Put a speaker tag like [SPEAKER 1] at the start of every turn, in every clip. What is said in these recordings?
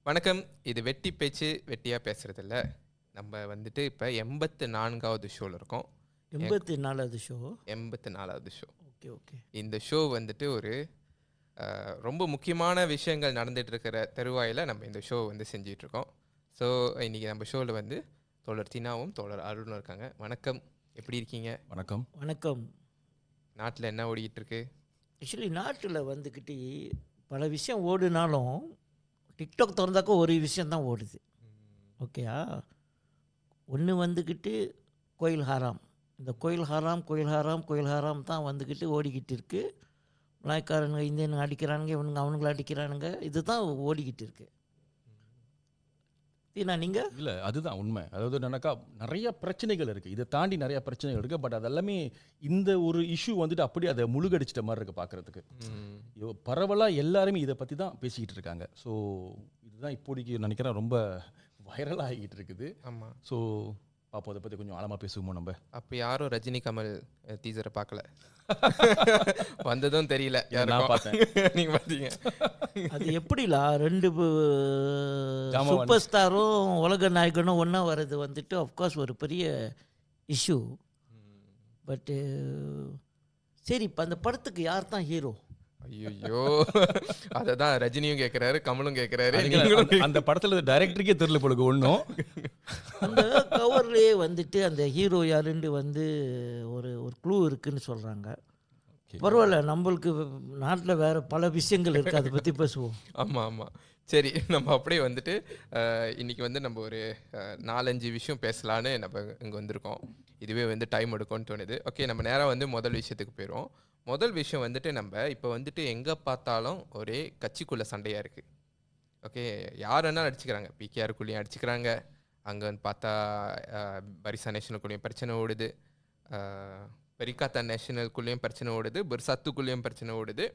[SPEAKER 1] வணக்கம். இது வெட்டி பேச்சு, வெட்டியா பேசுறதில்ல. நம்ம வந்துட்டு இப்ப 84வது ஷோல இருக்கோம்.
[SPEAKER 2] 84வது ஷோ.
[SPEAKER 1] 84வது ஷோ.
[SPEAKER 2] Okay, okay.
[SPEAKER 1] இந்த ஷோ வந்துட்டு ஒரு ரொம்ப முக்கியமான விஷயங்கள் நடந்துட்டு இருக்கிற தருவாயில நம்ம இந்த ஷோ வந்து செஞ்சுட்டு இருக்கோம். ஸோ இன்னைக்கு நம்ம ஷோல வந்து தோழர் தினாவும் தோழர் அருணும் இருக்காங்க. வணக்கம். எப்படி இருக்கீங்க?
[SPEAKER 3] வணக்கம்.
[SPEAKER 2] வணக்கம்.
[SPEAKER 1] நாட்டில் என்ன ஓடிக்கிட்டு இருக்கு?
[SPEAKER 2] ஆக்சுவலி நாட்டில் வந்துக்கிட்டு பல விஷயம் ஓடுனாலும் டிக்டாக் திறந்தாக்கா ஒரு விஷயந்தான் ஓடுது. ஓகேயா? ஒன்று வந்துக்கிட்டு கோயில் ஹாராம். இந்த கோயில் ஹாராம் தான் வந்துக்கிட்டு ஓடிக்கிட்டு இருக்குது. மலாய்க்காரனுங்க இந்தியனுங்க அடிக்கிறானுங்க, இவனுங்க அவனுங்களை அடிக்கிறானுங்க, இதுதான் ஓடிக்கிட்டு இருக்கு. தீனா நீங்கள்?
[SPEAKER 3] இல்லை, அதுதான் உண்மை. அதாவது என்னன்னாக்கா நிறைய பிரச்சனைகள் இருக்குது, இதை தாண்டி நிறைய பிரச்சனைகள் இருக்குது. பட் அதெல்லாமே இந்த ஒரு இஷ்யூ வந்துட்டு அப்படியே அதை முழுகடிச்சிட்ட மாதிரி இருக்குது பார்க்குறதுக்கு. பரவலாக எல்லாருமே இதை பற்றி தான் பேசிக்கிட்டு இருக்காங்க. ஸோ இதுதான் இப்போதைக்கு நினைக்கிறேன் ரொம்ப வைரலாக ஆகிட்டு இருக்குது.
[SPEAKER 1] ஆமாம்.
[SPEAKER 3] ஸோ பார்ப்போம், அதை பற்றி கொஞ்சம் ஆழமாக பேசுவோமோ நம்ம.
[SPEAKER 1] அப்போ யாரும் ரஜினி கமல் டீசரை பார்க்கல, வந்ததும் தெரியல.
[SPEAKER 3] நான் பார்த்தேன்.
[SPEAKER 1] நீங்கள் பார்த்தீங்க.
[SPEAKER 2] அது எப்படிலா ரெண்டு சூப்பர் ஸ்டாரும் உலக நாயகனும் ஒன்றா வர்றது வந்துட்டு அஃப்கோர்ஸ் ஒரு பெரிய இஷ்யூ. பட்டு சரி, இப்போ அந்த படத்துக்கு யார் தான் ஹீரோ?
[SPEAKER 1] ஐயோ, அதை தான் ரஜினியும் கேட்குறாரு, கமலும் கேட்குறாரு.
[SPEAKER 3] அந்த படத்தில் டைரக்டருக்கே தெரியல பொழுது ஒன்றும்.
[SPEAKER 2] அந்த கவர்லேயே வந்துட்டு அந்த ஹீரோ யாருன்னு வந்து ஒரு ஒரு க்ளூ இருக்குன்னு சொல்கிறாங்க. பரவாயில்ல, நம்மளுக்கு நாட்டில் வேறு பல விஷயங்கள் இருக்குது, அதை பற்றி பேசுவோம்.
[SPEAKER 1] ஆமாம் ஆமாம், சரி. நம்ம அப்படியே வந்துட்டு இன்றைக்கி வந்து நம்ம ஒரு 4-5 விஷயம் பேசலான்னு நம்ம இங்கே வந்திருக்கோம். இதுவே வந்து டைம் எடுக்கும்னு தோணுது. ஓகே, நம்ம நேராக வந்து முதல் விஷயத்துக்கு போயிடுவோம். முதல் விஷயம் வந்துட்டு நம்ம இப்போ வந்துட்டு எங்கே பார்த்தாலும் ஒரே கட்சிக்குள்ளே சண்டையாக இருக்குது. ஓகே, யார் வேணாலும் அடிச்சுக்கிறாங்க. பிகேஆருக்குள்ளேயும் அடிச்சுக்கிறாங்க, அங்கே வந்து பார்த்தா பரிசா நேஷனலுக்குள்ளேயும் பிரச்சனை ஓடுது, பெரிகாத்தா நேஷனலுக்குள்ளேயும் பிரச்சனை ஓடுது, பிர்சத்துக்குள்ளேயும் பிரச்சனை ஓடுது.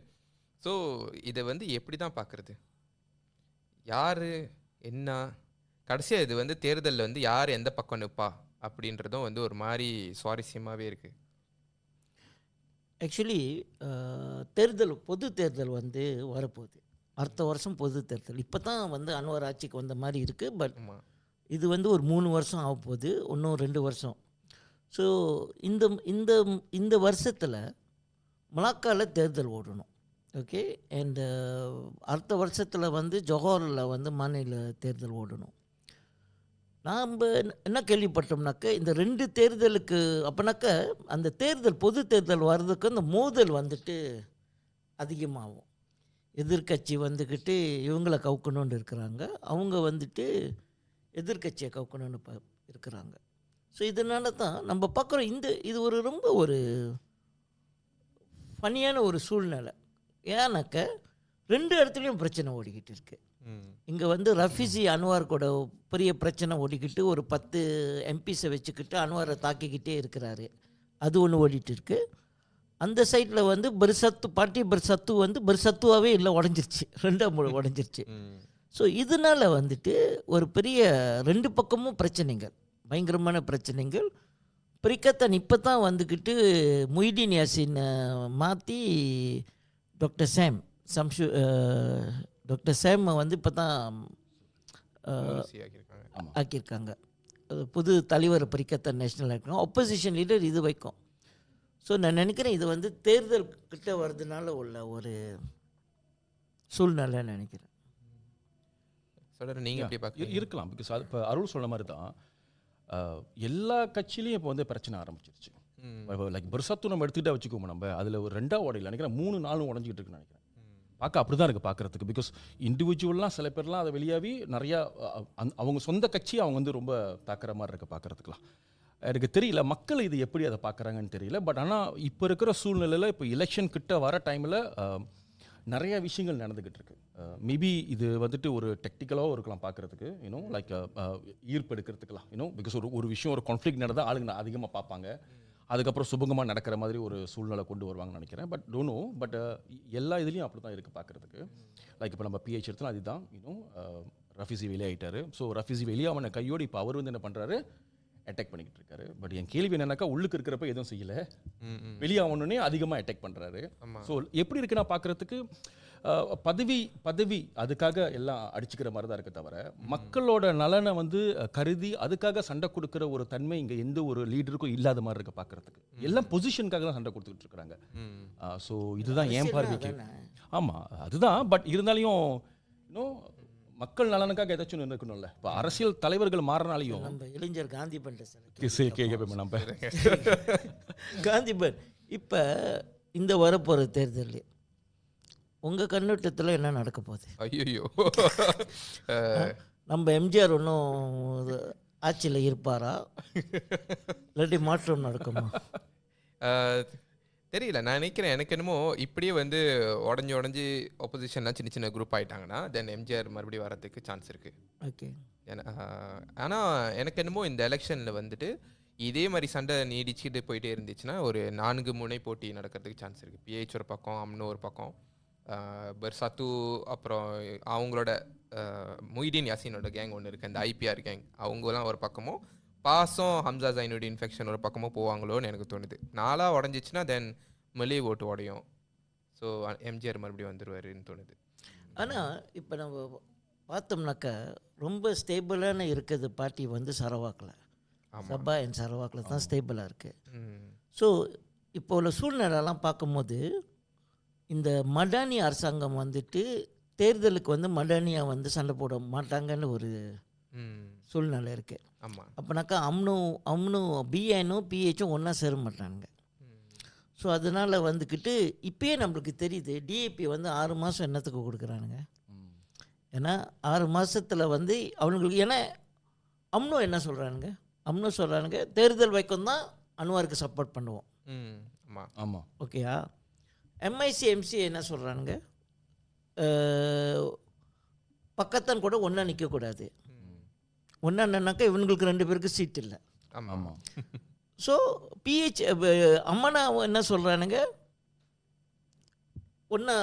[SPEAKER 1] ஸோ இதை வந்து எப்படி தான் பார்க்குறது? யார் என்ன கடைசியாக இது வந்து தேர்தலில் வந்து யார் எந்த பக்கம் நிற்பா அப்படின்றதும் வந்து ஒரு மாதிரி சுவாரஸ்யமாகவே இருக்குது.
[SPEAKER 2] ஆக்சுவலி பொது தேர்தல் வந்து வரப்போகுது. அடுத்த வருஷம் பொது தேர்தல். இப்போ தான் வந்து அன்வர் ஆட்சிக்கு வந்த மாதிரி இருக்குது. பட் இது வந்து ஒரு 3 வருஷம் ஆக போகுது, இன்னும் 2 வருஷம். ஸோ இந்த இந்த இந்த வருஷத்தில் மலாக்காவில் தேர்தல் ஓடணும். ஓகே, அண்டு அடுத்த வருஷத்தில் வந்து ஜொஹோரில் வந்து மாநில தேர்தல் ஓடணும். நாம் என்ன கேள்விப்பட்டோம்னாக்க இந்த 2 தேர்தலுக்கு அப்போனாக்க அந்த தேர்தல் பொது தேர்தல் வர்றதுக்கு அந்த மோதல் வந்துட்டு அதிகமாகும். எதிர்கட்சி வந்துக்கிட்டு இவங்களை கவுக்கணுன்னு இருக்கிறாங்க, அவங்க வந்துட்டு எதிர்கட்சியை கவுக்கணுன்னு இருக்கிறாங்க. ஸோ இதனால தான் நம்ம பார்க்குறோம் இது ஒரு ரொம்ப ஒரு ஃபனியான ஒரு சூழ்நிலை. ஏன்னாக்க 2 இடத்துலையும் பிரச்சனை ஓடிக்கிட்டு இருக்குது. இங்கே வந்து ரஃபிசி அன்வார் கூட பெரிய பிரச்சனை ஓடிக்கிட்டு ஒரு 10 எம்பிஸை வச்சுக்கிட்டு அன்வாரை தாக்கிக்கிட்டே இருக்கிறாரு, அது ஒன்று ஓடிட்டு இருக்கு. அந்த சைடில் வந்து பர்சத்து வந்து பர்சத்துவாகவே இல்லை, உடஞ்சிருச்சு, 2 உடஞ்சிருச்சு. ஸோ இதனால் வந்துட்டு ஒரு பெரிய 2 பக்கமும் பிரச்சனைகள், பயங்கரமான பிரச்சனைகள். பிரிக்கத்தன் இப்போ தான் வந்துக்கிட்டு முய்தீன் யாசின் மாற்றி டாக்டர் சேம் வந்து இப்போ தான் ஆக்கியிருக்காங்க. புது தலைவர் பிரிக்கத்தன் நேஷனல் ஆக்கிருக்காங்க. ஆப்போசிஷன் லீடர் இது வைக்கும். ஸோ நான் நினைக்கிறேன் இது வந்து தேர்தல் கிட்ட வர்றதுனால உள்ள ஒரு சூழ்நிலை நினைக்கிறேன்.
[SPEAKER 1] சொல்கிற நீங்கள் எப்படி பார்க்க
[SPEAKER 3] இருக்கலாம். பிகாஸ் அது இப்போ அருள் சொன்ன மாதிரி தான் எல்லா கட்சியிலையும் இப்போ வந்து பிரச்சனை ஆரம்பிச்சிருச்சு. லைக் பர்சத்து நம்ம எடுத்துக்கிட்டா வச்சுக்கோங்க, நம்ம அதில் ஒரு 2 உடையில் நினைக்கிறேன் 3-4 உடஞ்சிக்கிட்டு இருக்குன்னு நினைக்கிறேன். பார்க்க அப்படி தான் இருக்குது பார்க்குறதுக்கு. பிகாஸ் இண்டிவிஜுவல்லாம் சில பேர்லாம் அதை வெளியாகி நிறையா அவங்க சொந்த கட்சியை அவங்க வந்து ரொம்ப தாக்குற மாதிரி இருக்குது பார்க்குறதுக்குலாம். எனக்கு தெரியல மக்கள் இது எப்படி அதை பார்க்குறாங்கன்னு தெரியல. பட் ஆனால் இப்போ இருக்கிற சூழ்நிலையில் இப்போ எலெக்ஷன் கிட்ட வர டைமில் நிறைய விஷயங்கள் நடந்துக்கிட்டு இருக்கு. மேபி இது வந்துட்டு ஒரு டெக்னிக்கலாகவும் இருக்கலாம் பார்க்குறதுக்கு, லைக் ஈர்ப்பு எடுக்கிறதுக்கலாம், பிகாஸ் ஒரு விஷயம் ஒரு கான்ஃப்ளிக்ட் நடந்தால் ஆளுங்க அதிகமாக பார்ப்பாங்க, அதுக்கப்புறம் சுபகமாக நடக்கிற மாதிரி ஒரு சூழ்நிலை கொண்டு வருவாங்கன்னு நினைக்கிறேன். But don't know. பட் எல்லா இதுலேயும் அப்படி தான் இருக்குது பார்க்குறதுக்கு. லைக் இப்போ நம்ம பிஹெச் எடுத்தாலும் அதுதான், ரஃபிசி வெளியாகிட்டார். ஸோ ரஃபிசி வெளியாகின கையோடு இப்போ அவர் வந்து என்ன பண்ணுறாரு, அட்டாக் பண்ணிக்கிட்டு இருக்காரு. பட் என் கேள்வி என்னன்னாக்கா உள்ளுக்கு இருக்கிறப்ப எதுவும் செய்யலை, வெளியாகணுன்னே அதிகமாக அட்டாக் பண்ணுறாரு. ஸோ எப்படி இருக்குன்னா பார்க்குறதுக்கு பதவி அதுக்காக எல்லாம் அடிச்சுக்கிற மாதிரி தான் இருக்க தவிர மக்களோட நலனை வந்து கருதி அதுக்காக சண்டை கொடுக்குற ஒரு தன்மை இங்கே எந்த ஒரு லீடருக்கும் இல்லாத மாதிரி இருக்க பார்க்கறதுக்கு. எல்லாம் பொசிஷனுக்காக தான் சண்டை கொடுத்துக்கிட்டு இருக்கிறாங்க. ஸோ இதுதான் ஏன் பார்வைக்கு. ஆமாம் அதுதான். பட் இருந்தாலையும் இன்னும் மக்கள் நலனுக்காக ஏதாச்சும் இருக்கணும்ல. இப்போ அரசியல் தலைவர்கள் மாறினாலையும்
[SPEAKER 2] நம்ம இளைஞர் காந்திபன்
[SPEAKER 3] நம்ம
[SPEAKER 2] காந்திபன் இப்போ இந்த வரப்போகிற தேர்தலில் உங்கள் கண்ணோட்டத்தில் என்ன நடக்க போகுது?
[SPEAKER 1] ஐயோ,
[SPEAKER 2] நம்ம எம்ஜிஆர் ஒன்றும் ஆட்சியில் இருப்பாரா, இல்லாட்டி மாற்றம் நடக்குமா?
[SPEAKER 1] தெரியல. நான் நினைக்கிறேன் எனக்கு என்னமோ இப்படியே வந்து உடஞ்சி ஆப்போசிஷன்லாம் சின்ன சின்ன குரூப் ஆகிட்டாங்கன்னா தென் எம்ஜிஆர் மறுபடியும் வரதுக்கு சான்ஸ் இருக்குது.
[SPEAKER 2] ஓகே.
[SPEAKER 1] ஆனால் எனக்கு என்னமோ இந்த எலெக்ஷனில் வந்துட்டு இதே மாதிரி சண்டை நீடிச்சுட்டு போயிட்டே இருந்துச்சுன்னா ஒரு 4 முனை போட்டி நடக்கிறதுக்கு சான்ஸ் இருக்குது. பிஹெச் ஒரு பக்கம், அம்னோ ஒரு பக்கம், பெர்சாத்து, அப்புறம் அவங்களோட மொய்தீன் யாசினோட கேங் ஒன்று இருக்குது, அந்த ஐபிஆர் கேங், அவங்களாம் ஒரு பக்கமும், பாசம் ஹம்சா ஜைனுடைய இன்ஃபெக்ஷன் ஒரு பக்கமும் போவாங்களோன்னு எனக்கு தோணுது. 4 உடஞ்சிச்சுன்னா தென் மலே ஓட்டு உடையும். ஸோ எம்ஜிஆர் மறுபடியும் வந்துடுவாருன்னு தோணுது.
[SPEAKER 2] ஆனால் இப்போ நம்ம பார்த்தோம்னாக்கா ரொம்ப ஸ்டேபிளான இருக்கிறது பார்ட்டி வந்து சரவாக்கில், சபா அண்ட் சரவாக்கில் தான் ஸ்டேபிளாக இருக்குது. ஸோ இப்போ உள்ள சூழ்நிலைலாம் பார்க்கும்போது இந்த மடானி அரசாங்கம் வந்துட்டு தேர்தலுக்கு வந்து மடானியாக வந்து சண்டை போட மாட்டாங்கன்னு ஒரு சூழ்நிலை இருக்குது.
[SPEAKER 1] ஆமாம்.
[SPEAKER 2] அப்போனாக்கா அம்னு பிஎனும் பிஹெச்சும் ஒன்றா சேர மாட்டாங்க. ஸோ அதனால் வந்துக்கிட்டு இப்போயே நம்மளுக்கு தெரியுது டிஏபி வந்து 6 மாதம் என்னத்துக்கு கொடுக்குறானுங்க. ஏன்னா 6 மாதத்தில் வந்து அவங்களுக்கு, ஏன்னா அம்னோ என்ன சொல்கிறானுங்க, அம்னோ சொல்கிறானுங்க தேர்தல் வைக்கம் தான் அன்வாருக்கு சப்போர்ட் பண்ணுவோம்.
[SPEAKER 1] ஆமாம்
[SPEAKER 3] ஆமாம்
[SPEAKER 2] ஓகேயா. எம்ஐசி எம்சி என்ன சொல்கிறானுங்க, பக்கத்தான் கூட ஒன்றா நிற்கக்கூடாது. ஒன்றா என்னன்னாக்கா இவங்களுக்கு 2 பேருக்கு சீட் இல்லை.
[SPEAKER 3] ஆமாம்.
[SPEAKER 2] ஸோ பிஹெச் அம்மனா என்ன சொல்கிறானுங்க, ஒன்றா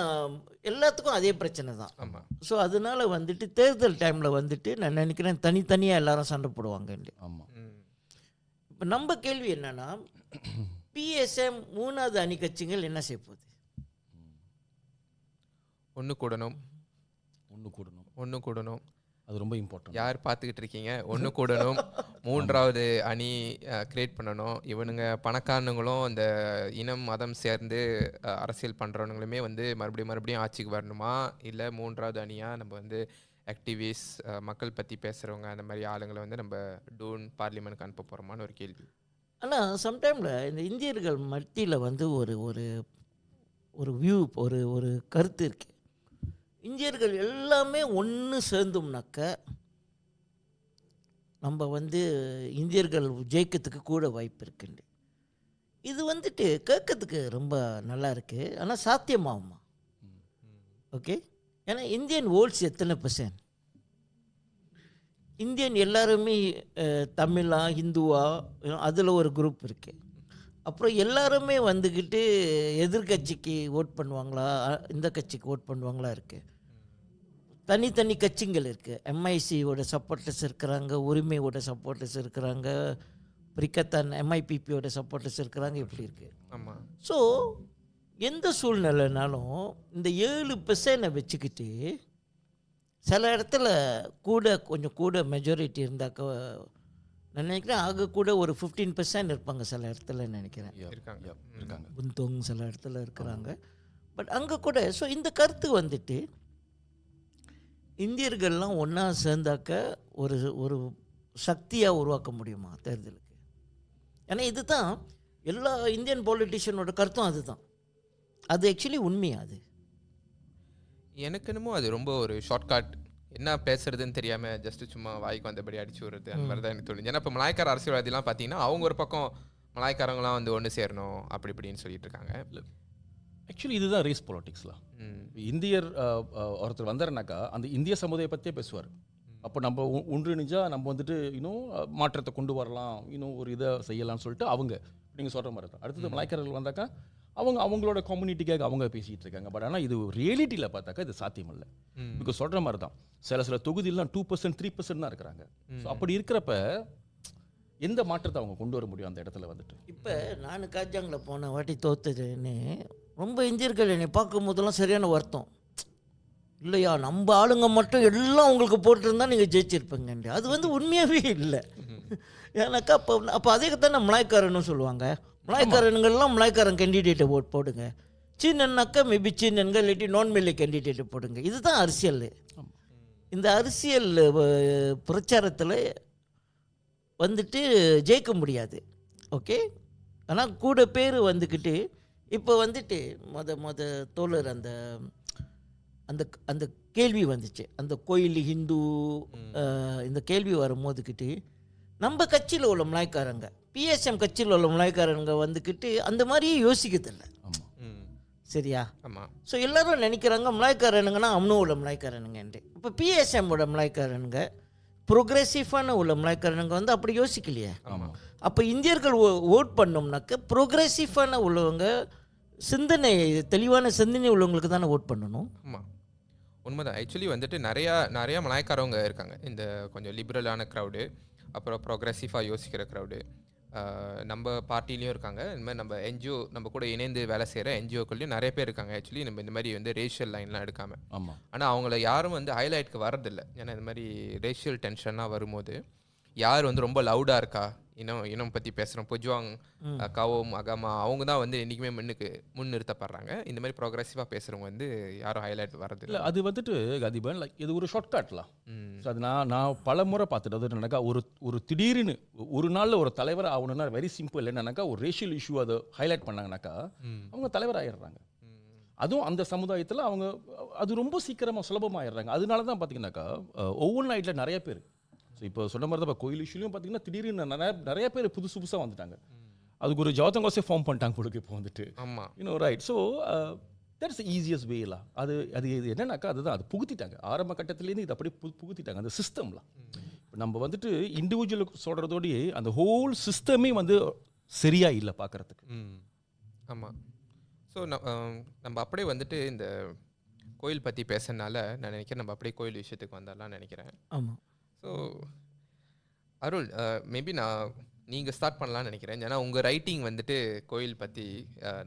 [SPEAKER 2] எல்லாத்துக்கும் அதே பிரச்சனை தான்.
[SPEAKER 1] ஆமாம்.
[SPEAKER 2] ஸோ அதனால வந்துட்டு தேர்தல் டைமில் வந்துட்டு நான் நினைக்கிறேன் தனித்தனியாக எல்லாரும் சண்டை போடுவாங்க.
[SPEAKER 3] ஆமாம்.
[SPEAKER 2] இப்போ நம்ம கேள்வி என்னன்னா, பிஎஸ்எம் 3வது அணி கட்சிகள் என்ன செய்ய போகுது?
[SPEAKER 1] ஒன்று கூடணும்.
[SPEAKER 3] அது ரொம்ப இம்பார்ட்டன்ட்.
[SPEAKER 1] யார் பார்த்துக்கிட்டு இருக்கீங்க? ஒன்று கூடணும், 3வது அணி கிரியேட் பண்ணணும். இவனுங்க பணக்காரனுங்களும் இந்த இனம் மதம் சேர்ந்து அரசியல் பண்ணுறவனுங்களுமே வந்து மறுபடியும் ஆட்சிக்கு வரணுமா, இல்லை 3வது அணியாக நம்ம வந்து ஆக்டிவிஸ்ட், மக்கள் பற்றி பேசுகிறவங்க, அந்த மாதிரி ஆளுங்களை வந்து நம்ம டூன் பார்லிமெண்ட்டுக்கு அனுப்ப போகிறோமான்னு ஒரு கேள்வி.
[SPEAKER 2] ஆனால் சம்டைமில் இந்த இந்தியர்கள் மத்தியில் வந்து ஒரு ஒரு ஒரு வியூ ஒரு கருத்து இருக்குது. இந்தியர்கள் எல்லாமே ஒன்று சேர்ந்தோம்னாக்க நம்ம வந்து இந்தியர்கள் ஜெயிக்கிறதுக்கு கூட வாய்ப்பு இருக்குண்டு. இது வந்துட்டு கேட்கறதுக்கு ரொம்ப நல்லா இருக்குது. ஆனால் சாத்தியமாகுமா? ஓகே. ஏன்னா இந்தியன் ஓட்ஸ் எத்தனை %? இந்தியன் எல்லாருமே தமிழா ஹிந்துவா அதில் ஒரு குரூப் இருக்குது. அப்புறம் எல்லாருமே வந்துக்கிட்டு எதிர்கட்சிக்கு ஓட் பண்ணுவாங்களா, இந்த கட்சிக்கு ஓட் பண்ணுவாங்களா இருக்குது. தனித்தனி கட்சிகள் இருக்குது. எம்ஐசியோட சப்போர்ட்டர்ஸ் இருக்கிறாங்க, உரிமையோட சப்போர்ட்டர்ஸ் இருக்கிறாங்க, பிரிக்கத்தான் எம்ஐபிபியோட சப்போர்ட்டர்ஸ் இருக்கிறாங்க, இப்படி இருக்குது.
[SPEAKER 1] ஆமாம்.
[SPEAKER 2] ஸோ எந்த சூழ்நிலைனாலும் இந்த 7% வச்சுக்கிட்டு சில இடத்துல கொஞ்சம் கூட மெஜாரிட்டி இருந்தாக்க நான் நினைக்கிறேன் ஆக கூட ஒரு 15% இருப்பாங்க சில இடத்துல நினைக்கிறேன்.
[SPEAKER 1] இருக்காங்க.
[SPEAKER 2] புந்தோங் சில இடத்துல இருக்கிறாங்க. பட் அங்கே கூட ஸோ இந்த கருத்து வந்துட்டு இந்தியர்கள்லாம் ஒன்றா சேர்ந்தாக்க ஒரு சக்தியாக உருவாக்க முடியுமா தேர்தலுக்கு? ஏன்னா இதுதான் எல்லா இந்தியன் பொலிட்டிஷியனோட கருத்தும் அதுதான். அது ஆக்சுவலி உண்மையா? அது
[SPEAKER 1] எனக்கு என்னமோ அது ரொம்ப ஒரு ஷார்ட்கட், என்ன பேசுறதுன்னு தெரியாமல் ஜஸ்ட்டு சும்மா வாய்க்கு வந்தபடி அடிச்சு விடுறது, அந்த மாதிரி தான் எனக்கு தோணுது. ஏன்னா இப்போ மலாய்க்கார அரசியல்வாதிலாம் பார்த்தீங்கன்னா அவங்க ஒரு பக்கம் மலாய்க்காரங்களாம் வந்து ஒன்று சேரணும் அப்படி இப்படின்னு சொல்லிட்டு இருக்காங்க.
[SPEAKER 3] ஆக்சுவலி இதுதான் ரேஸ் பொலிட்டிக்ஸ்லாம். இந்தியர் ஒருத்தர் வந்தாருனாக்கா அந்த இந்திய சமுதாய பற்றியே பேசுவார். அப்போ நம்ம ஒன்றிணைஞ்சா நம்ம வந்துட்டு இன்னும் மாற்றத்தை கொண்டு வரலாம், இன்னும் ஒரு இதை செய்யலாம்னு சொல்லிட்டு அவங்க நீங்கள் சொல்கிற மாதிரி தான். அடுத்தது மலாய்க்காரர்கள் வந்தாக்கா அவங்களோட கம்யூனிட்டிக்காக அவங்க பேசிகிட்டு இருக்காங்க. பட் ஆனால் இது ரியாலிட்டியில் பார்த்தாக்கா இது சாத்தியம் இல்லை. பிகாஸ் சொல்கிற மாதிரி தான் சில தொகுதியிலாம் 2% 3% தான் இருக்கிறாங்க. ஸோ அப்படி இருக்கிறப்ப எந்த மாற்றத்தை அவங்க கொண்டு வர முடியும் அந்த இடத்துல வந்துட்டு?
[SPEAKER 2] இப்போ நான் காஜாங்கில் போன வாட்டி தோத்துதுன்னு ரொம்ப இந்தியர்கள் என்னை பார்க்கும் போதெல்லாம் சரியான வருத்தம். இல்லையா நம்ம ஆளுங்க மட்டும் எல்லாம் உங்களுக்கு போட்டிருந்தா நீங்கள் ஜெயிச்சிருப்பீங்க. அது வந்து உண்மையாகவே இல்லை. ஏன்னாக்கா அப்போ அதே தானே மலாய்க்காரன்னு சொல்லுவாங்க. மலாய்க்காரனுங்கள்லாம் மலாய்க்காரன் கேண்டிடேட்டை ஓட் போடுங்க, சீனன்னாக்கா மேபி சீனன்கள் இல்லாட்டி நான் மெல்லி கேண்டிடேட்டை போடுங்க. இதுதான் அரசியல். இந்த அரசியல் பிரச்சாரத்தில் வந்துட்டு ஜெயிக்க முடியாது. ஓகே, ஆனால் கூட பேர் வந்துக்கிட்டு இப்போ வந்துட்டு மொத தோழர் அந்த அந்த அந்த கேள்வி வந்துச்சு, அந்த கோயில் ஹிந்து இந்த கேள்வி வரும்போதுக்கிட்டு நம்ம கட்சியில் உள்ள மலாய்க்காரங்க, பிஎஸ்எம் கட்சியில் உள்ள மலாய்க்காரங்க வந்துக்கிட்டு அந்த மாதிரியே யோசிக்கிறதில்லை. சரியா?
[SPEAKER 1] ஆமாம்.
[SPEAKER 2] ஸோ எல்லோரும் நினைக்கிறாங்க மலாய்க்காரனுங்கன்னா அம்னு உள்ள மலாய்க்காரனுங்கன்ட்டு. இப்போ பிஎஸ்எம்மோட மலாய்க்காரனுங்க ப்ரோக்ரெசிவான உள்ள மலாய்க்காரனுங்க வந்து அப்படி யோசிக்கலையே. அப்போ இந்தியர்கள் ஓட் பண்ணோம்னாக்க ப்ரோக்ரெசிவான உள்ளவங்க, சிந்தனை தெளிவான சிந்தனை உள்ளவங்களுக்கு தானே ஓட் பண்ணணும்.
[SPEAKER 1] ஆமாம், உண்மைதான். ஆக்சுவலி வந்துட்டு நிறையா மலாய்க்காரவங்க இருக்காங்க. இந்த கொஞ்சம் லிபரலான க்ரௌடு, அப்புறம் ப்ரோக்ரெசிவாக யோசிக்கிற க்ரௌடு நம்ம பார்ட்டிலையும் இருக்காங்க. இந்த மாதிரி நம்ம என்ஜிஓ, நம்ம கூட இணைந்து வேலை செய்கிற என்ஜிஓக்கள்லையும் நிறைய பேர் இருக்காங்க. ஆக்சுவலி நம்ம இந்த மாதிரி வந்து ரேஷியல் லைன்லாம் எடுக்காமல்.
[SPEAKER 3] ஆமாம்.
[SPEAKER 1] ஆனால் அவங்கள யாரும் வந்து ஹைலைட்க்கு வரதில்லை. ஏன்னா இந்த மாதிரி ரேஷியல் டென்ஷன்லாம் வரும்போது யார் வந்து ரொம்ப லவுடாக இருக்கா, இனம் பற்றி பேசுகிறோம், புஜ்வாங், கவோம், அகாமா, அவங்க தான் வந்து என்றைக்குமே முன்னிறுத்தப்படுறாங்க. இந்த மாதிரி ப்ரோக்ரெசிவாக பேசுகிறவங்க வந்து யாரும் ஹைலைட் வரது இல்லை.
[SPEAKER 3] அது வந்துட்டு கதிபன் லைக் இது ஒரு ஷார்ட்கட்லாம். ஸோ அது நான் பல முறை பார்த்துட்டு, அது என்னக்கா ஒரு திடீர்னு ஒரு நாளில் ஒரு தலைவர் ஆகணும்னா வெரி சிம்பிள். என்னன்னாக்கா ஒரு ரேஷியல் இஷ்யூ அதை ஹைலைட் பண்ணாங்கனாக்கா அவங்க தலைவர் ஆயிடுறாங்க. அதுவும் அந்த சமுதாயத்தில் அவங்க அது ரொம்ப சீக்கிரமாக சுலபமாகிடுறாங்க. அதனால தான் பார்த்தீங்கன்னாக்கா ஒவ்வொரு நைட்டில் நிறைய பேர், ஸோ இப்போ சொன்ன மாதிரி தான் இப்போ கோயில் இஷ்யூலையும் பார்த்தீங்கன்னா திடீர்னு நிறைய பேர் புதுசாக வந்துட்டாங்க. அதுக்கு ஒரு ஜாதகோஸே ஃபார்ம் பண்ணிட்டாங்க கொடுக்க இப்போ வந்துட்டு.
[SPEAKER 1] ஆமாம்,
[SPEAKER 3] இன்னும் ரைட். ஸோ தட்ஸ் ஈஸியஸ்ட் வேலாம். அது என்னன்னாக்கா அதுதான், அது புகுத்திட்டாங்க ஆரம்ப கட்டத்துலேருந்து. இது அப்படியே புகுத்திட்டாங்க அந்த சிஸ்டம்லாம். இப்போ நம்ம வந்துட்டு இண்டிவிஜுவலுக்கு சொல்கிறதோடையே அந்த ஹோல் சிஸ்டமே வந்து சரியாக இல்லை பார்க்குறதுக்கு.
[SPEAKER 1] ஆமாம். ஸோ நம்ம அப்படியே வந்துட்டு இந்த கோயில் பற்றி பேசுறதுனால நான் நினைக்கிறேன் நம்ம அப்படியே கோயில் விஷயத்துக்கு வந்தாலாம் நினைக்கிறேன்.
[SPEAKER 2] ஆமாம்.
[SPEAKER 1] ஸோ அருள், மேபி நீங்கள் ஸ்டார்ட் பண்ணலான்னு நினைக்கிறேன். ஏன்னா உங்கள் ரைட்டிங் வந்துட்டு கோயில் பற்றி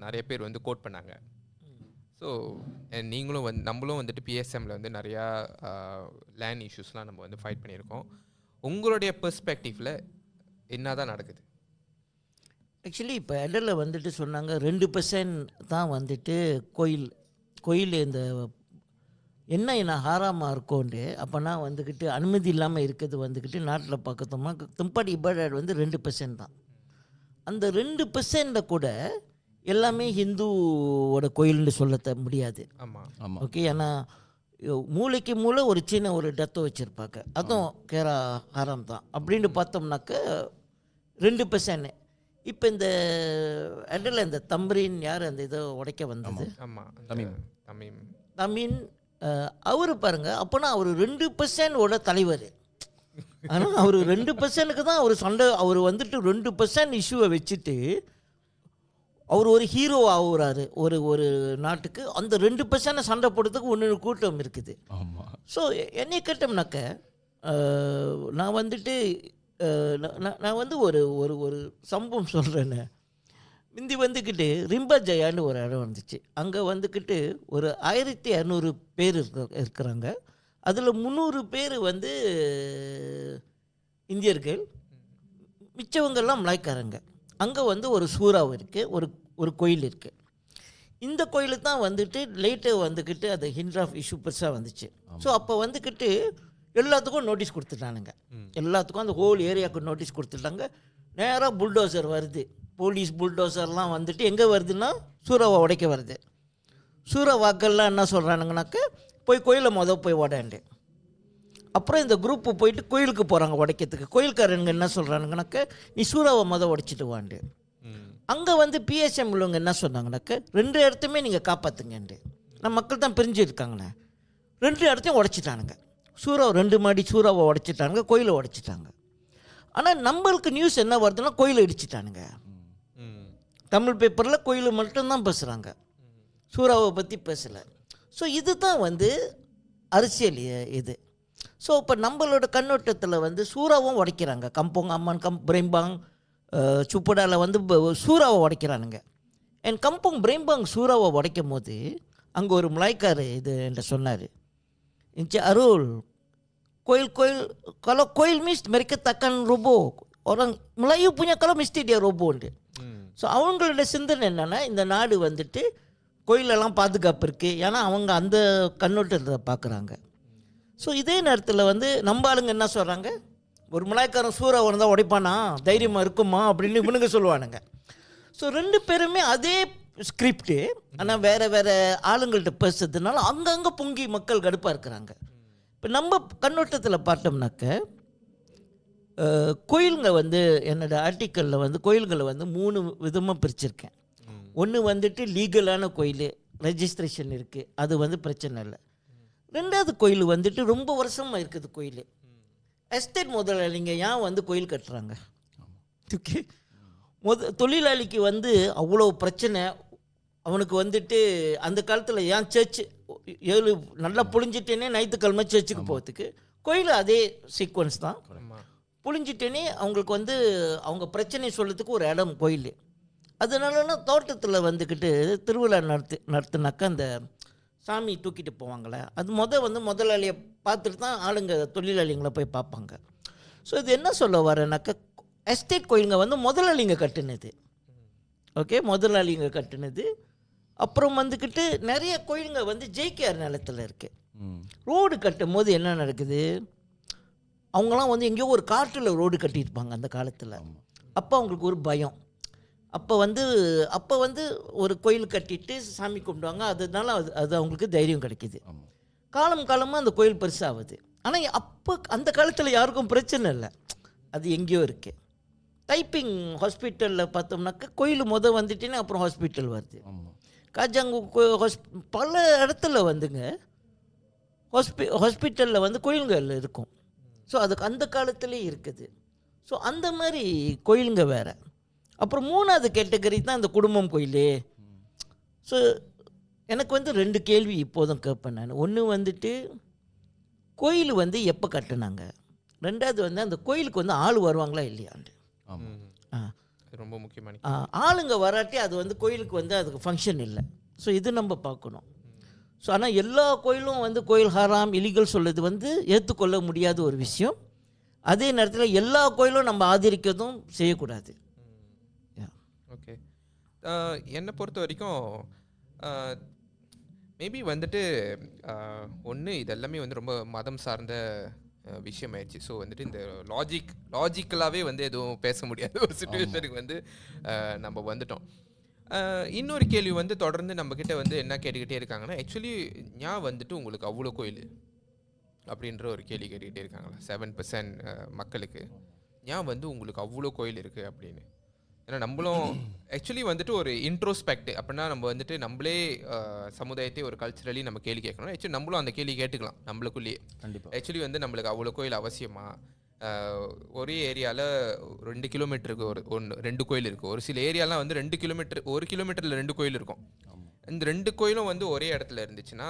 [SPEAKER 1] நிறைய பேர் வந்து கோட் பண்ணாங்க. ஸோ நீங்களும் நம்மளும் வந்துட்டு பிஎஸ்எம்மில் வந்து நிறையா லேண்ட் இஷ்யூஸ்லாம் நம்ம வந்து ஃபைட் பண்ணியிருக்கோம். உங்களுடைய பெர்ஸ்பெக்டிவில் என்ன தான் நடக்குது?
[SPEAKER 2] ஆக்சுவலி இப்போ இடையில வந்துட்டு சொன்னாங்க 2% தான் வந்துட்டு கோயில் இந்த என்ன ஹாராமாக இருக்கோண்டு. அப்போனா வந்துக்கிட்டு அனுமதி இல்லாமல் இருக்கிறது வந்துக்கிட்டு நாட்டில் பார்க்கத்தோம்னா தும்பாடி இபாடட் வந்து 2% தான். அந்த 2% கூட எல்லாமே ஹிந்துவோட கோயில்னு சொல்ல முடியாது.
[SPEAKER 1] ஆமாம்.
[SPEAKER 2] ஓகே, ஏன்னா மூளைக்கு மூளை ஒரு சின்ன ஒரு டெத்தை வச்சுருப்பாங்க, அதுவும் கேரா ஹாரம் தான் அப்படின்னு பார்த்தோம்னாக்க 2%. இப்போ இந்த இடையில இந்த தம்பரின் யார் அந்த இதை உடைக்க வந்தது?
[SPEAKER 1] ஆமாம்,
[SPEAKER 2] தமின் அவர் பாருங்க. அப்போனா அவர் 2%ஓட தலைவர். ஆனால் அவர் 2%க்கு தான் அவர் சண்டை. அவர் வந்துட்டு 2% இஷ்யூவை வச்சுட்டு அவர் ஒரு ஹீரோ ஆகுறாரு ஒரு நாட்டுக்கு. அந்த 2% சண்டை போடுறதுக்கு ஒன்று கூட்டம் இருக்குது. ஸோ என்னை கேட்டோம்னாக்க நான் வந்துட்டு நான் வந்து ஒரு ஒரு சம்பவம் சொல்கிறேன்னு. முந்தி வந்துக்கிட்டு ரிம்பா ஜெயான்னு ஒரு இடம் வந்துச்சு. அங்கே வந்துக்கிட்டு ஒரு 1200 பேர் இருக்கிறாங்க. அதில் 300 பேர் வந்து இந்தியர்கள், மிச்சவங்கெல்லாம் மலாய்க்காரங்க. அங்கே வந்து ஒரு சூறாவு இருக்குது, ஒரு கோயில் இருக்குது. இந்த கோயிலுக்கு தான் வந்துட்டு லேட்டாக வந்துக்கிட்டு அது ஹிண்ட் ஆஃப் இஷ்யூ பெருசாக வந்துச்சு. ஸோ அப்போ வந்துக்கிட்டு எல்லாத்துக்கும் நோட்டீஸ் கொடுத்துட்டானுங்க. எல்லாத்துக்கும் அந்த ஹோல் ஏரியாவுக்கு நோட்டீஸ் கொடுத்துட்டாங்க. நேராக புல்டோசர் வருது, போலீஸ் புல்டோசர்லாம் வந்துட்டு எங்கே வருதுன்னா சூறாவை உடைக்க வருது. சூறாவாக்கள்லாம் என்ன சொல்கிறானுங்கனாக்க போய் கோயிலை போய் உடையாண்டு. அப்புறம் இந்த குரூப்பு போயிட்டு கோயிலுக்கு போகிறாங்க உடைக்கிறதுக்கு. கோயில்காரனுங்க என்ன சொல்கிறானுங்கனாக்க நீ சூறாவை உடைச்சிட்டு வாண்டு. அங்கே வந்து பிஎஸ்எம் உள்ளவங்க என்ன சொன்னாங்கனாக்க 2 இடத்தையுமே நீங்கள் காப்பாற்றுங்கண்டு. நம்ம மக்கள் தான் பிரிஞ்சு இருக்காங்கண்ணே. 2 இடத்தையும் உடைச்சிட்டானுங்க. சூறாவை 2 மாடி சூறாவை உடைச்சிட்டானுங்க, கோயிலை உடைச்சிட்டாங்க. ஆனால் நம்மளுக்கு நியூஸ் என்ன வருதுன்னா கோயிலை இடிச்சிட்டானுங்க. தமிழ் பேப்பரில் கோயில் மட்டும்தான் பேசுகிறாங்க, சூறாவை பற்றி பேசலை. ஸோ இது தான் வந்து அரசியல் இது. ஸோ இப்போ நம்மளோட கண்ணோட்டத்தில் வந்து சூறாவும் உடைக்கிறாங்க. கம்போங் அம்மான் பிரேம்பாங் சுப்படாவில் வந்து சூறாவை உடைக்கிறானுங்க. கம்போங் பிரேம்பாங் சூறாவை உடைக்கும் போது அங்கே ஒரு மலாய்க்கார் இது என்கிட்ட சொன்னார், Encik Arul, koil-koil, kalau koil mesti mereka takkan roboh. Orang Melayu punya kalau mesti dia roboh dia. So அவங்களோட சிந்தனை என்னென்னா இந்த நாடு வந்துட்டு கோயிலெல்லாம் பாதுகாப்பு இருக்குது, ஏன்னா அவங்க அந்த கண்ணோட்டத்தை பார்க்குறாங்க. ஸோ இதே நேரத்தில் வந்து நம்ம ஆளுங்க என்ன சொல்கிறாங்க, ஒரு மலாய்க்காரன் சூறா வந்தால் உடைப்பானா, தைரியமாக இருக்குமா அப்படின்னு இவனுங்க சொல்லுவானுங்க. ஸோ ரெண்டு பேருமே அதே ஸ்கிரிப்டு, ஆனால் வேறு வேறு ஆளுங்கள்ட்ட பேசுறதுனால அங்கங்கே பொங்கி மக்கள் கடுப்பாக இருக்கிறாங்க. இப்போ நம்ம கண்ணோட்டத்தில் பார்த்தோம்னாக்க கோயிலுங்க வந்து என்னோடய ஆர்டிக்கலில் வந்து கோயில்களை வந்து 3 விதமாக பிரிச்சிருக்கேன். ஒன்று வந்துட்டு லீகலான கோயில், ரெஜிஸ்ட்ரேஷன் இருக்குது, அது வந்து பிரச்சனை இல்லை. ரெண்டாவது கோயில் வந்துட்டு ரொம்ப வருஷமாக இருக்குது கோயில். எஸ்டேட் முதலாளிங்க ஏன் வந்து கோயில் கட்டுறாங்க? ஓகே, தொழிலாளிக்கு வந்து அவ்வளோ பிரச்சனை. அவனுக்கு வந்துட்டு அந்த காலத்தில் ஏன் சர்ச்சு 7 நல்லா புழிஞ்சிட்டேனே ஞாயிற்றுக்கிழமை சர்ச்சுக்கு போகிறதுக்கு, கோயில் அதே சீக்வன்ஸ் தான். புழிஞ்சிட்டேனே அவங்களுக்கு வந்து அவங்க பிரச்சனை சொல்கிறதுக்கு ஒரு இடம் கோயில். அதனாலனா தோட்டத்தில் வந்துக்கிட்டு திருவிழா நடத்துனாக்கா அந்த சாமி தூக்கிட்டு போவாங்களே, அது வந்து முதலாளியை பார்த்துட்டு தான் ஆளுங்க தொழிலாளிங்களை போய் பார்ப்பாங்க. ஸோ இது என்ன சொல்ல வரேன்னாக்கா, எஸ்டேட் கோயிலுங்க வந்து முதலாளிங்க கட்டுனது. ஓகே, முதலாளிங்க கட்டுனது. அப்புறம் வந்துக்கிட்டு நிறைய கோயிலுங்க வந்து ஜேகேஆர் நிலத்தில் இருக்குது. ரோடு கட்டும் போது என்ன நடக்குது, அவங்களாம் வந்து எங்கேயோ ஒரு காட்டில் ரோடு கட்டியிருப்பாங்க அந்த காலத்தில். அப்போ அவங்களுக்கு ஒரு பயம். அப்போ வந்து ஒரு கோயில் கட்டிட்டு சாமி கும்பிடுவாங்க. அதனால அது அவங்களுக்கு தைரியம் கிடைக்கிது. காலமாக அந்த கோயில் பெருசாகுது. ஆனால் அப்போ அந்த காலத்தில் யாருக்கும் பிரச்சனை இல்லை, அது எங்கேயோ இருக்குது. டைப்பிங் ஹாஸ்பிட்டலில் பார்த்தோம்னாக்கா கோயில் வந்துட்டேன்னா அப்புறம் ஹாஸ்பிட்டல் வருது. காஜாங்கு பல இடத்துல வந்துங்க ஹாஸ்பிட்டலில் வந்து கோயில்கள் இருக்கும். ஸோ அதுக்கு அந்த காலத்துலேயே இருக்குது. ஸோ அந்த மாதிரி கோயிலுங்க வேறு. அப்புறம் 3வது கேட்டகரி தான் இந்த குடும்பம் கோயில். ஸோ எனக்கு வந்து 2 கேள்வி இப்போதும் கேட்பேன் நான். ஒன்று வந்துட்டு கோயில் வந்து எப்போ கட்டுனாங்க, ரெண்டாவது வந்து அந்த கோயிலுக்கு வந்து ஆள் வருவாங்களா இல்லையாண்டு.
[SPEAKER 1] ரொம்ப முக்கியமான
[SPEAKER 2] ஆளுங்க வராட்டி அது வந்து கோயிலுக்கு வந்து அதுக்கு ஃபங்க்ஷன் இல்லை. ஸோ இது நம்ம பார்க்கணும். ஸோ ஆனால் எல்லா கோயிலும் வந்து கோயில் ஹராம் இலீகல் சொல்லுறது வந்து ஏற்றுக்கொள்ள முடியாத ஒரு விஷயம். அதே நேரத்தில் எல்லா கோயிலும் நம்ம ஆதரிக்கிறதும் செய்யக்கூடாது.
[SPEAKER 1] ஓகே, என்னை பொறுத்த வரைக்கும் மேபி வந்துட்டு ஒன்று இதெல்லாமே வந்து ரொம்ப மதம் சார்ந்த விஷயமாயிடுச்சு. ஸோ வந்துட்டு இந்த லாஜிக்கலாகவே வந்து எதுவும் பேச முடியாத ஒரு சுச்சுவேஷனுக்கு வந்து நம்ம வந்துட்டோம். இன்னொரு கேள்வி வந்து தொடர்ந்து நம்மக்கிட்ட வந்து என்ன கேட்டுக்கிட்டே இருக்காங்கன்னா, ஆக்சுவலி ஏன் வந்துட்டு உங்களுக்கு அவ்வளோ கோயில் அப்படின்ற ஒரு கேள்வி கேட்டுக்கிட்டே இருக்காங்களா 7% மக்களுக்கு, ஏன் வந்து உங்களுக்கு அவ்வளோ கோயில் இருக்குது அப்படின்னு. ஏன்னா நம்மளும் ஆக்சுவலி வந்துட்டு ஒரு இன்ட்ரோஸ்பெக்ட் அப்படின்னா நம்ம வந்துட்டு நம்மளே சமுதாயத்தை ஒரு கல்ச்சரலி நம்ம கேள்வி கேட்கணும். ஆக்சுவலி நம்மளும் அந்த கேள்வி கேட்டுக்கலாம் நம்மளுக்குள்ளேயே.
[SPEAKER 3] கண்டிப்பாக
[SPEAKER 1] ஆக்சுவலி வந்து நம்மளுக்கு அவ்வளோ கோயில் அவசியமா, ஒரே ஏரியாவில் 2 கிலோமீட்டருக்கு 2 கோயில் இருக்குது. ஒரு சில ஏரியாலாம் வந்து 2 கிலோமீட்டர் 1 கிலோமீட்டரில் 2 கோயில் இருக்கும். இந்த 2 கோயிலும் வந்து ஒரே இடத்துல இருந்துச்சுன்னா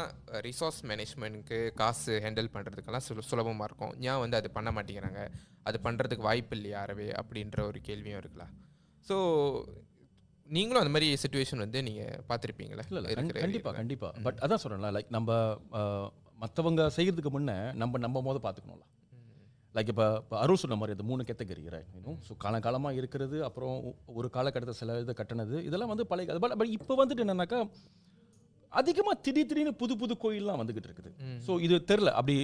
[SPEAKER 1] ரிசோர்ஸ் மேனேஜ்மெண்ட்க்கு காசு ஹேண்டில் பண்ணுறதுக்கெல்லாம் சுலபமாக இருக்கும். ஏன் வந்து அது பண்ண மாட்டேங்கிறாங்க, அது பண்ணுறதுக்கு வாய்ப்பு இல்லையா அறவே அப்படின்ற ஒரு கேள்வியும் இருக்கலாம். ஸோ நீங்களும் அந்த மாதிரி சுச்சுவேஷன் வந்து நீங்கள் பார்த்துருப்பீங்களா?
[SPEAKER 3] இல்லை கண்டிப்பாக. பட் அதான் சொல்கிறேன்ல, லைக் நம்ம மற்றவங்க செய்கிறதுக்கு முன்னே நம்ம போது பார்த்துக்கணும்ல. லைக் இப்போ அருள் சொன்ன மாதிரி அது 3 கேட்டகரி ரைட். ஸோ காலகாலமாக இருக்கிறது, அப்புறம் ஒரு காலகட்டத்தில் சில இது கட்டினது, இதெல்லாம் வந்து பழைய. பட் இப்போ வந்துட்டு என்னன்னாக்கா அதிகமாக திடீர்னு புது கோயிலெலாம் வந்துக்கிட்டு இருக்குது. ஸோ இது தெரில, அப்படி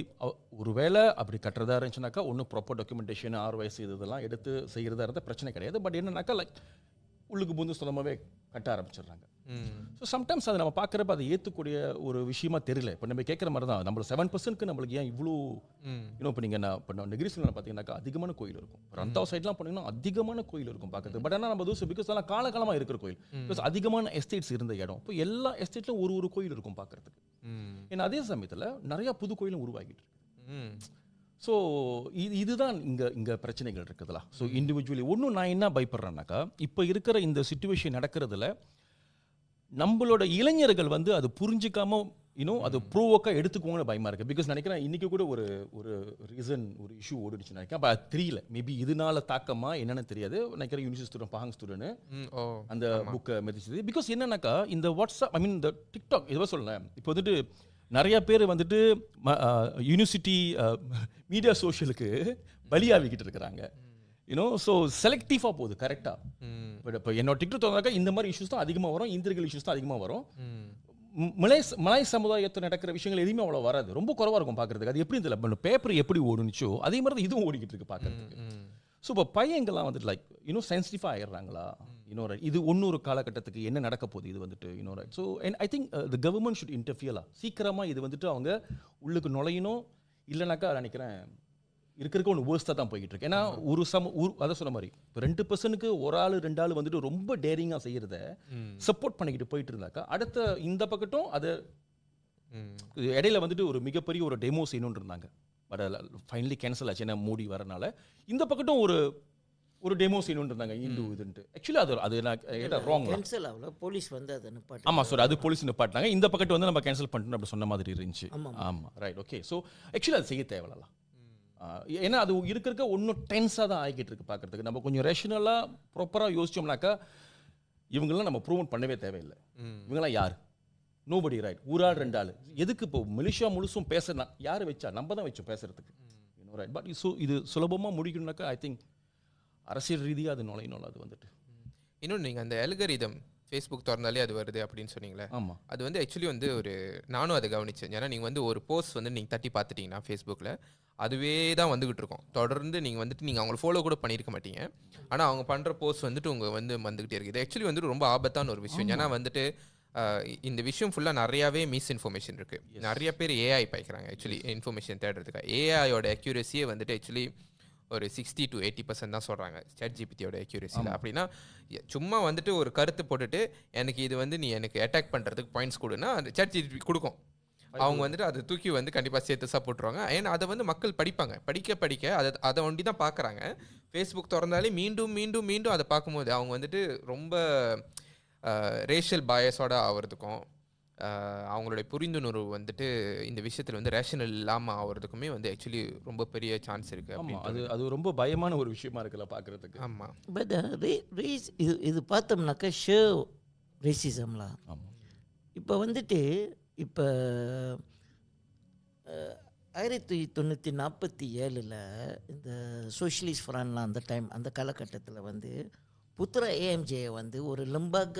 [SPEAKER 3] ஒருவேளை அப்படி கட்டுறதா இருந்துச்சுனாக்கா ஒன்றும் ப்ராப்பர் டாக்குமெண்டேஷன் ROIC இதெல்லாம் எடுத்து செய்கிறதா இருந்தால் பிரச்சனை கிடையாது. பட் என்னன்னாக்கா லைக் உள்ளுக்கு புந்து சொந்தமாகவே கட்ட ஆரம்பிச்சிடுறாங்க. ஸோ சம்டைம்ஸ் அதை நம்ம பார்க்குறப்ப அதை ஏற்றக்கூடிய ஒரு விஷயமா தெரியல. இப்போ நம்ம கேட்குற மாதிரி தான் நம்மளோட 7%க்கு நம்மளுக்கு ஏன் இவ்வளோ இன்னும் இப்போ நீங்கள் நான் நெகிரிஸில் பார்த்தீங்கன்னாக்கா அதிகமான கோயில் இருக்கும். ரந்தாவ் சைட்லாம் போனீங்கன்னா அதிகமான கோயில் இருக்கும் பார்க்குறது. பட் ஆனால் நம்ம தூசு பிகாஸ் அதெல்லாம் காலகாலமாக இருக்கிற கோயில், பிகாஸ் அதிகமான எஸ்டேட்ஸ் இருந்த இடம். இப்போ எல்லா எஸ்டேட்லையும் ஒரு கோயில் இருக்கும் பார்க்குறதுக்கு. ஏன்னா அதே சமயத்தில் நிறையா புது கோயிலும் உருவாகிட்டு இருக்கு. ஸோ இதுதான் இங்கே பிரச்சனைகள் இருக்குதுல்ல. ஸோ இண்டிவிஜுவலி ஒன்றும் நான் என்ன பயப்படுறேன்னாக்கா, இப்போ இருக்கிற இந்த சிச்சுவேஷன் நடக்கிறதுல நம்மளோட இளைஞர்கள் வந்து அது புரிஞ்சிக்காம அது ப்ரோவோக்காக எடுத்துக்குவோன்னு பயமாக இருக்குது. பிகாஸ் நினைக்கிறேன் இன்றைக்கி கூட ஒரு ரீசன் ஒரு இஷ்யூ ஓடிடுச்சு நினைக்கிறேன். அப்போ அது தெரியல, மேபி இதனால தாக்கமா என்னென்னு தெரியாது. நினைக்கிறேன் யூனிவர்சிட்டி ஸ்டூடெண்ட் பாஹாங் ஸ்டூடெண்ட் அந்த புக்கை மெதிச்சது. பிகாஸ் என்னன்னாக்கா இந்த வாட்ஸ்அப் இந்த டிக்டாக் இதுவாக சொல்லலை. இப்போ வந்துட்டு நிறைய பேர் வந்துட்டு யூனிவர்சிட்டி மீடியா சோஷியலுக்கு பலியாகிக்கிட்டு இருக்கிறாங்க. யூனோ, ஸோ செலக்டிவாக போகுது கரெக்டாக. பட் இப்போ என்னோட டிக்டாக் திறந்தாக்கா இந்த மாதிரி இஷ்யூஸ் தான் அதிகமாக வரும், இந்தியர்கள் இஷ்யூஸ் தான் அதிகமாக வரும். மலாய் சமுதாயத்தில் நடக்கிற விஷயங்கள் எதுவுமே அவ்வளோ வராது, ரொம்ப குறவாக இருக்கும் பார்க்குறதுக்கு. அது எப்படி இந்த பேப்பர் எப்படி ஓடுனுச்சோ அதே மாதிரி தான் இதுவும் ஓடிக்கிட்டு இருக்கு பார்க்குறதுக்கு. ஸோ இப்போ பையங்கள்லாம் வந்துட்டு லைக் இன்னும் சென்சிட்டிவாக ஆகிடுறாங்களா, இன்னொரு இது ஒன்னொரு காலகட்டத்துக்கு என்ன நடக்க போகுது இது வந்துட்டு இன்னொரு. So and I think the government should இன்டர்ஃபியரா சீக்கிரமாக இது வந்துட்டு அவங்க உள்ளுக்கு நுழையணும். இல்லைனாக்கா நினைக்கிறேன் இருக்கிறதுக்கு ஒன்று வேர்ஸ்ட்டாக தான் போய்கிட்டு இருக்கு. ஏன்னா அதை சொன்ன மாதிரி இப்போ 2% ஒரு ஆள் 2 ஆள் வந்துட்டு ரொம்ப டேரிங்காக செய்கிறத சப்போர்ட் பண்ணிக்கிட்டு போயிட்டு இருந்தாக்கா அடுத்த இந்த பக்கட்டும் அதை இடையில வந்துட்டு ஒரு மிகப்பெரிய ஒரு டெமோ செய்யணும்னு இருந்தாங்க. பட் ஃபைனலி கேன்சல் ஆச்சு ஏன்னா மூடி வரனால. இந்த பக்கட்டும் ஒரு டெமோ செய்யணும்னு இருந்தாங்க இந்து இதுன்ட்டு. ஆக்சுவலி அது ராங்.
[SPEAKER 2] கேன்சல் ஆகல, போலீஸ் வந்து அதை நிப்பாட்டி.
[SPEAKER 3] ஆமாம் சார், அது போலீஸ் நிப்பாட்டினாங்க. இந்த பக்கத்து வந்து நம்ம கேன்சல் பண்ணிட்டோம் அப்படி சொன்ன மாதிரி இருந்துச்சு. ஆமாம், ரைட், ஓகே. ஸோ ஆக்சுவலி அது செய்ய தேவையில்ல. ஏன்னா அது இருக்க ஒன்றும் டென்ஸாக தான் ஆகிக்கிட்டு இருக்கு பார்க்குறதுக்கு. நம்ம கொஞ்சம் ரேஷனலாக ப்ராப்பராக யோசிச்சோம்னாக்கா இவங்கெல்லாம் நம்ம ப்ரூவ் பண்ணவே தேவையில்லை. இவங்கெல்லாம் யார்? Nobody, right. ஒரு ஆள் 2 ஆள் எதுக்கு இப்போ மலேசியா முழுசும் பேசுனா யார் வச்சா? நம்ம தான் வச்சோம் பேசுறதுக்கு, ரைட். பட் இது சுலபமாக முடிக்கணும்னாக்கா ஐ திங்க் அரசியல் ரீதியாக அது நுழையணும். அது வந்துட்டு
[SPEAKER 1] இன்னொன்று நீங்கள் அந்த அல்காரிதம் ஃபேஸ்புக் திறந்தாலே அது வருது அப்படின்னு சொன்னீங்களே.
[SPEAKER 3] ஆமாம்,
[SPEAKER 1] அது வந்து ஆக்சுவலி வந்து நானும் அதை கவனித்தேன். ஏன்னா நீங்கள் வந்து ஒரு போஸ்ட் வந்து நீங்கள் தட்டி பார்த்துட்டிங்கன்னா ஃபேஸ்புக்கில் அதுவே தான் வந்துகிட்டு இருக்கும் தொடர்ந்து. நீங்கள் வந்துட்டு நீங்கள் அவங்கள ஃபாலோ கூட பண்ணியிருக்க மாட்டீங்க, ஆனால் அவங்க பண்ணுற போஸ்ட் வந்துட்டு வந்துகிட்டே இருக்குது. இது ஆக்சுவலி வந்து ரொம்ப ஆபத்தான ஒரு விஷயம். ஏன்னா வந்துட்டு இந்த விஷயம் ஃபுல்லாக நிறையாவே மிஸ் இன்ஃபர்மேஷன் இருக்குது. நிறைய பேர் ஏஐ பாய்க்கிறாங்க ஆக்சுவலி இன்ஃபர்மேஷன் தேடுறதுக்காக. ஏஐயோட அக்யூரஸியே வந்துட்டு ஆக்சுவலி ஒரு 60 to 80% தான் சொல்கிறாங்க சாட் ஜிபிடியோட அக்யூரஸியில். அப்படின்னா சும்மா வந்துட்டு ஒரு கருத்து போட்டுட்டு எனக்கு இது வந்து நீ எனக்கு அட்டாக் பண்ணுறதுக்கு பாயிண்ட்ஸ் கொடுன்னா அது சாட் ஜிபிடி கொடுக்கும். அவங்க வந்துட்டு அதை தூக்கி வந்து கண்டிப்பாக சேர்த்து சாப்பிட்ருவாங்க. ஏன்னா அதை வந்து மக்கள் படிப்பாங்க, படிக்க அதை ஒண்டி தான் பார்க்குறாங்க. ஃபேஸ்புக் திறந்தாலே மீண்டும் மீண்டும் மீண்டும் அதை பார்க்கும்போது அவங்க வந்துட்டு ரொம்ப ரேஷியல் பயஸோட ஆகிறதுக்கும் அவங்களுடைய புரிந்துணர்வு வந்துட்டு இந்த விஷயத்தில் வந்து ரேஷனல் இல்லாமல் ஆகிறதுக்குமே வந்து ஆக்சுவலி ரொம்ப பெரிய சான்ஸ் இருக்குது.
[SPEAKER 3] அது ரொம்ப பயமான ஒரு விஷயமா இருக்குல்ல பார்க்குறதுக்கு.
[SPEAKER 1] ஆமாம்,
[SPEAKER 2] பட் இது பார்த்தோம்னாக்கா ஷோ ரேசிசம்லாம். இப்போ வந்துட்டு இப்போ 1947 இந்த சோஷியலிஸ்ட் ஃப்ரான்லாம் அந்த டைம் அந்த காலகட்டத்தில் வந்து புத்ரா ஏஎம்ஜே வந்து ஒரு லம்பாக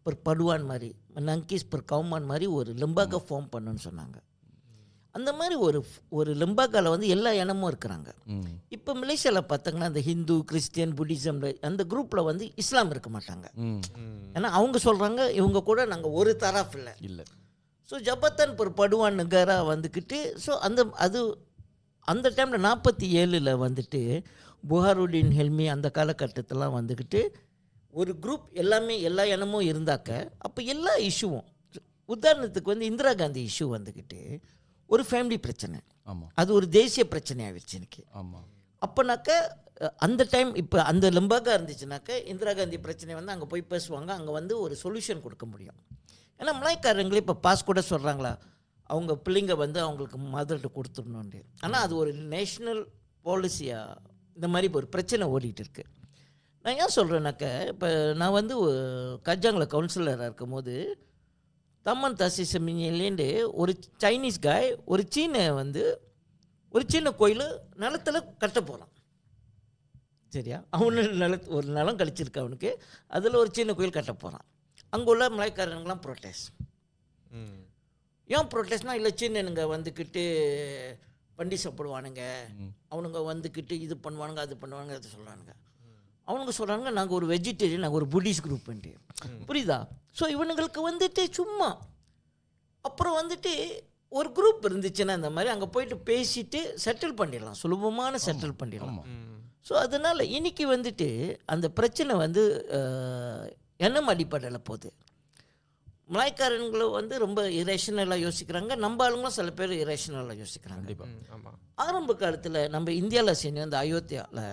[SPEAKER 2] பர் படுவான் மாதிரி நங்கீஸ் பர் கவுமான் மாதிரி ஒரு லம்பாக ஃபார்ம் பண்ணுன்னு சொன்னாங்க. அந்த மாதிரி ஒரு லம்பாக்காவில் வந்து எல்லா இனமும் இருக்கிறாங்க. இப்போ மலேசியாவில் பார்த்தாங்கன்னா அந்த ஹிந்து கிறிஸ்டியன் புத்திசம் அந்த குரூப்பில் வந்து இஸ்லாம் இருக்க மாட்டாங்க. ஏன்னா அவங்க சொல்கிறாங்க இவங்க கூட நாங்கள் ஒரு தராஃப் இல்லை. ஸோ ஜபத்தான் ஒரு படுவான் நகராக வந்துக்கிட்டு ஸோ அந்த டைமில் 47 வந்துட்டு புகாருடின் ஹெல்மி அந்த காலகட்டத்திலாம் வந்துக்கிட்டு ஒரு குரூப் எல்லா இனமும் இருந்தாக்க அப்போ எல்லா இஷ்யூவும் உதாரணத்துக்கு வந்து இந்திரா காந்தி இஷ்யூ வந்துக்கிட்டு ஒரு ஃபேமிலி பிரச்சனை, அது ஒரு தேசிய பிரச்சனையாகிடுச்சு எனக்கு. அப்போனாக்க அந்த டைம் இப்போ அந்த லம்பாக இருந்துச்சுனாக்க இந்திரா காந்தி பிரச்சனை வந்து அங்கே போய் பேசுவாங்க, அங்கே வந்து ஒரு சொல்யூஷன் கொடுக்க முடியும். ஏன்னா மலாய்க்காரங்களே இப்போ பாஸ் கூட சொல்கிறாங்களா அவங்க பிள்ளைங்க வந்து அவங்களுக்கு மதர்கிட்ட கொடுத்துடணுன்ட்டு. ஆனால் அது ஒரு நேஷ்னல் பாலிசியாக இந்த மாதிரி ஒரு பிரச்சனை ஓடிட்டு இருக்கு. நான் ஏன் சொல்கிறேன்னாக்க இப்போ நான் வந்து கஜாங்கில் கவுன்சிலராக இருக்கும் போது தம்மன் தாசி செமினிலேருந்து ஒரு சைனீஸ் காய் ஒரு சீன கோயில் நிலத்தில் கட்ட போகிறான். சரியா, அவனு ஒரு நிலம் கழிச்சிருக்கு அவனுக்கு, அதில் ஒரு சீன கோயில் கட்ட போகிறான். அங்கே உள்ள மலைக்காரனுங்களாம் ப்ரொட்டஸ்ட். ஏன் ப்ரொட்டஸ்ட்னால் இல்லை சீனனுங்க வந்துக்கிட்டு வண்டி சாப்பிடுவானுங்க, அவனுங்க வந்துக்கிட்டு இது பண்ணுவானுங்க அது பண்ணுவானுங்க அது சொல்கிறானுங்க. அவனுங்க சொல்கிறாங்க நாங்கள் ஒரு வெஜிடேரியன், நாங்கள் ஒரு புத்திஸ்ட் குரூப்புன்ட்டு. புரியுதா? ஸோ இவனுங்களுக்கு வந்துட்டு சும்மா அப்புறம் வந்துட்டு ஒரு குரூப் இருந்துச்சுன்னா இந்த மாதிரி அங்கே போயிட்டு பேசிட்டு செட்டில் பண்ணிடலாம், சுலபமான செட்டில் பண்ணிடலாம். ஸோ அதனால் இன்றைக்கி வந்துட்டு அந்த பிரச்சனை வந்து எண்ணம் அடிப்படையில் போகுது. மலாய்க்காரங்களை வந்து ரொம்ப இரேஷனலாக யோசிக்கிறாங்க, நம்ம ஆளுங்களும் சில பேர் இரேஷனலாக யோசிக்கிறாங்க. ஆரம்ப காலத்தில் நம்ம இந்தியாவில் சேர்ந்து அந்த அயோத்தியாவில்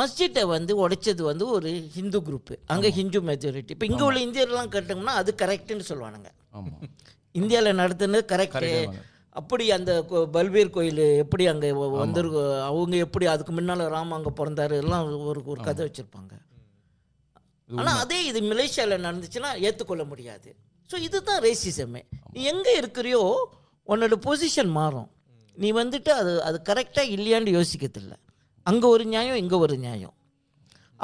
[SPEAKER 2] மஸ்ஜிட்டை வந்து உடைச்சது வந்து ஒரு ஹிந்து குரூப்பு, அங்கே ஹிந்து மெஜாரிட்டி. இப்போ இங்கே உள்ள இந்தியர்லாம் கேட்டோம்னா அது கரெக்டுன்னு சொல்லுவானுங்க. இந்தியாவில் நடத்துனது கரெக்டு. அப்படி அந்த பல்பீர் கோயில் எப்படி அங்கே வந்துருக்கு, அவங்க எப்படி அதுக்கு முன்னால் ராம அங்கே பிறந்தாரு எல்லாம் ஒரு கதை வச்சுருப்பாங்க. ஆனால் அதே இது மலேசியாவில் நடந்துச்சுன்னா ஏற்றுக்கொள்ள முடியாது. ஸோ இதுதான் ரேசிசமே. நீ எங்கே இருக்கிறியோ உன்னோட பொசிஷன் மாறும். நீ வந்துட்டு அது கரெக்டாக இல்லையான்னு யோசிக்கிறதில்ல. அங்கே ஒரு நியாயம், இங்கே ஒரு நியாயம்.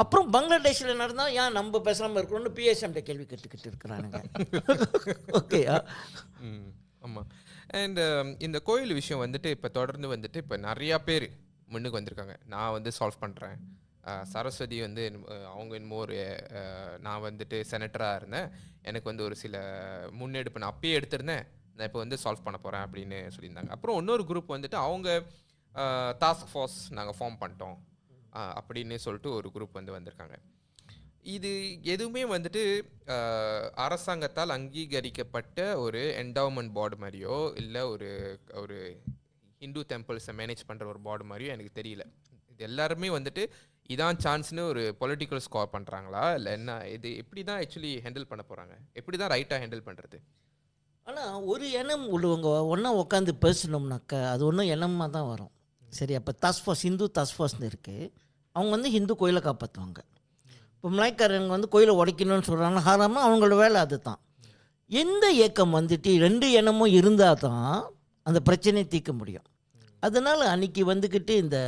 [SPEAKER 2] அப்புறம் பங்களாதேஷில் நடந்தால் ஏன் நம்ம பேசாமல் இருக்கிறோன்னு பிஎஸ்எம்கிட்ட கேள்வி கேட்டுக்கிட்டு இருக்கிறானுங்க. ஓகேயா?
[SPEAKER 1] ஆமாம். அண்ட் இந்த கோயில் விஷயம் வந்துட்டு இப்போ தொடர்ந்து வந்துட்டு இப்போ நிறையா பேர் முன்னுக்கு வந்திருக்காங்க. நான் வந்து சால்வ் பண்ணுறேன். சரஸ்வதி வந்து அவங்க இன்னும் ஒரு நான் வந்துட்டு செனட்டராக இருந்தேன், எனக்கு வந்து ஒரு சில முன்னெடுப்பு நான் அப்பயே எடுத்திருந்தேன், நான் இப்போ வந்து சால்வ் பண்ண போகிறேன் அப்படின்னு சொல்லியிருந்தாங்க. அப்புறம் இன்னொரு குரூப் வந்துட்டு அவங்க டாஸ்க் ஃபோர்ஸ் நாங்கள் ஃபார்ம் பண்ணிட்டோம் அப்படின்னு சொல்லிட்டு ஒரு குரூப் வந்து வந்திருக்காங்க. இது எதுவுமே வந்துட்டு அரசாங்கத்தால் அங்கீகரிக்கப்பட்ட ஒரு என்டவுமெண்ட் போர்டு மாதிரியோ இல்லை ஒரு ஒரு ஹிந்து டெம்பிள்ஸை மேனேஜ் பண்ணுற ஒரு போர்டு மாதிரியோ எனக்கு தெரியல. இது எல்லாருமே வந்துட்டு இதான் சான்ஸ்னு ஒரு பொலிட்டிக்கல் ஸ்கோர் பண்ணுறாங்களா இல்லை என்ன? இது எப்படி தான் ஆக்சுவலி ஹேண்டில் பண்ண போகிறாங்க? எப்படி தான் ரைட்டாக ஹேண்டில் பண்ணுறது?
[SPEAKER 2] ஆனால் ஒரு எண்ணம் உள்ளவங்க ஒன்றா உட்காந்து பேசணும்னாக்கா அது ஒன்றும் எண்ணமாக தான் வரும். சரி, அப்போ டாஸ்க் ஃபோர்ஸ், ஹிந்து டாஸ்க் ஃபோர்ஸ்னு இருக்குது. அவங்க வந்து ஹிந்து கோயிலை காப்பாற்றுவாங்க. இப்போ மலாய்க்காரங்க வந்து கோயிலை உடைக்கணும்னு சொல்கிறாங்க, ஹாராமா அவங்களோட வேலை அது தான். எந்த இயக்கம் வந்துட்டு ரெண்டு எண்ணமும் இருந்தால் தான் அந்த பிரச்சனையை தீர்க்க முடியும். அதனால் அன்றைக்கி வந்துக்கிட்டு இந்த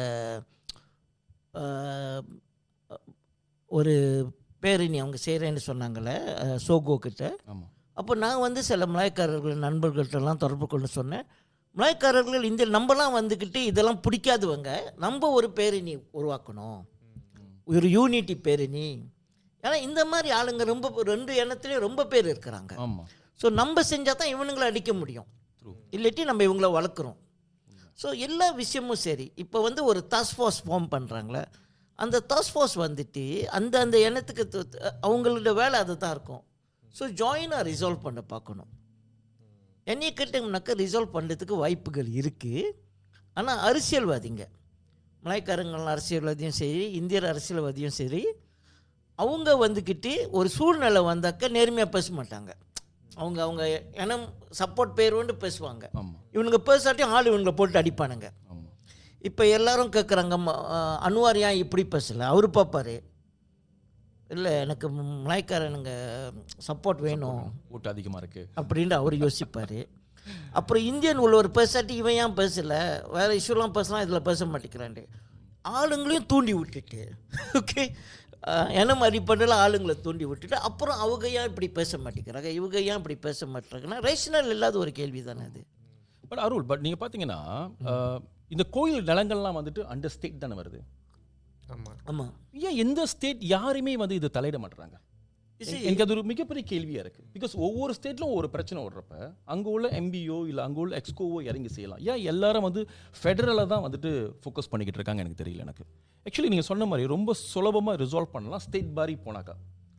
[SPEAKER 2] ஒரு பேரணி அவங்க செய்கிறேன்னு சொன்னாங்களே சோகோ கிட்ட. அப்போ நான் வந்து சில மலாய்க்காரர்கள் நண்பர்கள்ட்டெல்லாம் தொடர்பு கொண்டு சொன்னேன், மலாய்க்காரர்கள் இந்த நம்மலாம் வந்துக்கிட்டு இதெல்லாம் பிடிக்காதவங்க, நம்ம ஒரு பேரணி உருவாக்கணும், ஒரு யூனிட்டி பேரணி. ஏன்னா இந்த மாதிரி ஆளுங்க ரொம்ப ரெண்டு எண்ணத்துலேயும் ரொம்ப பேர் இருக்கிறாங்க. ஸோ நம்ம செஞ்சால் தான் இவனுங்களை அடிக்க முடியும், இல்லாட்டி நம்ம இவங்கள வளர்க்குறோம். ஸோ எல்லா விஷயமும் சரி. இப்போ வந்து ஒரு டாஸ்க் ஃபோர்ஸ் ஃபார்ம் பண்ணுறாங்களே, அந்த டாஸ்க் ஃபோர்ஸ் வந்துட்டு அந்த அந்த எண்ணத்துக்கு அவங்களோட வேலை அது தான் இருக்கும். ஸோ ஜாயினாக ரிசால்வ் பண்ண பார்க்கணும். என்னையை கேட்டோம்னாக்கா ரிசால்வ் பண்ணுறதுக்கு வாய்ப்புகள் இருக்குது. ஆனால் அரசியல்வாதிங்க, மலாய்க்காரங்கள் அரசியல்வாதியும் சரி, இந்தியர் அரசியல்வாதியும் சரி, அவங்க வந்துக்கிட்டு ஒரு சூழ்நிலை வந்தாக்கா நேர்மையாக பேச மாட்டாங்க. அவங்க இனம் சப்போர்ட் பேருன்னு பேசுவாங்க. இவனுங்க பேசாட்டியும் ஆள் இவங்களை போட்டு அடிப்பானுங்க. இப்போ எல்லாரும் கேட்குறாங்க, அன்வார் ஏன் இப்படி பேசலை? அவர் பார்ப்பார், இல்லை எனக்கு மலாய்க்காரனுங்க சப்போர்ட் வேணும்,
[SPEAKER 3] ஓட்டு அதிகமாக இருக்குது
[SPEAKER 2] அப்படின்ட்டு அவர் யோசிப்பார். அப்புறம் இந்தியன் உள்ளவர் பேசாட்டி இவன் ஏன் பேசலை, வேறு இஷ்யூலாம் பேசலாம், இதில் பேச மாட்டேங்கிறான்ட்டு ஆளுங்களையும் தூண்டி விட்டுட்டு, ஓகே இனம் அடிப்படையில் ஆளுங்களை தூண்டி விட்டுட்டு அப்புறம் அவங்க ஏன் இப்படி பேச மாட்டேங்கிறாங்க, இவங்க ஏன் இப்படி பேச மாட்டேங்கிறாங்கன்னா ரேஷனல் இல்லாத ஒரு கேள்வி தானே அது.
[SPEAKER 3] பட் அருள், பட் நீங்கள் பார்த்தீங்கன்னா இந்த கோயில் நிலங்கள்லாம் வந்துட்டு அண்டர் ஸ்டேட் தானே வருது.
[SPEAKER 1] ஆமாம்
[SPEAKER 2] ஆமாம்.
[SPEAKER 3] ஏன் எந்த ஸ்டேட் யாருமே வந்து இதை தலையிட மாட்டுறாங்க? எனக்கு அது ஒரு மிகப்பெரிய கேள்வியாக இருக்குது. பிகாஸ் ஒவ்வொரு ஸ்டேட்லும் ஒரு பிரச்சனை ஓடுறப்ப அங்கே உள்ள எம்பிஓ இல்லை அங்கே உள்ள எக்ஸ்கோவோ இறங்கி செய்யலாம். ஏன் எல்லாரும் வந்து ஃபெடரலாக தான் வந்துட்டு ஃபோக்கஸ் பண்ணிக்கிட்டு இருக்காங்க எனக்கு தெரியல. எனக்கு ஆக்சுவலி நீங்கள் சொன்ன மாதிரி ரொம்ப சுலபமாக ரிசால்வ் பண்ணலாம் ஸ்டேட் பாரி போனாக்கா.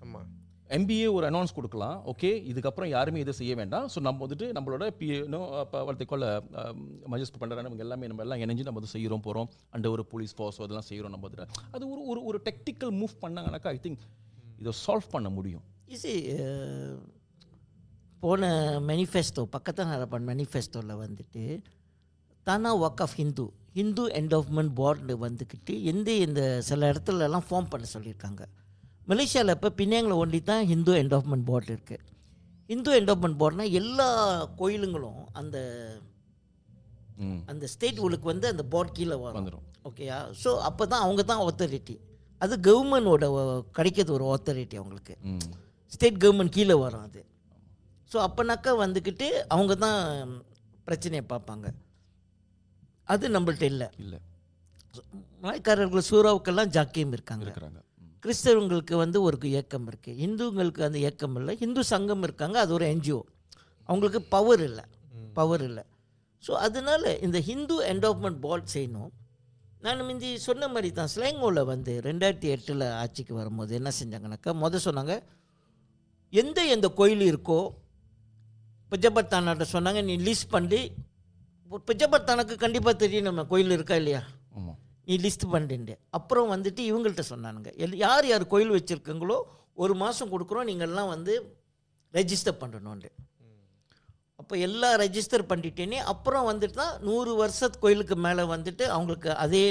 [SPEAKER 1] ஆமாம்.
[SPEAKER 3] எம்பிஏ ஒரு அனௌன்ஸ் கொடுக்கலாம், ஓகே இதுக்கப்புறம் யாருமே இதை செய்ய வேண்டாம். ஸோ நம்ம வந்துட்டு நம்மளோட வளர்த்துக்கொள்ள மஜஸ்ட் பண்ணுறாங்க, நம்ம எல்லாமே நம்ம எல்லாம் இணைஞ்சு நம்ம வந்து செய்கிறோம் போகிறோம் அண்ட் ஒரு போலீஸ் ஃபோர்ஸ் அதெல்லாம் செய்கிறோம். நம்ம வந்துட்டு அது ஒரு டெக்னிக்கல் மூவ் பண்ணாங்கனாக்கா ஐ திங்க் இதை சால்வ் பண்ண முடியும்.
[SPEAKER 2] ஈஸி. போன மேனிஃபெஸ்டோ பக்கத்தில் நடப்பான மேனிஃபெஸ்டோவில் வந்துட்டு தானா ஒர்க் ஆஃப் ஹிந்து என்டோவ்மெண்ட் போர்டு வந்துக்கிட்டு இந்த சில இடத்துலலாம் ஃபார்ம் பண்ண சொல்லியிருக்காங்க. மலேசியாவில் இப்போ பின்னாங்கில் ஒண்டி தான் ஹிந்து என்டோவ்மெண்ட் போர்டு இருக்குது. ஹிந்து என்டோவ்மெண்ட் போர்டுனால் எல்லா கோயிலுங்களும் அந்த அந்த ஸ்டேட் உங்களுக்கு வந்து அந்த போர்டு கீழே வந்துடும். ஓகேயா? ஸோ அப்போ தான் அவங்க தான் ஆத்தாரிட்டி. அது கவர்மெண்டோட கிடைக்கிறது ஒரு ஆத்தாரிட்டி அவங்களுக்கு. ஸ்டேட் கவர்மெண்ட் கீழே வரும் அது. ஸோ அப்போனாக்கா வந்துக்கிட்டு அவங்க தான் பிரச்சனையை பார்ப்பாங்க. அது நம்மள்ட்ட இல்லை. மலாய்க்காரர்கள் சூறாவுக்கெல்லாம் ஜாக்கியம் இருக்காங்க. கிறிஸ்தவங்களுக்கு வந்து ஒரு இயக்கம் இருக்குது. இந்துங்களுக்கு அந்த இயக்கம் இல்லை. இந்து சங்கம் இருக்காங்க, அது ஒரு என்ஜிஓ. அவங்களுக்கு பவர் இல்லை. ஸோ அதனால இந்த ஹிந்து என்டோவ்மெண்ட் போர்டு செய்யணும். நான் முந்தி சொன்ன மாதிரி தான் ஸ்லேங்கோவில் வந்து 2008 ஆட்சிக்கு வரும்போது என்ன செஞ்சாங்கனாக்கா சொன்னாங்க, எந்த கோயில் இருக்கோ பெஜாபர் தானாட்ட சொன்னாங்க, நீ லிஸ்ட் பண்ணி பெஜாபர் தானாக்கு கண்டிப்பாக தெரியும் நம்ம கோயில் இருக்கா இல்லையா, நீ லிஸ்ட் பண்ணிட்டு அப்புறம் வந்துட்டு இவங்கள்ட்ட சொன்னானுங்க, யார் யார் கோயில் வச்சுருக்கீங்களோ 1 மாதம் கொடுக்குறோம், நீங்கள்லாம் வந்து ரெஜிஸ்டர் பண்ணணுன்ட்டு. அப்போ எல்லாம் ரெஜிஸ்டர் பண்ணிட்டேனே அப்புறம் வந்துட்டு தான் 100 வருஷத்து கோயிலுக்கு மேலே வந்துட்டு அவங்களுக்கு அதே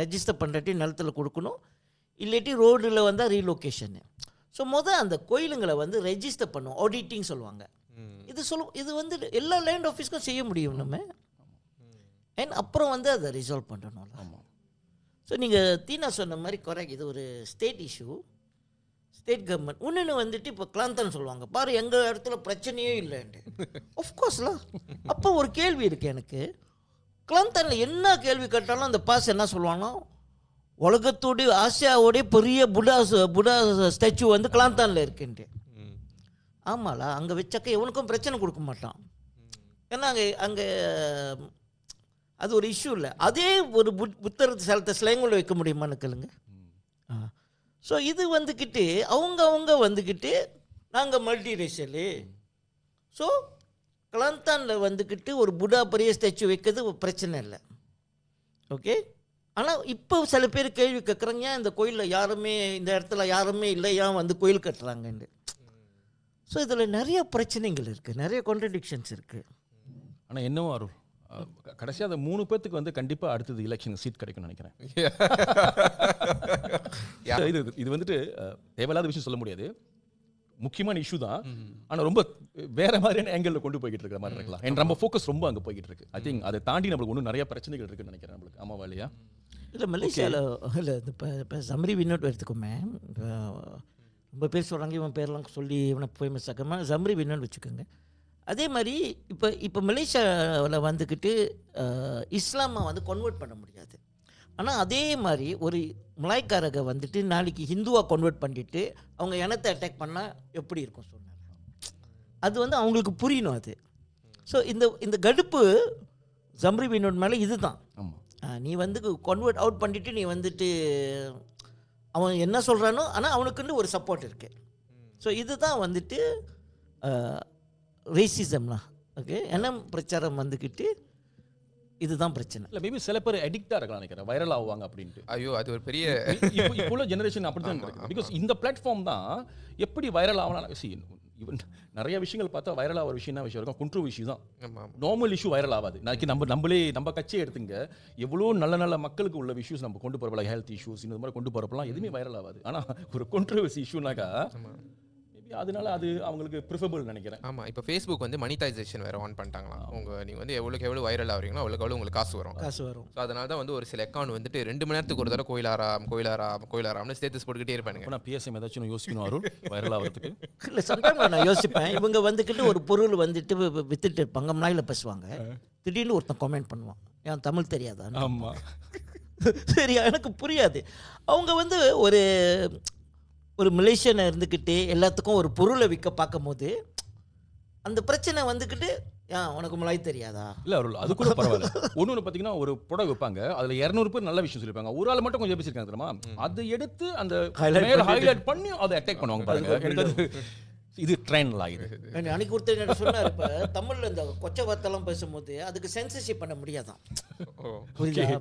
[SPEAKER 2] ரெஜிஸ்டர் பண்ணுறட்டி நிலத்தில் கொடுக்கணும், இல்லாட்டி ரோடில் வந்தால் ரீலொகேஷனு. ஸோ அந்த கோயிலுங்களை வந்து ரெஜிஸ்டர் பண்ணும், ஆடிட்டிங் சொல்லுவாங்க. இது வந்து எல்லா லேண்ட் ஆஃபீஸ்க்கும் செய்ய முடியும் நம்ம. அண்ட் அப்புறம் வந்து அதை ரிசால்வ் பண்ணணும்.
[SPEAKER 3] ஆமாம்.
[SPEAKER 2] ஸோ நீங்கள் தீனா சொன்ன மாதிரி கரெக்ட், இது ஒரு ஸ்டேட் இஷ்யூ, ஸ்டேட் கவர்மெண்ட். இன்னொன்று வந்துட்டு இப்போ கிளாந்தான் சொல்லுவாங்க, பாரு எங்கள் இடத்துல பிரச்சனையே இல்லைன்ட்டு. ஆஃப்கோர்ஸ்ல அப்போ ஒரு கேள்வி இருக்குது எனக்கு. கிளாந்தானில் என்ன கேள்வி கேட்டாலும் அந்த பாஸ் என்ன சொல்லுவாங்கன்னா, உலகத்தோடைய ஆசியாவோடைய பெரிய புடா ஸ்டாச்சு வந்து கிளாந்தானில் இருக்குன்ட்டு. ஆமாலா, அங்கே வச்சாக்க எவனுக்கும் பிரச்சனை கொடுக்க மாட்டான். ஏன்னா அங்கே அது ஒரு இஷ்யூ இல்லை. அதே ஒரு புத்தர் சிலத்தை சிலைங்களை வைக்க முடியுமான்னு கேளுங்க. ஸோ இது வந்துக்கிட்டு அவங்க வந்துக்கிட்டு நாங்கள் மல்டி ரேஷியலு. ஸோ கிளாந்தானில் வந்துக்கிட்டு ஒரு புடா பெரிய ஸ்டாச்சு வைக்கிறது பிரச்சனை இல்லை. ஓகே. ஆனால் இப்போ சில பேர் கேள்வி கேட்குறாங்க, இந்த கோயிலில் யாருமே, இந்த இடத்துல யாருமே இல்லை, ஏன் வந்து கோயில் கட்டுறாங்கன்னு. ஸோ இதில் நிறைய பிரச்சனைகள் இருக்குது, நிறைய கான்ட்ரடிக்ஷன்ஸ் இருக்குது.
[SPEAKER 3] ஆனால் என்னவோ அருள், கடைசியாக அந்த 3 பேர்த்துக்கு வந்து கண்டிப்பாக அடுத்தது எலெக்ஷன் சீட் கிடைக்கும்னு நினைக்கிறேன். இது வந்துட்டு தேவையில்லாத விஷயம் சொல்ல முடியாது, முக்கியமான இஷ்யூ தான். ஆனால் ரொம்ப வேற மாதிரியான ஆங்கிளில் கொண்டு போய்கிட்டு இருக்கிற மாதிரி இருக்கலாம். என் நம்ம ஃபோக்கஸ் ரொம்ப அங்கே போய்கிட்டு இருக்கு. ஐ திங்க் அதை தாண்டி நம்மளுக்கு ஒன்றும் நிறைய பிரச்சனைகள் இருக்குன்னு நினைக்கிறேன் நம்மளுக்கு. ஆமாவா இல்லையா?
[SPEAKER 2] இல்லை மலேசியாவில் இல்லை இப்போ சம்ரி வினோட் எடுத்துக்கோமே, ரொம்ப பேர் சொல்கிறாங்க, இவன் பேர்லாம் சொல்லி இவனை ஃபேமஸ் ஆக்காம சம்ரி வினோட் வச்சுக்கோங்க. அதே மாதிரி இப்போ மலேசியாவில் வந்துக்கிட்டு இஸ்லாமை வந்து கன்வெர்ட் பண்ண முடியாது. ஆனால் அதே மாதிரி ஒரு மலாய்க்காரங்க வந்துட்டு நாளைக்கு ஹிந்துவாக கன்வெர்ட் பண்ணிட்டு அவங்க இனத்தை அட்டாக் பண்ணால் எப்படி இருக்கும் சொன்னாங்க. அது வந்து அவங்களுக்கு புரியணும் அது. ஸோ இந்த கடுப்பு சம்ரி வினோட் மேலே இது தான். நீ வந்து கன்வெர்ட் அவுட் பண்ணிவிட்டு நீ வந்துட்டு அவன் என்ன சொல்கிறானோ, ஆனால் அவனுக்குன்னு ஒரு சப்போர்ட் இருக்குது. ஸோ இதுதான் வந்துட்டு ரேசிசம்லாம். ஓகே, இனம் பிரச்சாரம் வந்துக்கிட்டு இதுதான் பிரச்சனை.
[SPEAKER 3] இல்லை, மேபி சில பேர் அடிக்டாக இருக்கலாம் நினைக்கிறேன், வைரல் ஆகுவாங்க அப்படின்ட்டு.
[SPEAKER 1] ஐயோ, அது ஒரு பெரிய
[SPEAKER 3] இப்போ உள்ள ஜெனரேஷன் அப்படி தான் இருக்குது. பிகாஸ் இந்த பிளாட்ஃபார்ம் தான் எப்படி வைரல் ஆகலாம். ஈவன் நிறைய விஷயங்கள் பார்த்தா வைரல் ஆகிற விஷயம் என்ன விஷயம் இருக்கும், குன்ட்ரோ இஷ்யூ தான். நார்மல் இஷ்யூ வைரல் ஆகாது. நாளைக்கு நம்ம கட்சியை எடுத்துங்க, எவ்வளோ நல்ல மக்களுக்கு உள்ள இஷ்யூஸ் நம்ம கொண்டு போகிறப்பலாம், ஹெல்த் இஷ்யூஸ் இந்த மாதிரி கொண்டு போகிறப்பலாம் எதுவுமே வைரல் ஆகாது. ஆனால் ஒரு குன்ட்ரோவர்சி இஷ்யூனாக்கா அதனால அது அவங்களுக்கு ப்ரிஃபரபிள் நினைக்கிறேன்.
[SPEAKER 1] ஆமாம், இப்போ ஃபேஸ்புக் வந்து மனிடைசேஷன் வேறு ஆன் பண்ணிட்டாங்களாம். நீங்கள் வந்து எவ்வளோ வைரல் ஆகிறீங்களோ அவ்வளோக்கு உங்களுக்கு காசு வரும். ஸோ அதனால தான் வந்து ஒரு சில அக்கௌண்ட் வந்துட்டு 2 மணி நேரத்துக்கு ஒரு தடவை கோயிலாராம்னு ஸ்டேட்டஸ் போட்டுக்கிட்டே இருப்பாங்க.
[SPEAKER 3] நான் பிஎஸ்எம் ஏதாச்சும் யோசிக்கணும் அருள் வைரல் ஆகிறதுக்கு.
[SPEAKER 2] இல்லை, சம்டைம்ஸ் நான் யோசிப்பேன், இவங்க வந்துக்கிட்டு ஒரு பொருள் வந்துட்டு வித்துட்டு இருப்பாங்க, மலையில் பேசுவாங்க, திடீர்னு ஒருத்தன் கமெண்ட் பண்ணுவான், ஏன் தமிழ் தெரியாதா?
[SPEAKER 3] ஆமாம்,
[SPEAKER 2] சரியா, எனக்கு புரியாது. அவங்க வந்து ஒரு மலேசியனை இருந்துக்கிட்டு எல்லாத்துக்கும் ஒரு பொருளை விற்க பார்க்கும் போது அந்த பிரச்சனை வந்துக்கிட்டு, ஏன் உனக்கு மலாய் தெரியாதா?
[SPEAKER 3] இல்லை அருள், அது கூட பரவாயில்ல. ஒன்று பார்த்தீங்கன்னா ஒரு புடவை வைப்பாங்க, அதில் 200 பேர் நல்ல விஷயம் சொல்லியிருப்பாங்க, ஒரு ஆள் மட்டும் கொஞ்சம் பேசியிருக்காங்க தெரியுமா, அதை எடுத்து அந்த ஹைலைட் பண்ணி அதை அட்டாக் பண்ணுவாங்க பாருங்க. எனக்கு அது இது ட்ரெண்ட் ஆகிடுது.
[SPEAKER 2] அன்னைக்கு ஒருத்தர் சொன்னார், இப்போ தமிழில் இந்த கொச்சை வார்த்தைலாம் பேசும்போது அதுக்கு சென்சர்ஷிப் பண்ண முடியாதான். புரியுதா?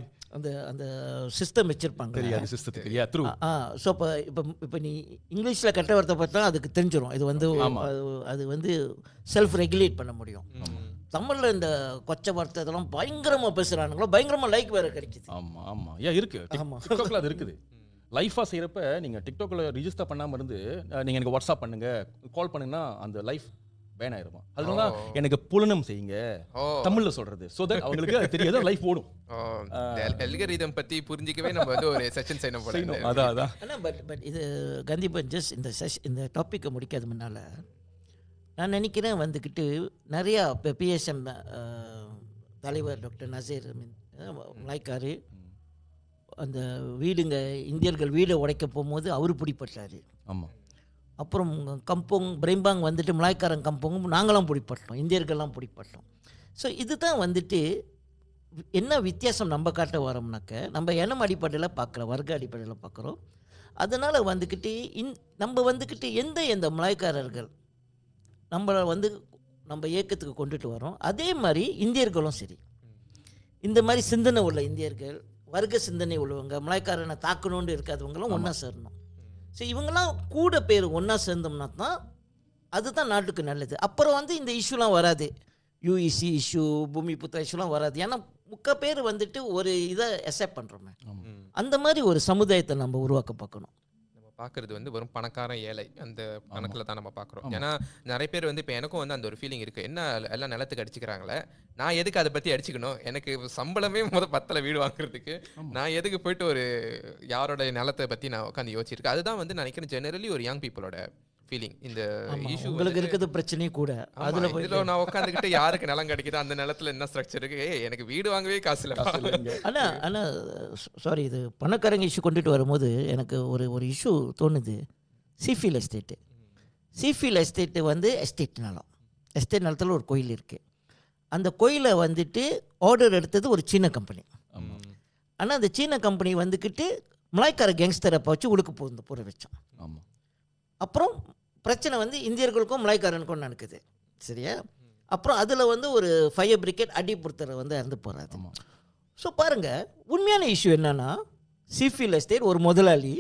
[SPEAKER 2] அந்த சிஸ்டம் வச்சுருப்பாங்க.
[SPEAKER 3] தெரியாது சிஸ்டத்துக்கு. யா த்ரூ.
[SPEAKER 2] ஸோ இப்போ நீ இங்கிலீஷில் கெட்ட வார்த்தை பார்த்தா அதுக்கு தெரிஞ்சிடும். இது வந்து அது வந்து செல்ஃப் ரெகுலேட் பண்ண முடியும். தமிழில் இந்த கொச்சை வார்த்தை இதெல்லாம் பயங்கரமாக பேசுகிறானுங்களோ, பயங்கரமாக லைக் வேறு கிடைக்குது.
[SPEAKER 3] ஆமாம் ஆமாம், ஏன் இருக்குது, டிக்டாக்ல அது இருக்குது. லைஃபாக செய்கிறப்ப நீங்கள் டிக்டாக்ல ரிஜிஸ்டர் பண்ணாமல் இருந்து நீங்கள் எனக்கு வாட்ஸ்அப் பண்ணுங்கள், கால் பண்ணுங்கன்னா அந்த லைஃப் பேன் ஆயிருமா. அதனால தான் எனக்கு புலனம் செய்யுங்க தமிழில் சொல்கிறது. ஸோ தட் அவங்களுக்கு அது தெரியாத லைஃப் ஓடும்.
[SPEAKER 1] அல்காரிதம் பற்றி புரிஞ்சிக்கவே நம்ம வந்து ஒரு செஷன் செய்யணும் போல.
[SPEAKER 3] அதான்.
[SPEAKER 2] ஆனால் பட் இது கந்திபன் ஜஸ்ட் இந்த டாப்பிக்கை முடிக்காத முன்னால் நான் நினைக்கிறேன் வந்துக்கிட்டு நிறையா இப்போ பிஎஸ்எம் தலைவர் டாக்டர் நசீர் மலாய்க்காரு அந்த வீடுங்க இந்தியர்கள் வீடை உடைக்க போகும்போது அவர் பிடிப்பட்டார்.
[SPEAKER 3] ஆமாம்.
[SPEAKER 2] அப்புறம் கம்போங் பிரேம்பாங் வந்துட்டு மலாய்க்காரன் கம்போங்கும் நாங்களாம் பிடிப்பட்டோம், இந்தியர்கள்லாம் பிடிப்பட்டோம். ஸோ இதுதான் வந்துட்டு என்ன வித்தியாசம் நம்ம காட்ட வரோம்னாக்க, நம்ம இனம் அடிப்படையில் பார்க்குறோம், வர்க்க அடிப்படையில் பார்க்குறோம். அதனால் வந்துக்கிட்டு நம்ம வந்துக்கிட்டு எந்த மலாய்க்காரர்கள் நம்மளை வந்து நம்ம இயக்கத்துக்கு கொண்டுட்டு வரோம், அதே மாதிரி இந்தியர்களும் சரி, இந்த மாதிரி சிந்தனை உள்ள இந்தியர்கள், வர்க்க சிந்தனை உள்ளவங்க, மலாய்க்காரனை தாக்கணும்னு இருக்காதவங்களும் ஒன்றா சேரணும். ஸோ இவங்கெல்லாம் கூட பேர் ஒன்றா சேர்ந்தோம்னா தான் அதுதான் நாட்டுக்கு நல்லது. அப்புறம் வந்து இந்த இஷ்யூலாம் வராது, யூஇசி இஷ்யூ, பூமி புத்திர இஷ்யூலாம் வராது. ஏன்னா முக்கால் பேர் வந்துட்டு ஒரு இதை அக்செப்ட் பண்ணுறோமே, அந்த மாதிரி ஒரு சமுதாயத்தை நம்ம உருவாக்க பார்க்கணும்.
[SPEAKER 1] நம்ம பார்க்குறது வந்து வெறும் பணக்காரன் ஏழை அந்த கணக்கில் தான் நம்ம பார்க்குறோம். ஏன்னா நிறைய பேர் வந்து இப்போ எனக்கும் வந்து அந்த ஒரு ஃபீலிங் இருக்குது, என்ன எல்லாம் நிலத்துக்கு அடிச்சுக்கிறாங்களே, நான் எதுக்கு அதை பற்றி அடிச்சுக்கணும், எனக்கு சம்பளமே பத்தல வீடு வாங்குறதுக்கு, நான் எதுக்கு போயிட்டு ஒரு யாரோட நிலத்தை பற்றி நான் உட்காந்து யோசிச்சிருக்கேன். அதுதான் வந்து நினைக்கிறேன் ஜெனரலி ஒரு யங் பீப்புளோட ஃபீலிங். இந்த இஷ்யூ
[SPEAKER 2] உங்களுக்கு இருக்கிறது பிரச்சனையும் கூட. அதில்
[SPEAKER 1] இதில் நான் உட்காந்துக்கிட்டு யாருக்கு நிலம் கிடைக்குது, அந்த நிலத்துல என்ன ஸ்ட்ரக்சர் இருக்கு, எனக்கு வீடு வாங்கவே காசு இல்லை.
[SPEAKER 2] ஆனால் சாரி, இது பணக்காரங்க இஷ்யூ கொண்டுட்டு வரும்போது எனக்கு ஒரு இஷ்யூ தோணுது. சீஃபீல்ட் எஸ்டேட்டு. சீஃபீல்ட் எஸ்டேட்டு வந்து எஸ்டேட் நிலம். எஸ்டேட் நிலத்தில் ஒரு கோயில் இருக்குது. அந்த கோயிலை வந்துட்டு ஆர்டர் எடுத்தது ஒரு சீன கம்பெனி. ஆனால் அந்த சீன கம்பெனி வந்துக்கிட்டு மலாய்க்கார கேங்ஸ்டரை வச்சு உழுக்கு போட வச்சோம்.
[SPEAKER 3] ஆமாம்.
[SPEAKER 2] அப்புறம் பிரச்சனை வந்து இந்தியர்களுக்கும் மலாய்க்காரனுக்கும் நடக்குது, சரியா? அப்புறம் அதில் வந்து ஒரு ஃபயர் பிரிகேட் அடிபுறுத்தரை வந்து இறந்து போகிறாரு. ஸோ பாருங்கள், உண்மையான இஷ்யூ என்னென்னா, சீஃபீல்ட் எஸ்டேட் ஒரு முதலாளி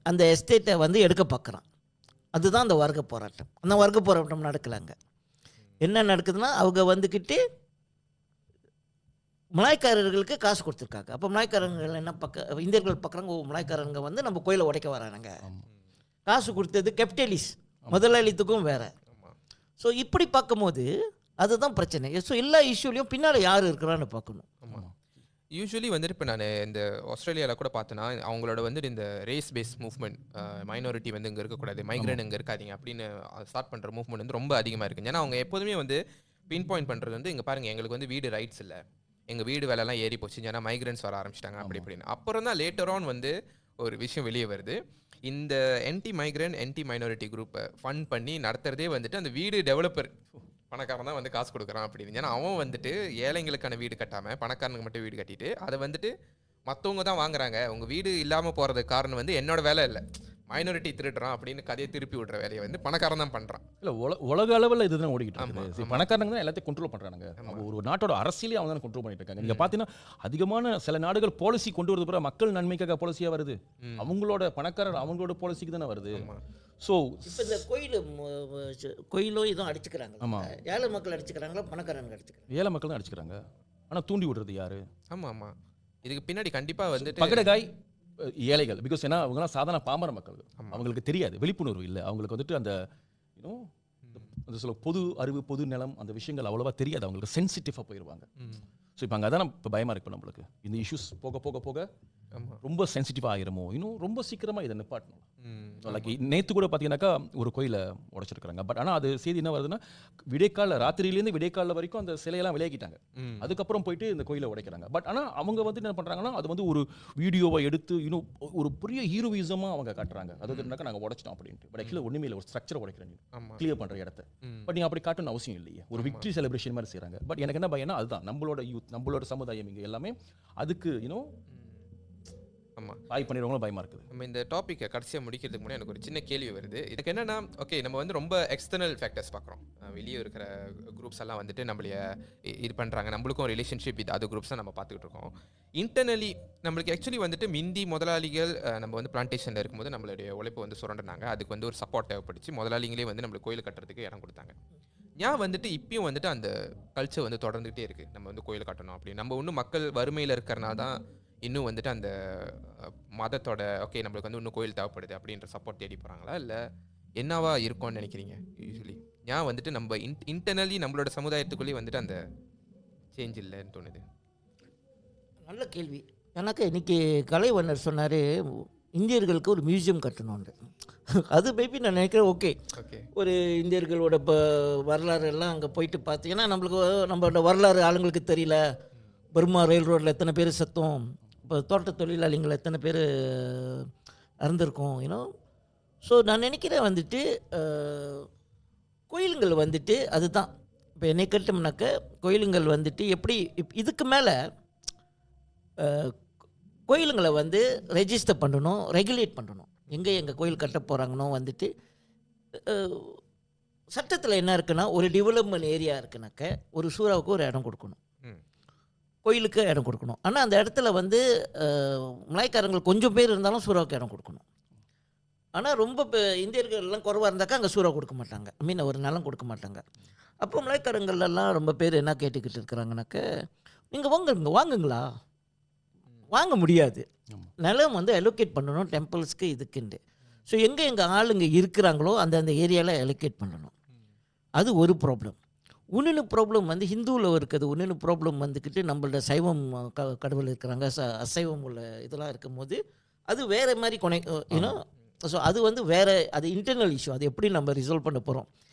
[SPEAKER 2] அந்த எஸ்டேட்டை வந்து எடுக்க பார்க்குறான். அதுதான் அந்த வர்க்க போராட்டம். அந்த வர்க்க போராட்டம் நடக்கலாங்க. என்ன நடக்குதுன்னா, அவங்க வந்துக்கிட்டு மலாய்க்காரர்களுக்கு காசு கொடுத்துருக்காங்க. அப்போ மலாய்க்காரர்கள் என்ன இந்தியர்கள் பார்க்குறாங்க, ஓ மலாய்க்காரங்க வந்து நம்ம கோயிலை உடைக்க வரானுங்க. காசு கொடுத்தது கேபிட்டலிஸ்ட், முதலாளித்துக்கும் வேறு. ஸோ இப்படி பார்க்கும்போது அதுதான் பிரச்சனை. ஸோ எல்லா இஷ்யூலையும் பின்னால் யார் இருக்கிறான்னு பார்க்கணும்.
[SPEAKER 1] யூஸ்வலி வந்துட்டு இப்போ நான் இந்த ஆஸ்திரேலியாவில் கூட பார்த்தேன்னா, அவங்களோட வந்துட்டு இந்த ரேஸ் பேஸ் மூவ்மெண்ட், மைனாரிட்டி வந்து இங்கே இருக்கக்கூடாது, மைக்ரேன் இங்கே இருக்காதிங்க அப்படின்னு ஸ்டார்ட் பண்ணுற மூவ்மெண்ட் வந்து ரொம்ப அதிகமாக இருக்குது. ஏன்னா அவங்க எப்போதுமே வந்து பின் பாயிண்ட் பண்ணுறது வந்து, இங்கே பாருங்கள் எங்களுக்கு வந்து வீடு ரைட்ஸ் இல்லை, எங்கள் வீடு வேலைலாம் ஏறி போச்சு, ஏன்னா மைக்ரன்ஸ் வர ஆரம்பிச்சிட்டாங்க அப்படி இப்படின்னு. அப்புறம் தான் லேட்டர் ஆன் வந்து ஒரு விஷயம் வெளியே வருது. இந்த என்டி மைக்ரன் என்டி மைனாரிட்டி குரூப்பை ஃபண்ட் பண்ணி நடத்துறதே வந்துட்டு அந்த வீடு டெவலப்பர் பணக்காரன் தான் வந்து காசு கொடுக்குறான் அப்படின்னு. ஏன்னா அவன் வந்துட்டு ஏழைங்களுக்கான வீடு கட்டாமல் பணக்காரனுக்கு மட்டும் வீடு கட்டிட்டு அதை வந்துட்டு மற்றவங்க தான் வாங்குறாங்க. உங்கள் வீடு இல்லாமல் போகிறதுக்கு காரணம் வந்து என்னோட வேலை இல்லை, மைனாரிட்டி திருடுறான் அப்படின்னு கதையை திருப்பி விடுற வேலையை வந்து பணக்காரன் தான் பண்ணுறான்.
[SPEAKER 3] இல்லை, உலக அளவில் இதுதான் ஓடிக்கிட்டு இருக்குது. பணக்காரங்க தான் எல்லாத்தையும் கண்ட்ரோல் பண்ணுறாங்க. ஒரு நாட்டோட அரசியலே அவங்க தான் கண்ட்ரோல் பண்ணிட்டு இருக்காங்க. நீங்கள் பார்த்தீங்கன்னா அதிகமான சில நாடுகள் பாலிசி கொண்டு வரது பிறகு மக்கள் நன்மைக்காக பாலிசியாக வருது. அவங்களோட பணக்காரர் அவங்களோட பாலிசிக்கு தானே வருது. ஸோ
[SPEAKER 2] இப்போ இந்த கோயிலும் இதுவும் அடிச்சுக்கிறாங்க. ஆமாம், ஏழை மக்கள் அடிச்சுக்கிறாங்களா, பணக்காரங்க அடிச்சுக்கிறாங்க?
[SPEAKER 3] ஏழை மக்கள் தான் அடிச்சுக்கிறாங்க. ஆனால் தூண்டி விடுறது யாரு?
[SPEAKER 1] ஆமாம் ஆமாம், இதுக்கு பின்னாடி கண்டிப்பாக வந்துட்டு
[SPEAKER 3] பகடகாய் ஏழைகள். பிகாஸ் ஏன்னா அவங்களாம் சாதாரண பாமர மக்கள், அவங்களுக்கு தெரியாது, விழிப்புணர்வு இல்லை அவங்களுக்கு. வந்துட்டு அந்த சொல்ல பொது அறிவு, பொது நிலம், அந்த விஷயங்கள் அவ்வளோவா தெரியாது அவங்களுக்கு. சென்சிட்டிவாக போயிடுவாங்க. ஸோ இப்போ அங்கே அதான் இப்போ பயமாக இருக்கு நம்மளுக்கு. இந்த இஷ்யூஸ் போக போக போக ரொம்ப சென்சிட்டிவாக ஆகிருமோ, இன்னும் ரொம்ப சீக்கிரமாக இதை நிப்பாட்டணும். லைக் நேற்று கூட பார்த்தீங்கன்னாக்கா ஒரு கோயிலை உடைச்சிருக்கிறாங்க. பட் ஆனால் அது செய்தி என்ன வருதுன்னா, விடைக்கால ராத்திரியிலேருந்து விடைக்கால வரைக்கும் அந்த சிலையெல்லாம் விளையாக்கிட்டாங்க. அதுக்கப்புறம் போயிட்டு இந்த கோயிலை உடைக்கிறாங்க. பட் ஆனால் அவங்க வந்து என்ன பண்ணுறாங்கன்னா, அது வந்து ஒரு வீடியோவை எடுத்து இன்னும் ஒரு பெரிய ஹீரோயிசமாக அவங்க காட்டுறாங்க. அது என்னக்கா நாங்கள் உடைச்சிட்டோம் அப்படின்ட்டு. பட் ஆக்சுவலாக ஒன்றுமே இல்லை, ஒரு ஸ்ட்ரக்சரை உடைக்கிறேன், கிளியர் பண்ணுற இடத்த. பட் நீங்கள் அப்படி காட்டணும் அவசியம் இல்லையே. ஒரு விக்ட்ரி செலிப்ரேஷன் மாதிரி செய்கிறாங்க. பட் எனக்கு என்ன பயம்னா, அதுதான் நம்மளோட யூத், நம்மளோட சமுதாயம் இங்கே எல்லாமே அதுக்கு பாய் பண்ணிடுவாங்களும் பயமாக இருக்குது.
[SPEAKER 1] நம்ம இந்த டாப்பிக்கை கடைசியாக முடிக்கிறதுக்கு முன்னாடி எனக்கு ஒரு சின்ன கேள்வி வருது. இதுக்கு என்னென்னா, ஓகே நம்ம வந்து ரொம்ப எக்ஸ்டர்னல் ஃபேக்டர்ஸ் பார்க்குறோம். வெளியே இருக்கிற குரூப்ஸ் எல்லாம் வந்துட்டு நம்மளைய இது பண்ணுறாங்க, நம்மளுக்கும் ரிலேஷன்ஷிப் வித் அது குரூப்ஸ் தான் நம்ம பார்த்துக்கிட்டு இருக்கோம். இன்டர்னலி நம்மளுக்கு ஆக்சுவலி வந்துட்டு மிந்தி முதலாளிகள் நம்ம வந்து பிளான்டேஷனில் இருக்கும்போது நம்மளுடைய உழைப்பு வந்து சுரண்டினாங்க. அதுக்கு வந்து ஒரு சப்போர்ட் தேவைப்படுச்சு. முதலாளிகளே வந்து நம்மளுக்கு கோயில் கட்டுறதுக்கு இடம் கொடுத்தாங்க. ஏன் வந்துட்டு இப்பயும் வந்துட்டு அந்த கல்ச்சர் வந்து தொடர்ந்துகிட்டே இருக்குது, நம்ம வந்து கோயில் கட்டணும் அப்படின்னு. நம்ம இன்னும் மக்கள் வறுமையில் இருக்கிறனால தான் இன்னும் வந்துட்டு அந்த மதத்தோட ஓகே நம்மளுக்கு வந்து இன்னும் கோயில் தேவைப்படுது அப்படின்ற சப்போர்ட் தேடி போகிறாங்களா, இல்லை என்னவா இருக்கும்னு நினைக்கிறீங்க? யூஸ்வலி ஏன் வந்துட்டு நம்ம இன்டர்னலி நம்மளோட சமுதாயத்துக்குள்ளேயே வந்துட்டு அந்த சேஞ்ச் இல்லைன்னு தோணுது?
[SPEAKER 2] நல்ல கேள்வி. எனக்கு இன்னைக்கு கலைவண்ணர் சொன்னார், இந்தியர்களுக்கு ஒரு மியூசியம் கட்டணும்னு. அது மேபி நான் நினைக்கிறேன். ஓகே, ஒரு இந்தியர்களோட வரலாறு எல்லாம் அங்கே போயிட்டு பார்த்து, ஏன்னா நம்மளோட வரலாறு ஆளுங்களுக்கு தெரியல. பர்மா ரயில் ரோட்டில் எத்தனை பேர் சத்தம், இப்போ தோட்ட தொழிலாளிகள் எத்தனை பேர் இறந்துருக்கோம், ஸோ நான் நினைக்கிறேன் வந்துட்டு கோயிலுங்கள் வந்துட்டு அதுதான். இப்போ என்னை கேட்டோம்னாக்க கோயிலுங்கள் வந்துட்டு எப்படி இதுக்கு மேலே கோயிலுங்களை வந்து ரெஜிஸ்டர் பண்ணணும், ரெகுலேட் பண்ணணும். எங்கள் கோயில் கட்ட போகிறாங்கன்னோ வந்துட்டு சட்டத்தில் என்ன இருக்குன்னா, ஒரு டெவலப்மெண்ட் ஏரியா இருக்குனாக்க ஒரு சூறாவுக்கு ஒரு இடம் கொடுக்கணும், கோயிலுக்கு இடம் கொடுக்கணும். ஆனால் அந்த இடத்துல வந்து மலாய்க்காரங்கள் கொஞ்சம் பேர் இருந்தாலும் சூறாவுக்கு இடம் கொடுக்கணும். ஆனால் ரொம்ப இந்தியர்கள் எல்லாம் குறைவாக இருந்தாக்கா அங்கே சூறா கொடுக்க மாட்டாங்க, ஒரு நிலம் கொடுக்க மாட்டாங்க. அப்போ மலாய்க்காரங்கள்லாம் ரொம்ப பேர் என்ன கேட்டுக்கிட்டு இருக்கிறாங்கனாக்க, நீங்கள் வாங்குங்களா, வாங்க முடியாது, நிலம் வந்து அலோகேட் பண்ணணும் டெம்பிள்ஸ்க்கு இதுக்குண்டு. ஸோ எங்கே ஆளுங்க இருக்கிறாங்களோ அந்த ஏரியாவில் அலோகேட் பண்ணணும். அது ஒரு ப்ராப்ளம். இன்னொன்று ப்ராப்ளம் வந்து ஹிந்துவில் இருக்குது. இன்னொன்று ப்ராப்ளம் வந்துக்கிட்டு நம்மளோட சைவம் கடவுள் இருக்கிறாங்க, அசைவம் உள்ள இதெல்லாம் இருக்கும்போது அது வேறு மாதிரி ஏன்னா ஸோ அது வந்து வேறு, அது இன்டர்னல் இஷ்யூ. அது எப்படி நம்ம ரிசால்வ் பண்ண போகிறோம்?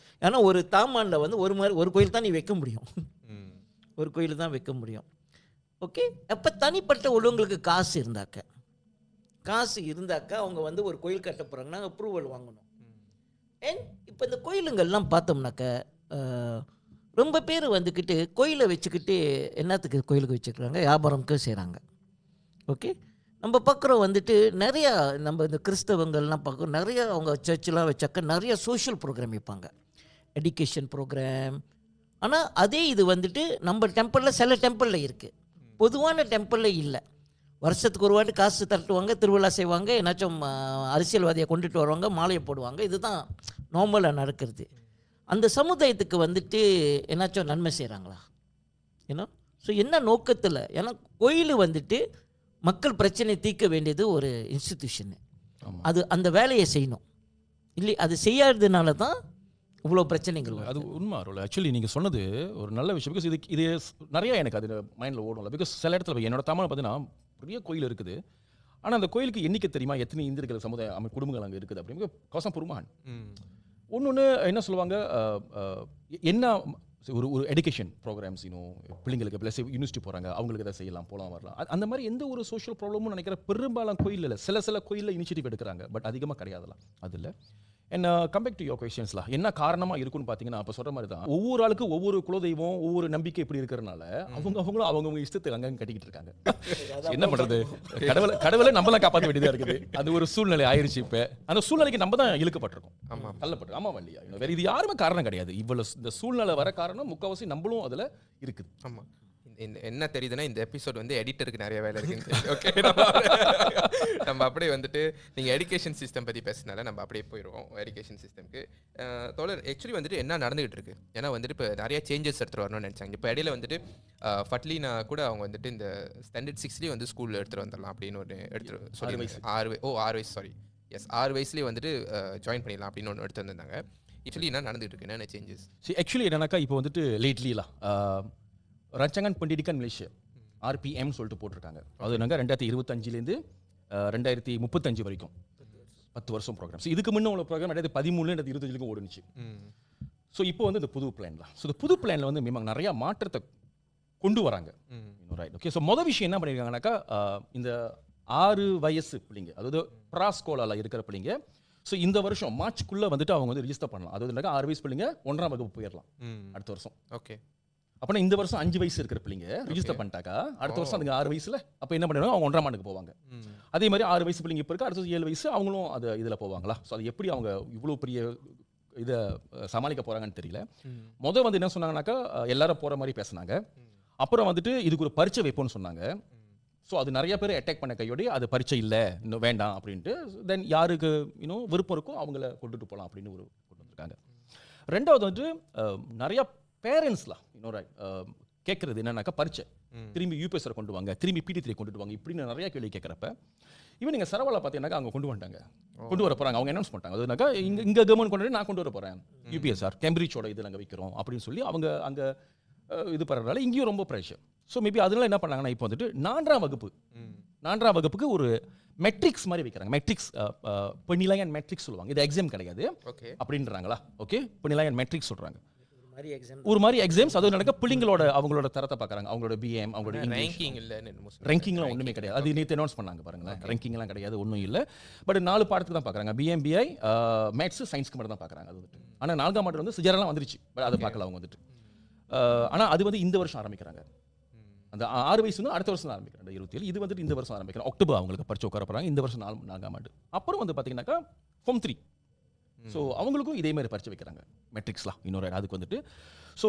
[SPEAKER 2] ஏன்னா ஒரு தாமானில் வந்து ஒரு கோயில் தான் நீ வைக்க முடியும், ஒரு கோயில் தான் வைக்க முடியும். ஓகே, அப்போ தனிப்பட்ட உள்ளவங்களுக்கு காசு இருந்தாக்க அவங்க வந்து ஒரு கோயில் கட்ட போகிறாங்கன்னா அப்ரூவல் வாங்கணும். அண்ட் இப்போ இந்த கோயிலுங்கள்லாம் பார்த்தோம்னாக்க ரொம்ப பேர் வந்துக்கிட்டு கோயிலை வச்சுக்கிட்டு என்னத்துக்கு கோயிலுக்கு வச்சுக்கிறாங்க, வியாபாரம்க்கு செய்கிறாங்க. ஓகே, நம்ம பார்க்குறோம் வந்துட்டு நிறையா நம்ம இந்த கிறிஸ்தவங்கள்லாம் பார்க்குறோம், நிறையா அவங்க சர்ச்செலாம் வச்சாக்க நிறையா சோஷியல் ப்ரோக்ராம் வைப்பாங்க, எஜுகேஷன் ப்ரோக்ராம். ஆனால் அதே இது வந்துட்டு நம்ம டெம்பிளில் சில டெம்பிளில் இருக்குது, பொதுவான டெம்பிளில் இல்லை. வருஷத்துக்கு ஒரு வாட்டி காசு தட்டுவாங்க, திருவிழா செய்வாங்க, ஏன்னாச்சும் அரசியல்வாதியை கொண்டுட்டு வருவாங்க, மாலையை போடுவாங்க. இதுதான் நார்மலாக நடக்கிறது. அந்த சமுதாயத்துக்கு வந்துட்டு என்னாச்சும் நன்மை செய்கிறாங்களா? ஏன்னா ஸோ என்ன நோக்கத்தில்? ஏன்னா கோயில் வந்துட்டு மக்கள் பிரச்சனையை தீர்க்க வேண்டியது ஒரு இன்ஸ்டிடியூஷனு. அது அந்த வேலையை செய்யணும் இல்லை, அது செய்யாததுனால தான் இவ்வளோ பிரச்சனைகள்.
[SPEAKER 3] அது உண்மை அருள். ஆக்சுவலி நீங்கள் சொன்னது ஒரு நல்ல விஷயம். பிகாஸ் இது நிறையா எனக்கு அது மைண்டில் ஓடும்ல. பிகாஸ் சில இடத்துல என்னோட தமிழ் பார்த்தீங்கன்னா பெரிய கோயில் இருக்குது, ஆனால் அந்த கோயிலுக்கு எண்ணிக்கை தெரியுமா எத்தனை இந்தியர்கள் சமுதாய குடும்பங்கள் அங்கே இருக்குது அப்படின்னு கோசம் புருமான். ஒன்று என்ன சொல்லுவாங்க, என்ன ஒரு எடுகேஷன் ப்ரோக்ராம்ஸ் இன்னும் பிள்ளைங்களுக்கு ப்ளஸ் யூனிவர்சிட்டி போகிறாங்க, அவங்களுக்கு எதாவது செய்யலாம், போகலாம், வரலாம். அந்த மாதிரி எந்த ஒரு சோஷியல் ப்ராப்ளமும் நினைக்கிற பெரும்பாலும் கோயில் இல்லை. சில கோயிலில் இனிஷியேட்டிவ் எடுக்கிறாங்க, பட் அதிகமாக கிடையாதுலாம். அது இல்லை. And come back to your கொஸ்டின்ஸ்லாம் என்ன காரணமாக இருக்குன்னு பார்த்தீங்கன்னா, அப்போ சொல்கிற மாதிரி தான் ஒவ்வொரு ஆளுக்கு ஒவ்வொரு குலதெய்வம் ஒவ்வொரு நம்பிக்கை இப்படி இருக்கிறனால அவங்கவுங்க இஷ்டத்துக்கு அங்கங்கே கட்டிக்கிட்டு இருக்காங்க. என்ன பண்ணுறது, கடவுளை நம்மளாம் காப்பாற்ற வேண்டியதாக இருக்குது. அது ஒரு சூழ்நிலை ஆயிடுச்சு. இப்போ அந்த சூழ்நிலைக்கு நம்ம தான் இழுக்கப்பட்டிருக்கோம், தள்ளப்பட்டிருக்கோம். ஆமாம் இல்லையா? வேறு இது யாருமே காரணம் கிடையாது. இவ்வளோ இந்த சூழ்நிலை வர காரணம் முக்கால்வாசி நம்மளும் அதில் இருக்குது.
[SPEAKER 1] ஆமாம். என்ன தெரியுதுன்னா இந்த எபிசோட் வந்து எடிட்டருக்கு நிறைய வேலை இருக்குன்னு. ஓகே, நம்ம அப்படியே வந்துட்டு நீங்கள் எஜுகேஷன் சிஸ்டம் பற்றி பேசினால நம்ம அப்படியே போயிடுவோம் எஜுகேஷன் சிஸ்டம்க்கு. தோழர், ஆக்சுவலி வந்துட்டு என்ன நடந்துகிட்டு இருக்கு? ஏன்னா வந்துட்டு இப்போ நிறைய சேஞ்சஸ் எடுத்துகிட்டு வரணும்னு நினச்சாங்க. இப்போ இடையில வந்துட்டு ஃபட்லினா கூட அவங்க வந்துட்டு இந்த ஸ்டாண்டர்ட் 6 வந்து ஸ்கூலில் எடுத்துகிட்டு வந்துடலாம் அப்படின்னு ஒன்று எடுத்துகிட்டு சொல்லி 6 வயசு சாரி 6 வயசுலேயே வந்துட்டு ஜாயின் பண்ணிடலாம் அப்படின்னு ஒன்று எடுத்து வந்திருந்தாங்க. ஆக்சுவலி என்ன நடந்துகிட்டு இருக்கு, என்ன சேஞ்சஸ்?
[SPEAKER 3] ஆக்சுவலி என்னன்னாக்கா இப்போ வந்துட்டு லேட்லிலாம் ரச்சங்கன் பண்டிடிகன் மலேசியா RPM சொல்லிட்டு போட்டிருக்காங்க. அது நாங்கள் 2025 2035 வரைக்கும் 10 வருஷம் ப்ரோக்ராம். இதுக்கு முன்னே உள்ள ப்ரோக்ராம் 2013 2025 ஓடுனுச்சு. ஸோ இப்போ வந்து இந்த புது பிளான்லாம், ஸோ இந்த புது பிளானில் வந்து மேம் நிறையா மாற்றத்தை கொண்டு வராங்க. Right, okay. ஸோ மொதல் விஷயம் என்ன பண்ணியிருக்காங்கனாக்கா, இந்த 6 வயசு பிள்ளைங்க, அதாவது ப்ராஸ்கோலாவில் இருக்கிற பிள்ளைங்க, ஸோ இந்த வருஷம் மார்ச்சுக்குள்ளே வந்துட்டு அவங்க வந்து ரிஜிஸ்டர் பண்ணலாம். அதாவது 6 வயசு பிள்ளைங்க 1ஆம் வகுப்பு போயிடலாம் அடுத்த வருஷம்.
[SPEAKER 1] ஓகே,
[SPEAKER 3] அப்போ இந்த வருஷம் 5 வயசு இருக்கிற பிள்ளைங்க ரிஜிஸ்டர் பண்ணிட்டாக்கா அடுத்த வருஷம் அதுங்க 6 வயசுல அப்போ என்ன பண்ணுவாங்க, அவங்க 1ஆம் ஆண்டுக்கு போவாங்க. அதே மாதிரி 6 வயசு பிள்ளைங்க இப்போ இருக்கு, அடுத்த 7 வயசு அவங்களும் அது இதில் போவாங்களா? ஸோ அது எப்படி அவங்க இவ்வளோ பெரிய இதை சமாளிக்க போகிறாங்கன்னு தெரியல. முதல் வந்து என்ன சொன்னாங்கன்னாக்கா, எல்லாரும் போகிற மாதிரி பேசினாங்க. அப்புறம் வந்துட்டு இதுக்கு ஒரு பரீட்சை வைப்போம்னு சொன்னாங்க. ஸோ அது நிறைய பேர் அட்டாக் பண்ண கையோடி அது பரீட்சை இல்லை, இன்னும் வேண்டாம் அப்படின்ட்டு, தென் யாருக்கு இன்னும் விருப்பம் இருக்கோ அவங்கள கொண்டுட்டு போகலாம் அப்படின்னு கொண்டு வந்திருக்காங்க. ரெண்டாவது வந்துட்டு நிறையா பேரண்ட்ஸ்லாம் இன்னொரு கேட்குறது என்னன்னாக்கா, பரீட்சை திரும்பி யூபிஎஸ்ஸை கொண்டு வாங்க, திரும்பி PD3 கொண்டுட்டு வாங்க, இப்படின்னு நிறைய கேள்வி கேட்குறப்ப இவன் நீங்கள் சரவாவில் பார்த்தீங்கன்னாக்கா அவங்க கொண்டு வர போகிறாங்க. அவங்க அனௌன்ஸ் பண்ணிட்டாங்க, அதுனாக்கா இங்கே கவர்மெண்ட் கொண்டு நான் கொண்டு வர போகிறேன் UPSR கேம்பிரிட்ஜோட இது நாங்கள் வைக்கிறோம் அப்படின்னு சொல்லி அவங்க அங்கே இது பண்ணுறதுனால இங்கேயும் ரொம்ப ப்ரெஷர். ஸோ மேபி அதனால என்ன பண்ணாங்கன்னா, இப்போ வந்துட்டு 4ஆம் வகுப்புக்கு ஒரு மெட்ரிக்ஸ் மாதிரி வைக்கிறாங்க. மெட்ரிக்ஸ் பெண்ணிலாயன் மெட்ரிக்ஸ் சொல்லுவாங்க. இது எக்ஸாம் கிடையாது அப்படின்றாங்களா? ஓகே, பெண்ணிலாயன் மெட்ரிக்ஸ் சொல்கிறாங்க, ஒரு மாதிரி எக்ஸாம்ஸ். அது நடக்க பிள்ளைங்களோட அவங்களோட தரத்தை பார்க்குறாங்க, அவங்களோட BM அவங்களோட ரேங்கிங்லாம் ஒன்றுமே கிடையாது. அது நேற்று அனௌன்ஸ் பண்ணாங்க பாருங்களேன், ரேங்கிங்லாம் கிடையாது, ஒன்றும் இல்லை. பட் 4 பாடத்துக்கு தான் பார்க்குறாங்க, BM BI மேத்ஸ் சயின்ஸ்க்கு மட்டும் தான் பார்க்குறாங்க. அது வந்துட்டு ஆனால் 4ஆம் ஆண்டு வந்து சிஜரெல்லாம் வந்துருச்சு, பட் அதை பார்க்கல அவங்க வந்துட்டு. ஆனால் அது வந்து இந்த வருஷம் ஆரம்பிக்கிறாங்க. அந்த 6 வயசுன்னு அடுத்த வருஷம் ஆரம்பிக்கிறாங்க 27. இது வந்துட்டு இந்த வருஷம் ஆரம்பிக்கிறாங்க, அக்டோபர் அவங்களுக்கு பரிச்சு உட்கார போகிறாங்க. இந்த வருஷம் 4ஆம் ஆண்டு. அப்புறம் வந்து பார்த்தீங்கன்னாக்கா Form 3, ஸோ அவங்களுக்கும் இதே மாதிரி பரிச்சு வைக்கிறாங்க மெட்ரிக்ஸ்லாம் இன்னொரு அதுக்கு வந்துட்டு. ஸோ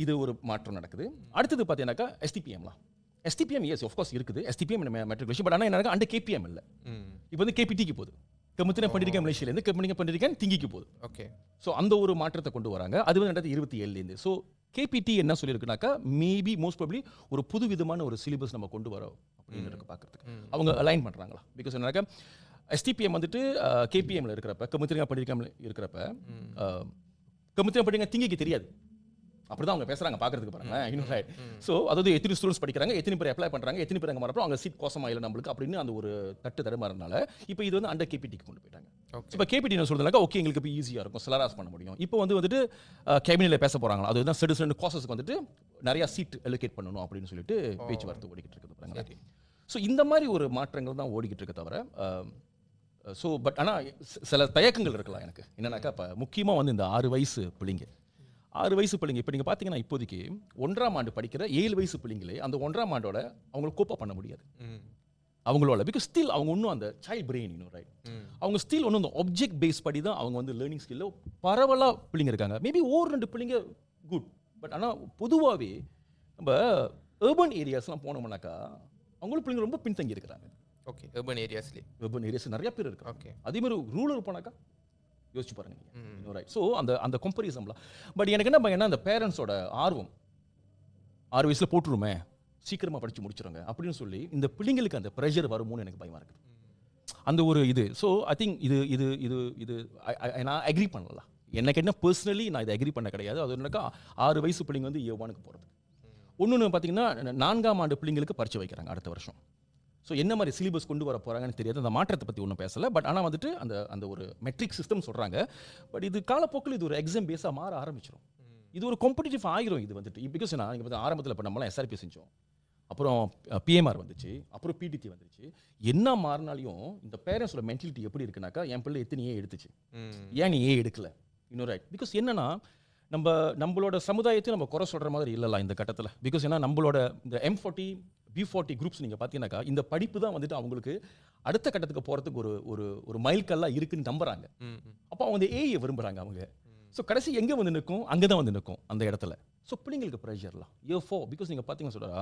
[SPEAKER 3] இது ஒரு மாற்றம் நடக்குது. அடுத்தது பார்த்தீங்கன்னாக்கா STPM எஸ் ஆஃப்கோர்ஸ் இருக்குது, STPM மெட்ரிகுலேஷன். பட் ஆனால் என்ன அண்ட் KPM இல்லை, இப்போ வந்து KPTக்கு போகுது. கமுத்தின பண்டிகை மலேசியாலேருந்து கம்பெனிங்க பண்டிகை திங்கிக்கு போகுது. ஓகே, ஸோ அந்த ஒரு மாற்றத்தை கொண்டு வராங்க. அது வந்து 2027 ஸோ KPT என்ன சொல்லியிருக்குனாக்கா, மேபி மோஸ்ட் ப்ராபப்லி ஒரு புது விதமான ஒரு சிலிபஸ் நம்ம கொண்டு வரோம் அப்படின்னு இருக்கு பார்க்குறதுக்கு. அவங்க அலைன் பண்ணுறாங்களா? பிகாஸ் என்னக்கா STPM வந்துட்டு KPMல இருக்கிறப்ப கமுத்திரிங்கா படிக்காமல் இருக்கிறப்ப கமுத்திரிங்கா படிங்க திங்கிக்கு தெரியாது. அப்படிதான் அவங்க பேசுறாங்க பார்க்கறதுக்கு பாருங்க இன்னும் ரைட். ஸோ அதாவது எத்தனை ஸ்டூடெண்ட்ஸ் படிக்கிறாங்க, எத்தனை பேர் அப்ளை பண்றாங்க, எத்தனை பேர் அங்கே வரப்போ அவங்க சீட் கோசமா இல்லை நம்மளுக்கு அப்படின்னு அந்த ஒரு தட்டு தடுமாறனால இப்போ இது வந்து அண்டர் KPTக்கு கொண்டு போயிட்டாங்க. இப்போ KPT என்ன சொல்றதுனாக்கா ஓகே எங்களுக்கு இப்போ ஈஸியாக இருக்கும், சிலராஸ் பண்ண முடியும். இப்போ வந்துட்டு கேபினெட்ல பேச போறாங்களா, அது தான் சிட்டிசன் கோர்சஸ்க்கு வந்துட்டு நிறைய சீட் அலோகேட் பண்ணணும் அப்படின்னு சொல்லிட்டு பேச்சுவார்த்தை ஓடிக்கிட்டு இருக்குது பாருங்க. ஸோ இந்த மாதிரி ஒரு மாற்றங்கள் தான் ஓடிக்கிட்டு இருக்க தவிர ஸோ பட் ஆனால் சில தயக்கங்கள் இருக்கலாம் எனக்கு என்னன்னாக்கா இப்போ முக்கியமாக வந்து இந்த 6 வயசு பிள்ளைங்க இப்போ நீங்கள் பார்த்தீங்கன்னா இப்போதைக்கு 1ஆம் ஆண்டு படிக்கிற 7 வயசு பிள்ளைங்களே அந்த 1ஆம் ஆண்டோட அவங்களுக்கு கோப்பா பண்ண முடியாது அவங்களோட. பிகாஸ் ஸ்டில் அவங்க இன்னும் அந்த சைல்ட் பிரெயின் இன்னும் ரைட், அவங்க ஸ்டில் ஒன்றும் அந்த ஆப்ஜெக்ட் பேஸ் படி தான் அவங்க வந்து லேர்னிங் ஸ்கில்ல பரவலாக பிள்ளைங்க இருக்காங்க. மேபி 1-2 பிள்ளைங்க குட், பட் ஆனால் பொதுவாகவே நம்ம அர்பன் ஏரியாஸ்லாம் போனோம்னாக்கா அவங்களும் பிள்ளைங்க ரொம்ப பின்தங்கி இருக்கிறாங்க.
[SPEAKER 1] ஓகே, அர்பன் ஏரியாஸ் நிறைய பேர் இருக்காங்க. ஓகே, அதே மாதிரி
[SPEAKER 3] ரூரல் போனாக்கா யோசிச்சு பாருங்க ரைட். ஸோ அந்த கம்பேரிசன்லாம் பட் எனக்கு என்ன பயம்னா அந்த பேரண்ட்ஸோட ஆர்வம் 6 வயசுல போட்டுருமே சீக்கிரமாக படித்து முடிச்சிருங்க அப்படின்னு சொல்லி இந்த பிள்ளைங்களுக்கு அந்த ப்ரெஷர் வருமோன்னு எனக்கு பயமாக இருக்குது அந்த ஒரு இது. ஸோ ஐ திங்க் இது நான் அக்ரி பண்ணலாம். எனக்கு என்ன பர்சனலி நான் இதை அக்ரி பண்ண கிடையாது. அது என்னக்கா 6 வயசு பிள்ளைங்க வந்து ஏவானுக்கு போகிறது. ஒன்று பார்த்தீங்கன்னா 4ஆம் ஆண்டு பிள்ளைங்களுக்கு பரிச்சை வைக்கிறாங்க அடுத்த வருஷம். ஸோ என்ன மாதிரி சிலிபஸ் கொண்டு வர போகிறாங்கன்னு தெரியாது. அந்த மாற்றத்தை பற்றி ஒன்றும் பேசலை. பட் ஆனால் வந்துட்டு அந்த ஒரு மெட்ரிக் சிஸ்டம் சொல்கிறாங்க. பட் இது காலப்போக்கில் இது ஒரு எக்ஸாம் பேஸாக மாற ஆரம்பிச்சிடும். இது ஒரு காம்படிட்டிவ் ஆகிரும். இது வந்துட்டு பிகாஸ் நான் இங்கே வந்து ஆரம்பத்தில் இப்போ நம்மளாம் SRP செஞ்சோம், அப்புறம் PMR வந்துச்சு, அப்புறம் PDT வந்துச்சு. என்ன மாறினாலையும் இந்த பேரண்ட்ஸோட மென்டாலிட்டி எப்படி இருக்குனாக்கா என் பிள்ளை எத்தனையே எடுத்துச்சு, ஏன் நீ எடுக்கல இன்னொரு ரைட். பிகாஸ் என்னன்னா நம்மளோட சமுதாயத்தை நம்ம குறை சொல்கிற மாதிரி இல்லைல்ல இந்த கட்டத்தில். பிகாஸ் ஏன்னா நம்மளோட இந்த M40 B40 குரூப்ஸ் நீங்கள் பார்த்தீங்கன்னாக்கா இந்த படிப்பு தான் வந்துட்டு அவங்களுக்கு அடுத்த கட்டத்துக்கு போகிறதுக்கு ஒரு மைல்கல்லாம் இருக்குன்னு நம்புறாங்க. அப்போ அவங்க இந்த ஏஐ விரும்புகிறாங்க அவங்க. ஸோ கடைசி எங்கே வந்து நிற்கும், அங்கே தான் வந்து நிற்கும் அந்த இடத்துல. ஸோ பிள்ளைங்களுக்கு ப்ரெஷர்லாம் ஏ4 பிகாஸ் நீங்கள் பார்த்தீங்கன்னா சொல்கிறா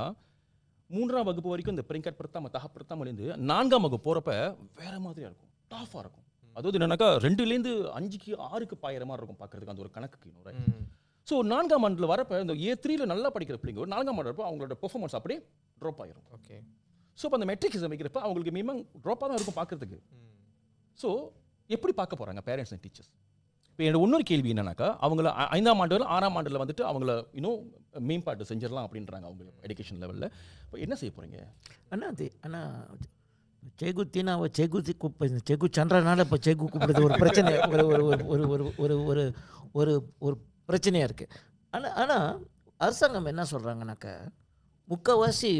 [SPEAKER 3] 3ஆம் வகுப்பு வரைக்கும் இந்த பிரிங்கட் பிரத்தாம தக பிரத்தாமலேருந்து 4ஆம் வகுப்பு போகிறப்ப வேறு மாதிரியாக இருக்கும், டாஃபாக இருக்கும். அதாவது என்னன்னாக்கா 2லேருந்து 5க்கு 6க்கு பாயிற மாதிரி இருக்கும் பார்க்குறதுக்கு அந்த ஒரு கணக்குக்கு இன்னொரு. ஸோ 4ஆம் ஆண்டில் வரப்போ இந்த A3ல நல்லா படிக்கிற பிள்ளைங்க 4ஆம் ஆண்டு வரப்போ அவங்களோட பெர்ஃபார்மன்ஸ் அப்படியே ட்ராப் ஆயிரும். ஓகே, ஸோ இப்போ அந்த மெட்ரிக் எக்ஸாம் வைக்கிறப்ப அவங்களுக்கு மினிமம் ட்ராப்பாக தான் இருக்கும் பார்க்குறதுக்கு. ஸோ எப்படி பார்க்க போகிறாங்க பேரண்ட்ஸ் அண்ட் டீச்சர்ஸ்? இப்போ என்னோட இன்னொரு கேள்வி என்னன்னாக்கா அவங்கள 5ஆம் ஆண்டு 6ஆம் ஆண்டில் வந்துட்டு அவங்கள இன்னும் மேம்பாட்டு செஞ்சிடலாம் அப்படின்றாங்க அவங்க எஜுகேஷன் லெவலில். இப்போ என்ன செய்ய போகிறீங்க?
[SPEAKER 2] ஆனால் செகு தீனாவை செகு சந்திரனால இப்போ செகு கூப்பிடுறது ஒரு பிரச்சனை, ஒரு பிரச்சனையாக இருக்குது. ஆனால் அரசாங்கம் என்ன சொல்கிறாங்கனாக்கா முக்கால்வாசி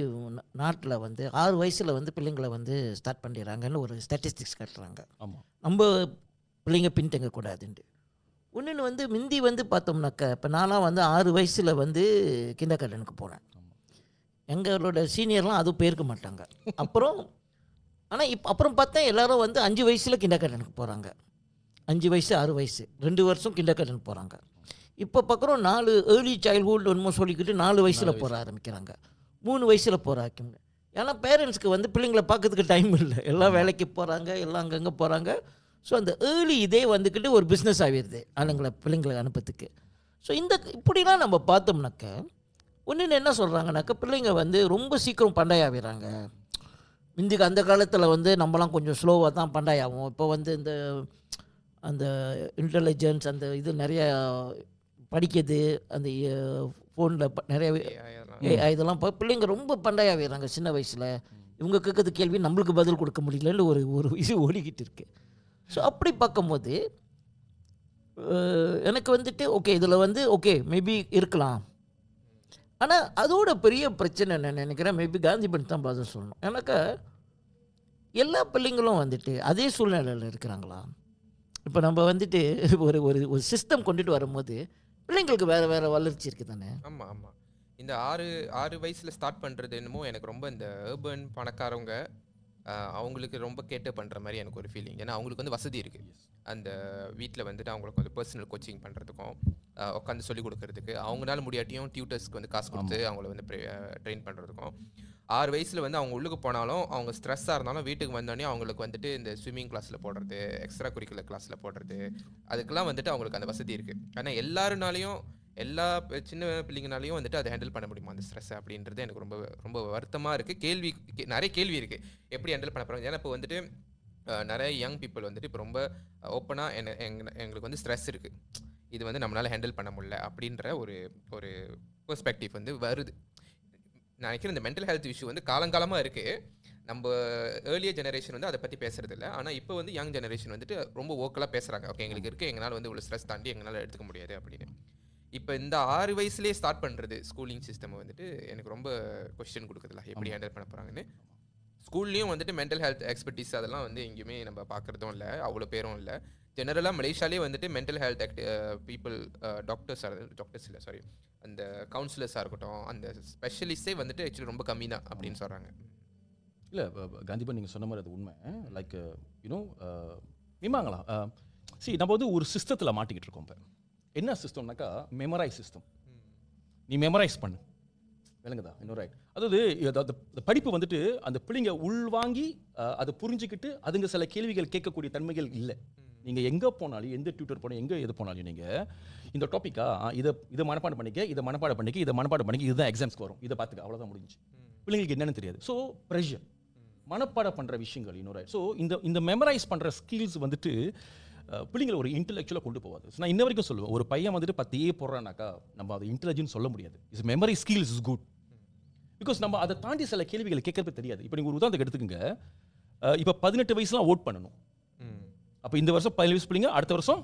[SPEAKER 2] நாட்டில் வந்து 6 வயசில் வந்து பிள்ளைங்களை வந்து ஸ்டார்ட் பண்ணிடுறாங்கன்னு ஒரு ஸ்டாட்டிஸ்டிக்ஸ் கட்டுறாங்க.
[SPEAKER 3] ஆமாம்,
[SPEAKER 2] நம்ம பிள்ளைங்க பின்தங்கக்கூடாதுன்ட்டு. ஒன்று வந்து முந்தி வந்து பார்த்தோம்னாக்கா இப்போ நான்லாம் வந்து 6 வயசில் வந்து கிண்டர் கார்டனுக்கு போனேன். எங்களோட சீனியர்லாம் அதுவும் போயிருக்க மாட்டாங்க. ஆனால் அப்புறம் பார்த்தா எல்லோரும் வந்து 5 வயசில் கிண்டர் கார்டனுக்கு போகிறாங்க. 5 வயசு 6 வயசு 2 வருஷம் கிண்டர் கார்டன் போகிறாங்க. இப்போ பார்க்குறோம் 4 ஏர்லி சைல்ட்ஹுட் ஒன்றுமோ சொல்லிக்கிட்டு 4 வயசில் போகிற ஆரம்பிக்கிறாங்க, 3 வயசில் போகிறாங்க. ஏன்னா பேரண்ட்ஸ்க்கு வந்து பிள்ளைங்களை பார்க்கறதுக்கு டைம் இல்லை, எல்லாம் வேலைக்கு போகிறாங்க, எல்லாம் அங்கங்கே போகிறாங்க. ஸோ அந்த ஏர்லி இதே வந்துக்கிட்டு ஒரு பிஸ்னஸ் ஆகிடுது பிள்ளைங்களை அனுப்பத்துக்கு. ஸோ இப்படிலாம் நம்ம பார்த்தோம்னாக்க ஒன்று என்ன சொல்கிறாங்கனாக்கா பிள்ளைங்க வந்து ரொம்ப சீக்கிரம் பண்டாயாகிறாங்க. முந்திக்கு அந்த காலத்தில் வந்து நம்மலாம் கொஞ்சம் ஸ்லோவாக தான் பண்டாயாகும். இப்போ வந்து அந்த இன்டெலிஜென்ஸ் அந்த இது நிறைய படிக்கிறது, அந்த ஃபோனில் நிறைய இதெல்லாம் பிள்ளைங்க ரொம்ப பண்டாயாகிறாங்க சின்ன வயசில். இவங்க கேட்குறது கேள்வி நம்மளுக்கு பதில் கொடுக்க முடியலன்னு ஒரு இது ஓடிக்கிட்டு இருக்குது. ஸோ அப்படி பார்க்கும்போது எனக்கு வந்துட்டு ஓகே இதில் வந்து ஓகே மேபி இருக்கலாம். ஆனால் அதோட பெரிய பிரச்சனை நான் நினைக்கிறேன் மேபி காந்திபன் தான் பதில் சொல்லணும். எனக்கு எல்லா பிள்ளைங்களும் வந்துட்டு அதே சூழ்நிலையில் இருக்கிறாங்களா? இப்போ நம்ம வந்துட்டு ஒரு சிஸ்டம் கொண்டுட்டு வரும்போது பிள்ளைங்களுக்கு வேறு வளர்ச்சி இருக்குது தானே.
[SPEAKER 1] ஆமாம் ஆமாம், இந்த 6 வயசில் ஸ்டார்ட் பண்ணுறது என்னமோ எனக்கு ரொம்ப இந்த அர்பன் பணக்காரவங்க அவங்களுக்கு ரொம்ப கேட்டு பண்ணுற மாதிரி எனக்கு ஒரு ஃபீலிங். ஏன்னா அவங்களுக்கு வந்து வசதி இருக்குது, அந்த வீட்டில் வந்துட்டு அவங்களுக்கு வந்து பர்சனல் கோச்சிங் பண்ணுறதுக்கும் உட்காந்து சொல்லிக் கொடுக்கறதுக்கு, அவங்களால முடியாட்டியும் டியூட்டர்ஸ்க்கு வந்து காசு கொடுத்து அவங்கள வந்து ட்ரெயின் பண்ணுறதுக்கும். 6 வயசில் வந்து அவங்க உள்ளுக்கு போனாலும் அவங்க ஸ்ட்ரெஸ்ஸாக இருந்தாலும் வீட்டுக்கு வந்தோடனே அவங்களுக்கு வந்துட்டு இந்த ஸ்விம்மிங் கிளாஸில் போடுறது, எக்ஸ்ட்ரா குறிக்குலர் கிளாஸில் போடுறது, அதுக்கெல்லாம் வந்துட்டு அவங்களுக்கு அந்த வசதி இருக்குது. ஆனால் எல்லாருனாலையும் எல்லா சின்ன பிள்ளைங்கனாலையும் வந்துட்டு அதை ஹேண்டில் பண்ண முடியுமா அந்த ஸ்ட்ரெஸ் அப்படின்றது எனக்கு ரொம்ப ரொம்ப வருத்தமாக இருக்குது. நிறைய கேள்வி இருக்குது எப்படி ஹேண்டில் பண்ண போகிறாங்க. ஏன்னா இப்போ வந்துட்டு நிறைய யங் பீப்புள் வந்துட்டு இப்போ ரொம்ப ஓப்பனாக எங்களுக்கு வந்து ஸ்ட்ரெஸ் இருக்குது, இது வந்து நம்மளால் ஹேண்டில் பண்ண முடியல அப்படின்ற ஒரு ஒரு பெர்ஸ்பெக்டிவ் வந்து வருது. நான் நினைக்கிறேன் இந்த மென்டல் ஹெல்த் இஷ்யூ வந்து காலங்காலமாக இருக்குது. நம்ம ஏர்லியர் ஜெனரேஷன் வந்து அதை பற்றி பேசுறது இல்லை. ஆனால் இப்போ வந்து யங் ஜெனரேஷன் வந்துட்டு ரொம்ப ஓக்கலாக பேசுகிறாங்க. ஓகே, எங்களுக்கு இருக்குது, எங்களால் வந்து இவ்வளோ ஸ்ட்ரெஸ் தாண்டி எங்களால் எடுத்துக்க முடியாது அப்படின்னு. இப்போ இந்த 6 வயசுலேயே ஸ்டார்ட் பண்ணுறது ஸ்கூலிங் சிஸ்டம் வந்துட்டு எனக்கு ரொம்ப கொஸ்டின் கொடுக்குதுல, எப்படி ஹேண்டில் பண்ண போகிறாங்கன்னு. ஸ்கூல்லையும் வந்துட்டு மென்டல் ஹெல்த் எக்ஸ்பர்டீஸ் அதெல்லாம் வந்து எங்கேயுமே நம்ம பார்க்குறதும் இல்லை, அவ்வளோ பேரும் இல்லை. ஜெனரலாக மலேசியாலே வந்துட்டு மென்டல் ஹெல்த் பீப்புள் டாக்டர்ஸ் இல்லை சாரி அந்த கவுன்சிலர்ஸாக இருக்கட்டும், அந்த ஸ்பெஷலிஸ்டே வந்துட்டு ஆக்சுவலி ரொம்ப கம்மி தான் அப்படின்னு சொல்கிறாங்க.
[SPEAKER 3] இல்லை காந்திபன் நீங்கள் சொன்ன மாதிரி அது உண்மை. லைக் யூனோ விமாங்களா நம்ம வந்து ஒரு சிஸ்டத்தில் மாட்டிக்கிட்டு இருக்கோம். இப்போ என்ன சிஸ்டம்னாக்கா மெமரைஸ் சிஸ்டம். நீ மெமரைஸ் பண்ணு, விளங்குதா? இன்னும் ரைட். அதாவது அந்த படிப்பு வந்துட்டு அந்த பிள்ளைங்க உள்வாங்கி அதை புரிஞ்சுக்கிட்டு அதுங்க சில கேள்விகள் கேட்கக்கூடிய தன்மைகள் இல்லை. நீங்கள் எங்கே போனாலும், எந்த டியூட்டர் போனாலும், எங்கே எது போனாலும் நீங்கள் இந்த டாப்பிக்கா இதை மனப்பாடம் பண்ணிக்க, இதை மனப்பாடம் பண்ணிக்க, இதை மனப்பாடம் பண்ணிக்க, இதுதான் எக்ஸாம்ஸ்க்கு வரும், இதை பார்த்துக்க, அவ்வளோதான் முடிஞ்சு. பிள்ளைங்களுக்கு என்னென்னு தெரியாது. ஸோ ப்ரெஷர் மனப்பாடம் பண்ணுற விஷயங்கள் இன்னொரு. ஸோ இந்த மெமரைஸ் பண்ணுற ஸ்கில்ஸ் வந்துட்டு பிள்ளைங்களை ஒரு இன்டெலெக்சுவலாக கொண்டு போவாது. நான் இன்ன வரைக்கும் சொல்லுவேன், ஒரு பையன் வந்துட்டு 10 போடுறானாக்கா நம்ம அதை இன்டெலிஜென்ட் சொல்ல முடியாது. Is memory skills is good. Because நம்ம அதை தாண்டி சில கேள்விகளை கேட்கறது தெரியாது. இப்போ நீங்கள் ஒரு உதாரணத்துக்கு எடுத்துக்கங்க. இப்போ 18 வயசுலாம் ஓட் பண்ணணும். அப்போ இந்த வருஷம் 17 வயசு பிள்ளைங்க அடுத்த வருஷம்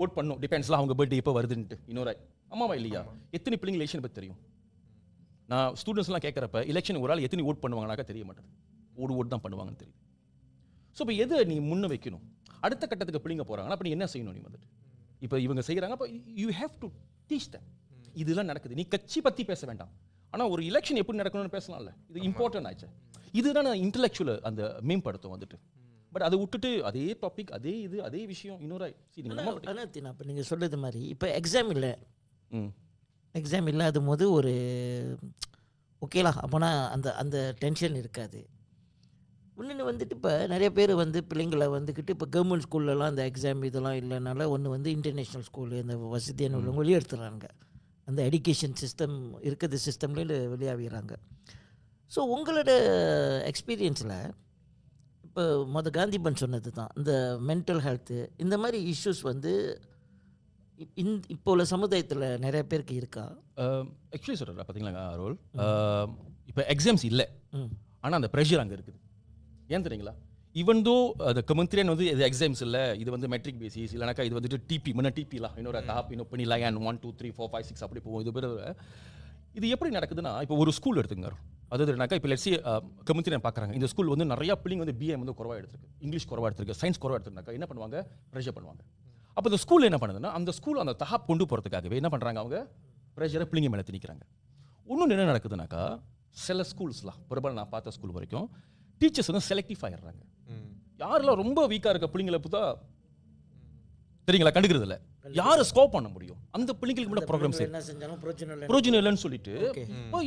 [SPEAKER 3] ஓட் பண்ணணும். டிபெண்ட்ஸ்லாம் அவங்க பர்த்டே எப்போ வருதுன்ட்டு. இன்னொரு ஆமாவா இல்லையா? எத்தனை பிள்ளைங்க எலெக்ஷன் பற்றி தெரியும்? நான் ஸ்டூடெண்ட்ஸ்லாம் கேட்குறப்ப எலெக்ஷன் ஒரு ஆள் எத்தனை ஓட் பண்ணுவாங்கனாக்கா தெரிய மாட்டேது. ஓட் தான் பண்ணுவாங்கன்னு தெரியும். ஸோ இப்போ எதை நீ முன்ன வைக்கணும்? அடுத்த கட்டத்துக்கு பிள்ளைங்க போகிறாங்கன்னா அப்போ நீ என்ன செய்யணும்? நீ வந்துட்டு இப்போ இவங்க செய்கிறாங்க, அப்போ யூ ஹேவ் டு டீச் தம். இதெல்லாம் நடக்குது. நீ கட்சி பற்றி பேச வேண்டாம், ஆனால் ஒரு எலெக்ஷன் எப்படி நடக்கணும்னு பேசலாம்ல. இது இம்பார்ட்டன்ட் ஆச்சு. இதுதான் நான் இன்டெலெக்சுவல் அந்த மேம்படுத்தும் வந்துட்டு. பட் அதை விட்டுட்டு அதே டாபிக், அதே விஷயம் இன்னொரு.
[SPEAKER 2] இப்போ நீங்கள் சொல்கிறது மாதிரி இப்போ எக்ஸாம் இல்லாத போது ஒரு ஓகேலா, அப்போனா அந்த டென்ஷன் இருக்காது. இன்னொன்று வந்துட்டு இப்போ நிறைய பேர் வந்து பிள்ளைங்களை வந்துக்கிட்டு இப்போ கவர்மெண்ட் ஸ்கூல்லலாம் அந்த எக்ஸாம் இதெல்லாம் இல்லைனால ஒன்று வந்து இன்டர்நேஷ்னல் ஸ்கூலு இந்த வசதியான உள்ளவங்க வெளியெடுத்துறாங்க. அந்த எஜுகேஷன் சிஸ்டம் இருக்கிறது சிஸ்டம்லேயே வெளியாகிறாங்க. ஸோ உங்களோட எக்ஸ்பீரியன்ஸில் இப்போ காந்திபன் சொன்னது தான், இந்த மென்டல் ஹெல்த்து இந்த மாதிரி இஷ்யூஸ் வந்து இப்போ உள்ள சமுதாயத்தில் நிறைய பேருக்கு இருக்கா?
[SPEAKER 3] ஆக்சுவலி சொல்கிறேன் பார்த்தீங்களா ரோல், இப்போ எக்ஸாம்ஸ் இல்லை, ஆனால் அந்த ப்ரெஷர் அங்கே இருக்குது. ஏன் தெரியுங்களா? ஈவன் தோ அந்த கமெண்ட்ரியன் வந்து இது எக்ஸாம்ஸ் இல்லை, இது வந்து மெட்ரிக் பேசிஸ் இல்லைனாக்கா இது வந்துட்டு டிபி முன்ன டிபிலாம் இன்னொரு டாப் இன்னும் பண்ணி லைன் 1 2 3 4 5 6 அப்படி போகும். இது பேர் இது எப்படி நடக்குதுன்னா, இப்போ ஒரு ஸ்கூல் எடுத்துங்க. அதாவது என்னக்கா இப்போ லெட்ஸி கமெண்ட்ரியன் பார்க்குறாங்க, இந்த ஸ்கூல் வந்து நிறையா பிள்ளைங்க வந்து பிஏ வந்து குறவாக எடுத்துருக்கு, இங்கிலீஷ் குறவாக எடுத்துருக்கு, சயின்ஸ் குறவாக எடுத்துருந்தாக்கா என்ன பண்ணுவாங்க? ப்ரெஷர் பண்ணுவாங்க. அப்போ இந்த ஸ்கூல் என்ன பண்ணுதுன்னா, அந்த ஸ்கூல் அந்த தஹாப் கொண்டு போகிறதுக்காகவே என்ன பண்ணுறாங்க? அவங்க ப்ரெஷரை பிள்ளைங்க மேலே திணிக்கிறாங்க. இன்னொன்று என்ன நடக்குதுனாக்கா, சில ஸ்கூல்ஸ்லாம் பிரபலம் நான் பார்த்த ஸ்கூல் வரைக்கும் டீச்சர்ஸ் வந்து செலக்டிவ் ஆகிடுறாங்க. யாரெல்லாம் ரொம்ப வீக்காக இருக்க பிள்ளைங்களை புதா தெரியுங்களா கண்டுக்கிறது இல்லை. யாரை ஸ்கோப் பண்ண முடியும்? அந்த பிள்ளைங்களுக்கு மட்டும் ப்ரோக்ராம்ஸ் பிரோஜனம் இல்லைன்னு சொல்லிட்டு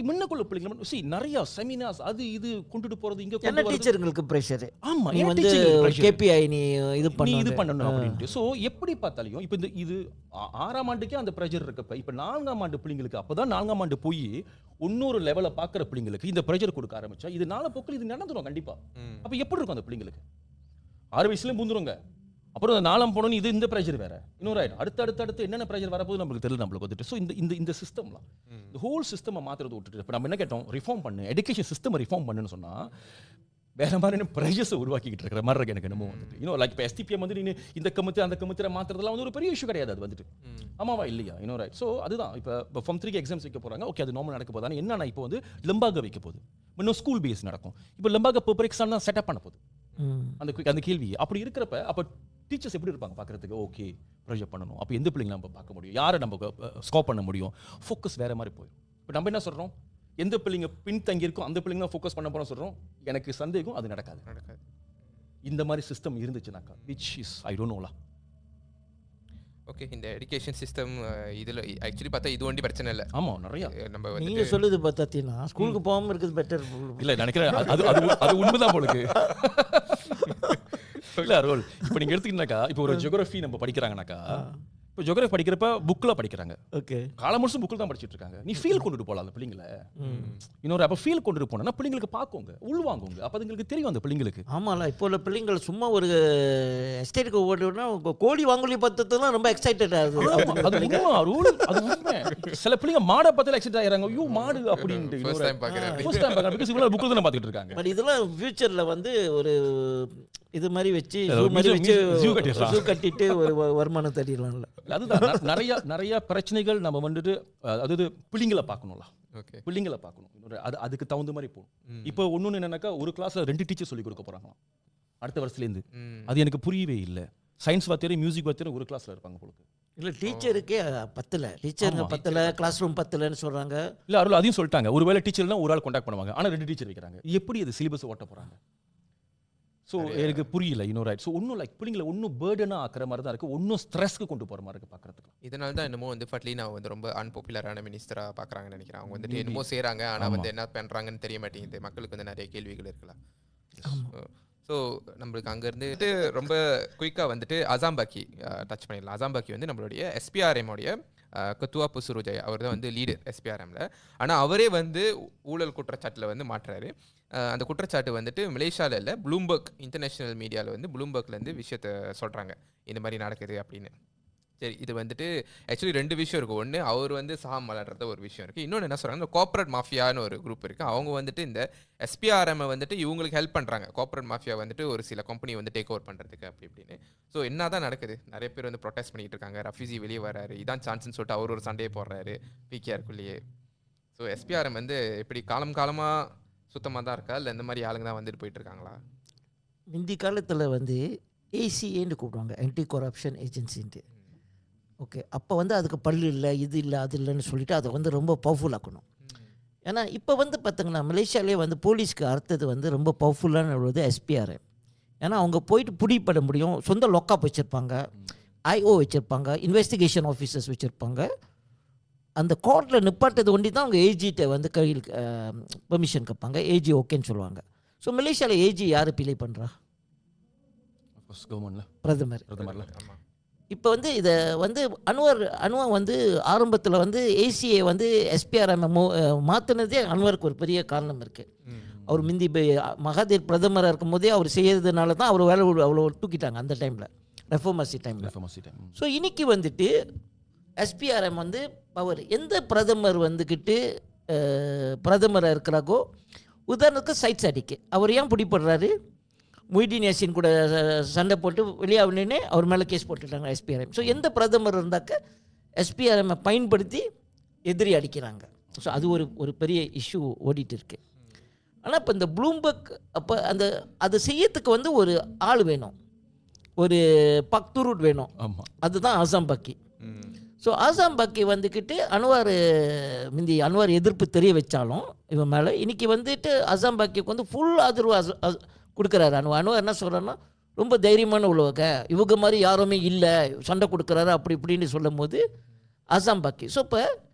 [SPEAKER 3] முன்னக்குள்ள பிள்ளைங்க நிறைய செமினார்ஸ் அது இது கொண்டுட்டு போறது. இங்க
[SPEAKER 2] டீச்சர்களுக்கு பிரஷர்.
[SPEAKER 3] ஆமா,
[SPEAKER 2] நீ வந்து கேபிஐ நீ இது
[SPEAKER 3] பண்ணணும் அப்படின்ட்டு. ஸோ எப்படி பார்த்தாலையும் இப்போ இது 6ஆம் ஆண்டுக்கே அந்த ப்ரெஷர் இருக்கப்ப இப்போ 4ஆம் ஆண்டு பிள்ளைங்களுக்கு அப்போதான் 4ஆம் ஆண்டு போய் இன்னொரு லெவலை பார்க்குற பிள்ளைங்களுக்கு இந்த ப்ரெஷர் கொடுக்க ஆரம்பிச்சா இது நாளை போக்கில் இது நடந்துடும் கண்டிப்பா. அப்போ எப்படி இருக்கும் அந்த பிள்ளைங்களுக்கு? 6 வயசுலேயும் பூந்துருங்க. அப்புறம் 4ஆம் போனோன்னு இது இந்த ப்ரெஷர் வேற இன்னொரு ஆயிடும். அடுத்து என்னென்ன ப்ரெஷர் வரப்போது நம்மளுக்கு தெரியல. நம்மளுக்கு வந்துட்டு ஸோ இந்த சிஸ்டம்லாம் இந்த ஹோல் சிஸ்டம் மாற்றுறது விட்டுட்டு இப்போ நம்ம என்ன கேட்டோம்? ரிஃபார்ம் பண்ணு, எஜுகேஷன் சிஸ்டம் ரிஃபார்ம் பண்ணுன்னு சொன்னால் வேற மாதிரி ப்ரெஷர்ஸை உருவாக்கிட்டு இருக்கிற மாதிரி இருக்கு எனக்கு என்னமோ வந்துட்டு. இன்னும் லைக் இப்போ எஸ்டிபிஎம் வந்து நீ இந்த கமித்தி அந்த கமித்திரை மாற்றுறதுலாம் வந்து ஒரு பெரிய இஷ்யூ கிடையாது. அது வந்துட்டு ஆமாவா இல்லையா? இன்னொரு ரைட். ஸோ அதுதான் இப்போ ஃபார்ம் 3 எக்ஸாம்ஸ் வைக்க போகிறாங்க. ஓகே, அது நார்மல் நடக்க போகுது. ஆனால் என்னன்னா இப்போ வந்து லெம்பாக வைக்க போகுது. இன்னும் ஸ்கூல் பேஸ் நடக்கும். இப்போ லெம்பாக பெப்பர் எக்ஸாம் தான் செட்டப் பண்ண போகுது. அந்த கேள்வி அப்படி இருக்கிறப்ப அப்போ டீச்சர்ஸ் எப்படி இருப்பாங்க பார்க்குறதுக்கு? ஓகே, ப்ரெஷர் பண்ணணும். அப்போ எந்த பிள்ளைங்க நம்ம பார்க்க முடியும்? யாரை நம்ம ஸ்கோப் பண்ண முடியும்? ஃபோக்கஸ் வேறு மாதிரி போயிடும். இப்போ நம்ம என்ன சொல்கிறோம்? எந்த பிள்ளைங்க பின்தங்கி இருக்கும் அந்த பிள்ளைங்க தான் ஃபோக்கஸ் பண்ண போகிறோம் சொல்கிறோம். எனக்கு சந்தேகம் அது நடக்காது. இந்த மாதிரி சிஸ்டம் இருந்துச்சுனாக்கா விச் இஸ் ஐ டோன்ட் நோலா.
[SPEAKER 1] ஓகே, இந்த எஜுகேஷன் சிஸ்டம் இதில் ஆக்சுவலி பார்த்தா இது ஒண்டி பிரச்சனை இல்லை.
[SPEAKER 3] ஆமாம், நிறையா
[SPEAKER 1] நம்ம
[SPEAKER 2] நீங்கள் சொல்லுது பார்த்தாத்தீங்கன்னா ஸ்கூலுக்கு போகாமல் இருக்குது பெட்டர்.
[SPEAKER 3] இல்லை நினைக்கிறேன் அது உண்மைதான் போலுக்கு. இல்லை ரோல் இப்போ நீங்கள் எடுத்துக்கிட்டாக்கா இப்போ ஒரு ஜியோகிராஃபி நம்ம படிக்கிறாங்கனாக்கா இப்போ ஜோகிரஃபி படிக்கிறப்ப புக்கில் படிக்கிறாங்க,
[SPEAKER 2] ஓகே.
[SPEAKER 3] காலம் முழுசும் புக்கில் தான் படிச்சுட்டு இருக்காங்க. நீ ஃபீல் கொண்டுட்டு போகலாம் அந்த பிள்ளைங்களை. இன்னொரு அப்போ ஃபீல் கொண்டுட்டு போனா பிள்ளைங்களுக்கு பார்க்குங்க, உள்வாங்குங்க, அப்போ அதுங்களுக்கு தெரியும் அந்த பிள்ளைங்களுக்கு.
[SPEAKER 2] ஆமாம்ல, இப்போ உள்ள பிள்ளைங்கள் சும்மா ஒரு எஸ்டேட்டுக்கு ஓடுனா கோழி வாங்கொலி பத்தத்துலாம் ரொம்ப எக்ஸைட்டட் ஆகுது.
[SPEAKER 3] அது உண்மை, அது உண்மை. சில பிள்ளைங்க மாடை பார்த்தாலே எக்ஸைட் ஆகிறாங்க, ஐயோ மாடு அப்படின்ட்டு.
[SPEAKER 1] ஃபர்ஸ்ட் டைம் பார்க்குறேன்.
[SPEAKER 3] ஃபர்ஸ்ட் டைம் பார்க்குறேன், பிகாஸ் இவ்வளோ புக்கில் தானே பார்த்துட்டு இருக்காங்க.
[SPEAKER 2] பட் இதெல்லாம் ஃபியூச்சரில் வந்து ஒரு இது மாதிரி வச்சு ஜூ கட்டிட்டு ஒரு வருமானம் தட்டிடலாம்ல.
[SPEAKER 3] அதுதான் நிறைய பிரச்சனைகள் நம்ம வந்துட்டு அதாவது பிள்ளைங்களை பார்க்கணும்ல.
[SPEAKER 1] ஓகே,
[SPEAKER 3] பிள்ளைங்களை பார்க்கணும், அதுக்கு தகுந்த மாதிரி போகணும். இப்போ ஒன்னொன்று என்னன்னாக்கா, ஒரு கிளாஸ்ல 2 டீச்சர் சொல்லி கொடுக்க போறாங்களாம் அடுத்த வருஷத்துலேருந்து. அது எனக்கு புரியவே இல்லை. சயின்ஸ் வாத்தியாரும் மியூசிக் வாத்தியாரும் ஒரு கிளாஸ்ல இருப்பாங்க போல.
[SPEAKER 2] இல்லை, டீச்சருக்கே பத்தல, டீச்சருங்க பத்தல, கிளாஸ் ரூம் பத்தலன்னு சொல்றாங்க.
[SPEAKER 3] இல்லை அருள் அதையும் சொல்லிட்டாங்க, ஒருவேளை டீச்சர்னா ஒரு ஆள் கான்டாக்ட் பண்ணுவாங்க, ஆனால் 2 டீச்சர் வைக்கிறாங்க. எப்படி அது சிலபஸ் ஓட்ட போறாங்க? ஸோ எனக்கு புரியல. இன்னொரு ரைட். ஸோ ஒன்றும் லைக் பிள்ளைங்களை ஒன்றும் பேர்டனாக ஆக்கிற மாதிரி தான் இருக்குது, ஒன்றும் ஸ்ட்ரெஸ்க்கு கொண்டு போகிற மாதிரி இருக்குது பார்க்குறதுக்கு.
[SPEAKER 1] இதனால தான் என்னமோ வந்து ஃபட்லீனா வந்து ரொம்ப அன்பாப்புலரான மினிஸ்டராக பார்க்குறாங்கன்னு நினைக்கிறேன். அவங்க வந்துட்டு என்னமோ செய்கிறாங்க, ஆனால் வந்து என்ன பண்ணுறாங்கன்னு தெரிய மாட்டேங்குது. மக்களுக்கு வந்து நிறைய கேள்விகள் இருக்கலாம். ஸோ நம்மளுக்கு அங்கேருந்து ரொம்ப குயிக்காக வந்துட்டு அசாம்பாக்கி டச் பண்ணிடலாம். அசாம்பாக்கி வந்து நம்மளுடைய எஸ்பிஆர்எம்முடைய கத்துவா புசுருஜய், அவர் தான் வந்து லீடர் எஸ்பிஆர்எம்ல. ஆனால் அவரே வந்து ஊழல் குற்றச்சாட்டில் வந்து மாட்டுறாரு. அந்த குற்றச்சாட்டு வந்துட்டு மலேசியாவில் இல்லை, ப்ளூம்பர்க் இன்டர்நேஷ்னல் மீடியாவில் வந்து ப்ளூம்பர்க்லேருந்து விஷயத்த சொல்கிறாங்க, இந்த மாதிரி நடக்குது அப்படின்னு. சரி, இது வந்துட்டு ஆக்சுவலி 2 விஷயம் இருக்குது. ஒன்று, அவர் வந்து சாம் விளையாடுறத ஒரு விஷயம் இருக்குது. இன்னொன்று என்ன சொல்கிறாங்க, கார்ப்பரேட் மாஃபியான்னு ஒரு குரூப் இருக்குது. அவங்க வந்துட்டு இந்த எஸ்பிஆர்எம் வந்துட்டு இவங்களுக்கு ஹெல்ப் பண்ணுறாங்க. கார்ப்பரேட் மாஃபியா வந்துட்டு ஒரு சில கம்பெனி வந்து டேக் ஓவர் பண்ணுறதுக்கு அப்படி இப்படின்னு. ஸோ என்ன தான் நடக்குது, நிறைய பேர் வந்து ப்ரொடெஸ்ட் பண்ணிட்டு இருக்காங்க. ரஃபீசி வெளியே வராரு, இதான் சான்ஸ்ன்னு சொல்லிட்டு அவர் ஒரு சண்டையை போடுறாரு பிகேஆருக்குள்ளேயே. ஸோ எஸ்பிஆர்எம் வந்து இப்படி காலமாக சுத்தமாக தான் இருக்கா, இல்லை இந்த மாதிரி ஆளுங்க தான் வந்துட்டு போயிட்டு இருக்காங்களா?
[SPEAKER 2] முந்தி காலத்தில் வந்து ஏசிஏன்னு கூப்பிடுவாங்க, ஆன்டி கரப்ஷன் ஏஜென்சின்ட்டு. ஓகே, அப்போ வந்து அதுக்கு பல்லு இல்லை, இது இல்லை, அது இல்லைன்னு சொல்லிட்டு அதை வந்து ரொம்ப பவர்ஃபுல் ஆக்கணும். ஏன்னா இப்போ வந்து பார்த்திங்கன்னா மலேசியாவிலே வந்து போலீஸ்க்கு அடுத்தது வந்து ரொம்ப பவர்ஃபுல்லான உள்ளது எஸ்பிஆர்எம். ஏன்னா அவங்க போயிட்டு பிடிப்பட முடியும், சொந்த லொக்காப் வச்சுருப்பாங்க, ஐஓ வச்சுருப்பாங்க, இன்வெஸ்டிகேஷன் ஆஃபீஸர்ஸ் வச்சுருப்பாங்க. அந்த கோர்ட்டில் நிப்பாட்டது ஒண்டி தான் அவங்க ஏஜிகிட்ட வந்து கையில் பெர்மிஷன் கேட்பாங்க, ஏஜி ஓகேன்னு சொல்லுவாங்க. ஸோ மலேசியாவில் ஏஜி யார் பிளே பண்ணுறா? பிரதமர். இப்போ வந்து இதை வந்து அன்வர் வந்து ஆரம்பத்தில் வந்து ஏசிஏ வந்து எஸ்பிஆர்எம் மாற்றினதே அன்வருக்கு ஒரு பெரிய காரணம் இருக்குது. அவர் முந்தி மகாதீர் பிரதமராக இருக்கும் போதே அவர் செய்யறதுனால தான் அவர் வேலை அவ்வளோ தூக்கிட்டாங்க அந்த டைமில், ரெஃபார்மசி டைமில். ஸோ இன்னைக்கு வந்துட்டு எஸ்பிஆர்எம் வந்து பவர், எந்த பிரதமர் வந்துக்கிட்டு பிரதமராக இருக்கிறாரோ, உதாரணத்துக்கு சைட் சாடிக்கு அவர் ஏன் பிடிப்படுறாரு, முய்தீன் யாசின் கூட சண்டை போட்டு வெளியாகணுன்னே அவர் மேலே கேஸ் போட்டுட்டாங்க எஸ்பிஆர்எம். ஸோ எந்த பிரதமர் இருந்தாக்க எஸ்பிஆர்எம்மை பயன்படுத்தி எதிரி அடிக்கிறாங்க. ஸோ அது ஒரு பெரிய இஷ்யூ ஓடிட்டு இருக்கு. ஆனால் இப்போ இந்த ப்ளூம்பர்க் அப்போ அது செய்யறதுக்கு வந்து ஒரு ஆள் வேணும், ஒரு பக்துருட் வேணும். அதுதான் அசாம்பாக்கி. ஸோ அசாம்பாக்கி வந்துக்கிட்டு அன்வார் எதிர்ப்பு தெரிய வச்சாலும் இவன் மேலே இன்றைக்கி வந்துட்டு அசாம்பாக்கிக்கு வந்து ஃபுல் ஆதரவு கொடுக்குறாரு. அன்வார் என்ன சொல்கிறாருன்னா, ரொம்ப தைரியமான உள்ளவங்க, இவங்க மாதிரி யாருமே இல்லை, சண்டை கொடுக்குறாரு அப்படி இப்படின்னு சொல்லும் போது அசாம்பாக்கி. ஸோ இப்போ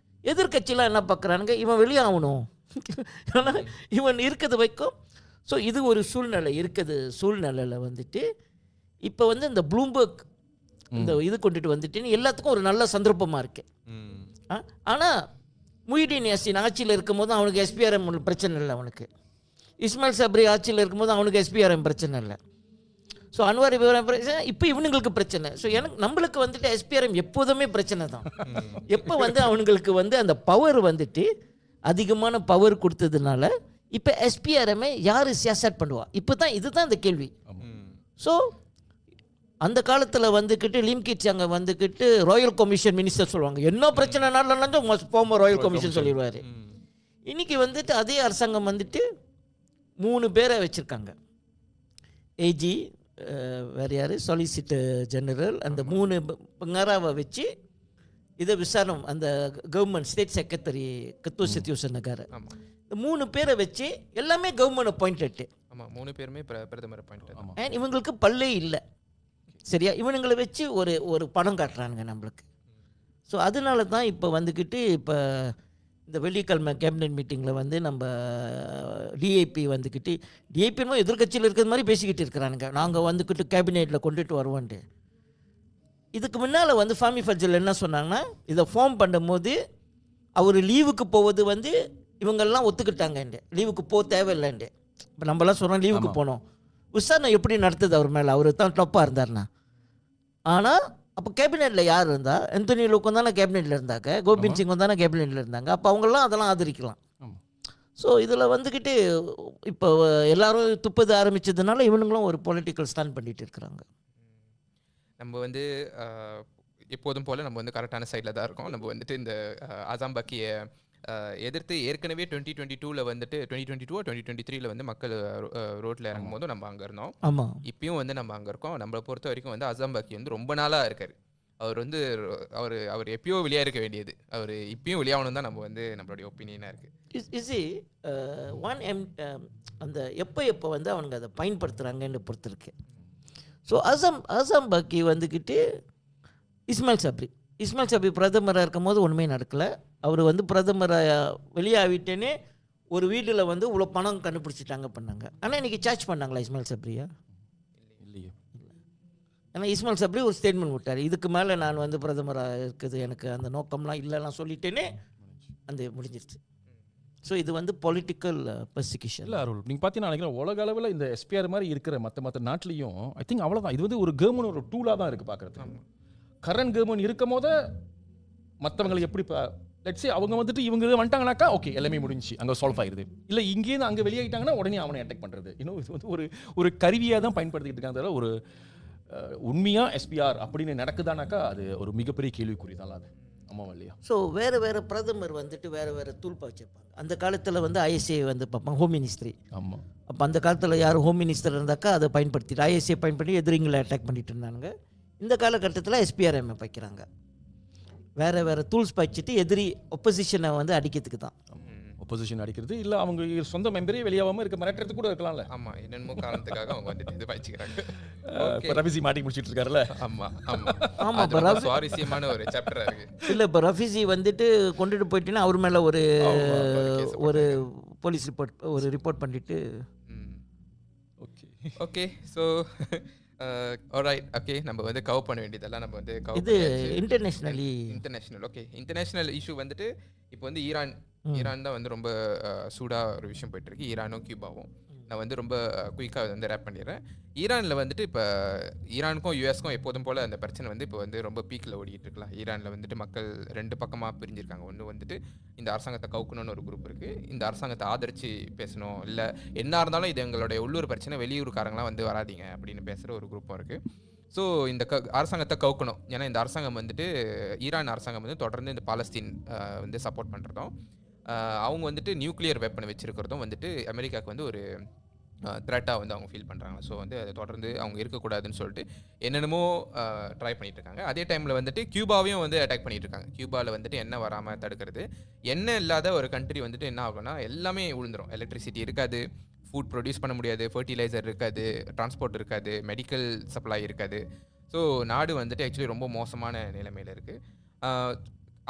[SPEAKER 2] எதிர்கட்சியெலாம் என்ன பார்க்குறானுங்க, இவன் வெளியே ஆகணும், ஆனால் இவன் இருக்கிறது வைக்கும். ஸோ இது ஒரு சூழ்நிலையில் வந்துட்டு இப்போ வந்து இந்த ப்ளூம்பர்க் இந்த இது கொண்டுட்டு வந்துட்டு எல்லாத்துக்கும் ஒரு நல்ல சந்தர்ப்பமாக இருக்கு. ஆனால் முய்தீன் யாசின் ஆட்சியில் இருக்கும் போது அவனுக்கு எஸ்பிஆர்எம் பிரச்சனை இல்லை, அவனுக்கு இஸ்மாயில் சப்ரி ஆட்சியில் இருக்கும்போது அவனுக்கு எஸ்பிஆர்எம் பிரச்சனை இல்லை. ஸோ அன்வார் பிரச்சனை, இப்போ இவனுங்களுக்கு பிரச்சனை. ஸோ நம்மளுக்கு வந்துட்டு எஸ்பிஆர்எம் எப்போதுமே பிரச்சனை தான். எப்போ வந்து அவனுங்களுக்கு வந்து அந்த பவர் வந்துட்டு அதிகமான பவர் கொடுத்ததுனால இப்போ எஸ்பிஆர்எம்ஐ யார் சியாசட் பண்ணுவா, இப்போ தான் இதுதான் இந்த கேள்வி. ஸோ அந்த காலத்தில் வந்துக்கிட்டு லிம்கிட்ஸ் அங்கே வந்துக்கிட்டு ராயல் கமிஷன் மினிஸ்டர் சொல்லுவாங்க, என்ன பிரச்சனைனாலும் போமோ ராயல் கமிஷன் சொல்லிடுவார். இன்றைக்கி வந்துட்டு அதே அரசாங்கம் வந்துட்டு 3 பேரை வச்சுருக்காங்க, ஏஜி, வேறு யார், சொலிசிட்டர் ஜெனரல், அந்த 3 பங்காராவை வச்சு இதை விசாரணை, அந்த கவர்மெண்ட் ஸ்டேட் செக்ரட்டரி கத்தோ சத்யோசன் நகர், இந்த 3 பேரை வச்சு எல்லாமே கவர்மெண்ட் அப்பாயிண்டட்.
[SPEAKER 1] ஆமாம், 3 பேருமே பிரதமர் அப்பாயிண்டட்.
[SPEAKER 2] அண்ட் இவங்களுக்கு பல்லே இல்லை, சரியா? இவனுங்களை வச்சு ஒரு படம் காட்டுறானுங்க நம்மளுக்கு. ஸோ அதனால தான் இப்போ வந்துக்கிட்டு இப்போ இந்த வெள்ளிக்கிழமை கேபினெட் மீட்டிங்கில் வந்து நம்ம டிஐபி வந்துக்கிட்டு எதிர்கட்சியில் இருக்கிற மாதிரி பேசிக்கிட்டு இருக்கிறானுங்க, நாங்கள் வந்துக்கிட்டு கேபினெட்டில் கொண்டுட்டு வருவோன்ட்டு. இதுக்கு முன்னால் வந்து ஃபாமி ஃபஜல் என்ன சொன்னாங்கன்னா, இதை ஃபார்ம் பண்ணும்போது அவர் லீவுக்கு போவது வந்து இவங்கெல்லாம் ஒத்துக்கிட்டாங்கண்டு, லீவுக்கு போக தேவையில்லைண்டு. இப்போ நம்மளாம் சொல்கிறோம் லீவுக்கு போனோம், விசாரணை எப்படி நடத்துது அவர் மேலே, அவர் தான் டப்பாக இருந்தார்னா. ஆனால் அப்போ கேபினெட்டில் யார் இருந்தா, ஆந்தனி லூக்கும் தானே கேபினெட்டில் இருந்தாங்க, கோபிந்த் சிங்கும் தானே கேபினெட்டில் இருந்தாங்க. அப்போ அவங்களாம் அதெல்லாம் ஆதரிக்கலாம். ஸோ இதில் வந்துக்கிட்டு இப்போ எல்லாரும் துப்பது ஆரம்பித்ததுனால இவனுங்களும் ஒரு பொலிட்டிக்கல் ஸ்டாண்ட் பண்ணிட்டு இருக்கிறாங்க.
[SPEAKER 1] நம்ம வந்து எப்போதும் போல் நம்ம வந்து கரெக்டான சைடில் தான் இருக்கோம். நம்ம வந்துட்டு இந்த அசாம் பக்கியை எதிர்த்து ஏற்கனவே 2022 வந்துட்டு 2023 வந்து மக்கள் ரோட்டில் இறங்கும் போதும் நம்ம அங்கே இருந்தோம்.
[SPEAKER 2] ஆமாம்,
[SPEAKER 1] இப்பயும் வந்து நம்ம அங்கே இருக்கோம். நம்மளை பொறுத்த வரைக்கும் வந்து அசாம் பக்கி வந்து ரொம்ப நாளாக இருக்கார். அவர் வந்து அவர் எப்பயோ வெளியாக இருக்க வேண்டியது, அவர் இப்பயும் வெளியாகணும் தான் நம்ம வந்து நம்மளுடைய ஒப்பீனியனாக இருக்குது.
[SPEAKER 2] அந்த எப்போ வந்து அவங்க அதை பயன்படுத்துகிறாங்கன்னு பொறுத்திருக்கு. ஸோ அசாம் பக்கி வந்துக்கிட்டு இஸ்மாயில் சப்ரி பிரதமராக இருக்கும் போது ஒன்றுமே நடக்கலை. அவர் வந்து பிரதமராக வெளியாகிட்டேனே ஒரு வீட்டில் வந்து இவ்வளோ பணம் கண்டுபிடிச்சிட்டாங்க பண்ணாங்க. ஆனால் இன்றைக்கி சார்ஜ் பண்ணாங்களா இஸ்மாயில் சப்ரியா?
[SPEAKER 3] இல்லையே.
[SPEAKER 2] ஏன்னா இஸ்மாயில் சப்ரி ஒரு ஸ்டேட்மெண்ட் விட்டார், இதுக்கு மேலே நான் வந்து பிரதமராக இருக்குது, எனக்கு அந்த நோக்கம்லாம் இல்லைலாம் சொல்லிட்டேனே அந்த முடிஞ்சிருச்சு. ஸோ இது வந்து பொலிட்டிக்கல் பெர்சிக்யூஷன்
[SPEAKER 3] இல்லை அருள். நீங்கள் பார்த்தீங்கன்னா நினைக்கிறேன் உலக அளவில் இந்த எஸ்பிஆர் மாதிரி இருக்கிற மற்ற நாட்டிலையும் ஐ திங்க் அவ்வளோதான். இது வந்து ஒரு கவர்மெண்ட் ஒரு டூலாக தான் இருக்குது பார்க்குறதுக்கு. கரண்ட் கவர்மெண்ட் இருக்கும் போது மற்றவங்களை எப்படி லெட்ஸே அவங்க வந்துட்டு இவங்க வந்துட்டாங்கனாக்கா ஓகே எல்லாமே முடிஞ்சு அங்கே சால்வ் ஆகிடுது. இல்லை இங்கேருந்து அங்கே வெளியாகிட்டாங்கன்னா உடனே அவனை அட்டாக் பண்ணுறது. இன்னும் இது வந்து ஒரு கருவியாக தான் பயன்படுத்திக்கிட்டு இருக்காங்க. ஒரு உண்மையாக எஸ்பிஆர் அப்படின்னு நடக்குதானாக்கா அது ஒரு மிகப்பெரிய கேள்விக்குறி தான் அது. ஆமாம் இல்லையா?
[SPEAKER 2] ஸோ வேறு பிரதமர் வந்துட்டு வேறு தூள்பா வச்சுருப்பாங்க. அந்த காலத்தில் வந்து ஐஎஸ்ஏ வந்து பார்ப்பாங்க, ஹோம் மினிஸ்ட்ரி. ஆமாம். அப்போ அந்த காலத்தில் யார் ஹோம் மினிஸ்டர் இருந்தாக்கா அதை பயன்படுத்திட்டு ஐஎஸ்ஏ பயன்படுத்தி எதிரிங்களை அட்டாக் பண்ணிட்டு இருந்தாங்க. இந்த காலகட்டத்தில் எஸ்பிஆர்எம் வைக்கிறாங்க. வேறு டூல்ஸ் வச்சுட்டு எதிரி ஒப்போசிஷனை வந்து அடிக்கிறதுக்கு தான்.
[SPEAKER 3] ஒப்போசிஷன் அடிக்கிறது இல்லை அவங்க சொந்த மெம்பரே வெளியாகாமல் இருக்க மிரட்டுறது கூட இருக்கலாம்ல.
[SPEAKER 1] ஆமாம், என்னென்னமோ காரணத்துக்காக அவங்க வந்துட்டு இது வச்சுக்கிறாங்க.
[SPEAKER 3] இப்போ ரஃபிசி மாட்டி முடிச்சிட்டு இருக்காருல்ல.
[SPEAKER 2] ஆமாம்,
[SPEAKER 1] சுவாரஸ்யமான ஒரு சாப்டராக இருக்குது.
[SPEAKER 2] இல்லை இப்போ ரஃபிசி வந்துட்டு கொண்டுட்டு போயிட்டீங்கன்னா அவர் மேலே ஒரு போலீஸ் ரிப்போர்ட் பண்ணிட்டு.
[SPEAKER 1] Okay so alright. ஓகே, நம்ம வந்து கவர் பண்ண வேண்டியதெல்லாம் நம்ம வந்து
[SPEAKER 2] இது இன்டர்நேஷ்னல்.
[SPEAKER 1] ஓகே, இன்டர்நேஷ்னல் இஷ்யூ வந்துட்டு இப்போ வந்து ஈரான் தான் வந்து ரொம்ப சூடாக ஒரு விஷயம் போயிட்டுருக்கு. ஈரானும் கியூபாவும் நான் வந்து ரொம்ப குயிக்காக வந்து ரேப் பண்ணிடுறேன். ஈரானில் வந்துட்டு இப்போ ஈரானுக்கும் யூஎஸ்க்கும் எப்போதும் போல் அந்த பிரச்சனை வந்து இப்போ வந்து ரொம்ப பீக்கில் ஓடிக்கிட்டு இருக்கலாம். ஈரானில் வந்துட்டு மக்கள் ரெண்டு பக்கமாக பிரிஞ்சிருக்காங்க. ஒன்று வந்துட்டு இந்த அரசாங்கத்தை கவுக்கணும்னு ஒரு குரூப் இருக்குது, இந்த அரசாங்கத்தை ஆதரித்து பேசணும், இல்லை என்ன இருந்தாலும் இது எங்களுடைய உள்ளூர் பிரச்சனை, வெளியூருக்காரங்களாம் வந்து வராதிங்க அப்படின்னு பேசுகிற ஒரு குரூப்பும் இருக்குது. ஸோ இந்த அரசாங்கத்தை கவுக்கணும். ஏன்னா இந்த அரசாங்கம் வந்துட்டு ஈரான் அரசாங்கம் வந்து தொடர்ந்து இந்த பாலஸ்தீன் வந்து சப்போர்ட் பண்ணுறதும் அவங்க வந்துட்டு நியூக்ளியர் வெப்பனை வச்சுருக்கிறதும் வந்துட்டு அமெரிக்காவுக்கு வந்து ஒரு த்ரெட்டாக வந்து அவங்க ஃபீல் பண்ணுறாங்க. ஸோ வந்து அதை தொடர்ந்து அவங்க இருக்கக்கூடாதுன்னு சொல்லிட்டு என்னென்னமோ ட்ரை பண்ணிட்டு இருக்காங்க. அதே டைமில் வந்துட்டு கியூபாவையும் வந்து அட்டாக் பண்ணிட்டு இருக்காங்க. கியூபாவில் வந்துட்டு எண்ணெய் வராமல் தடுக்கிறது. எண்ணெய் இல்லாத ஒரு கண்ட்ரி வந்துட்டு என்ன ஆகும்னா எல்லாமே விழுந்துடும். எலக்ட்ரிசிட்டி இருக்காது, ஃபுட் ப்ரொடியூஸ் பண்ண முடியாது, ஃபர்டிலைசர் இருக்காது, டிரான்ஸ்போர்ட் இருக்காது, மெடிக்கல் சப்ளை இருக்காது. ஸோ நாடு வந்துட்டு ஆக்சுவலி ரொம்ப மோசமான நிலைமையில் இருக்குது.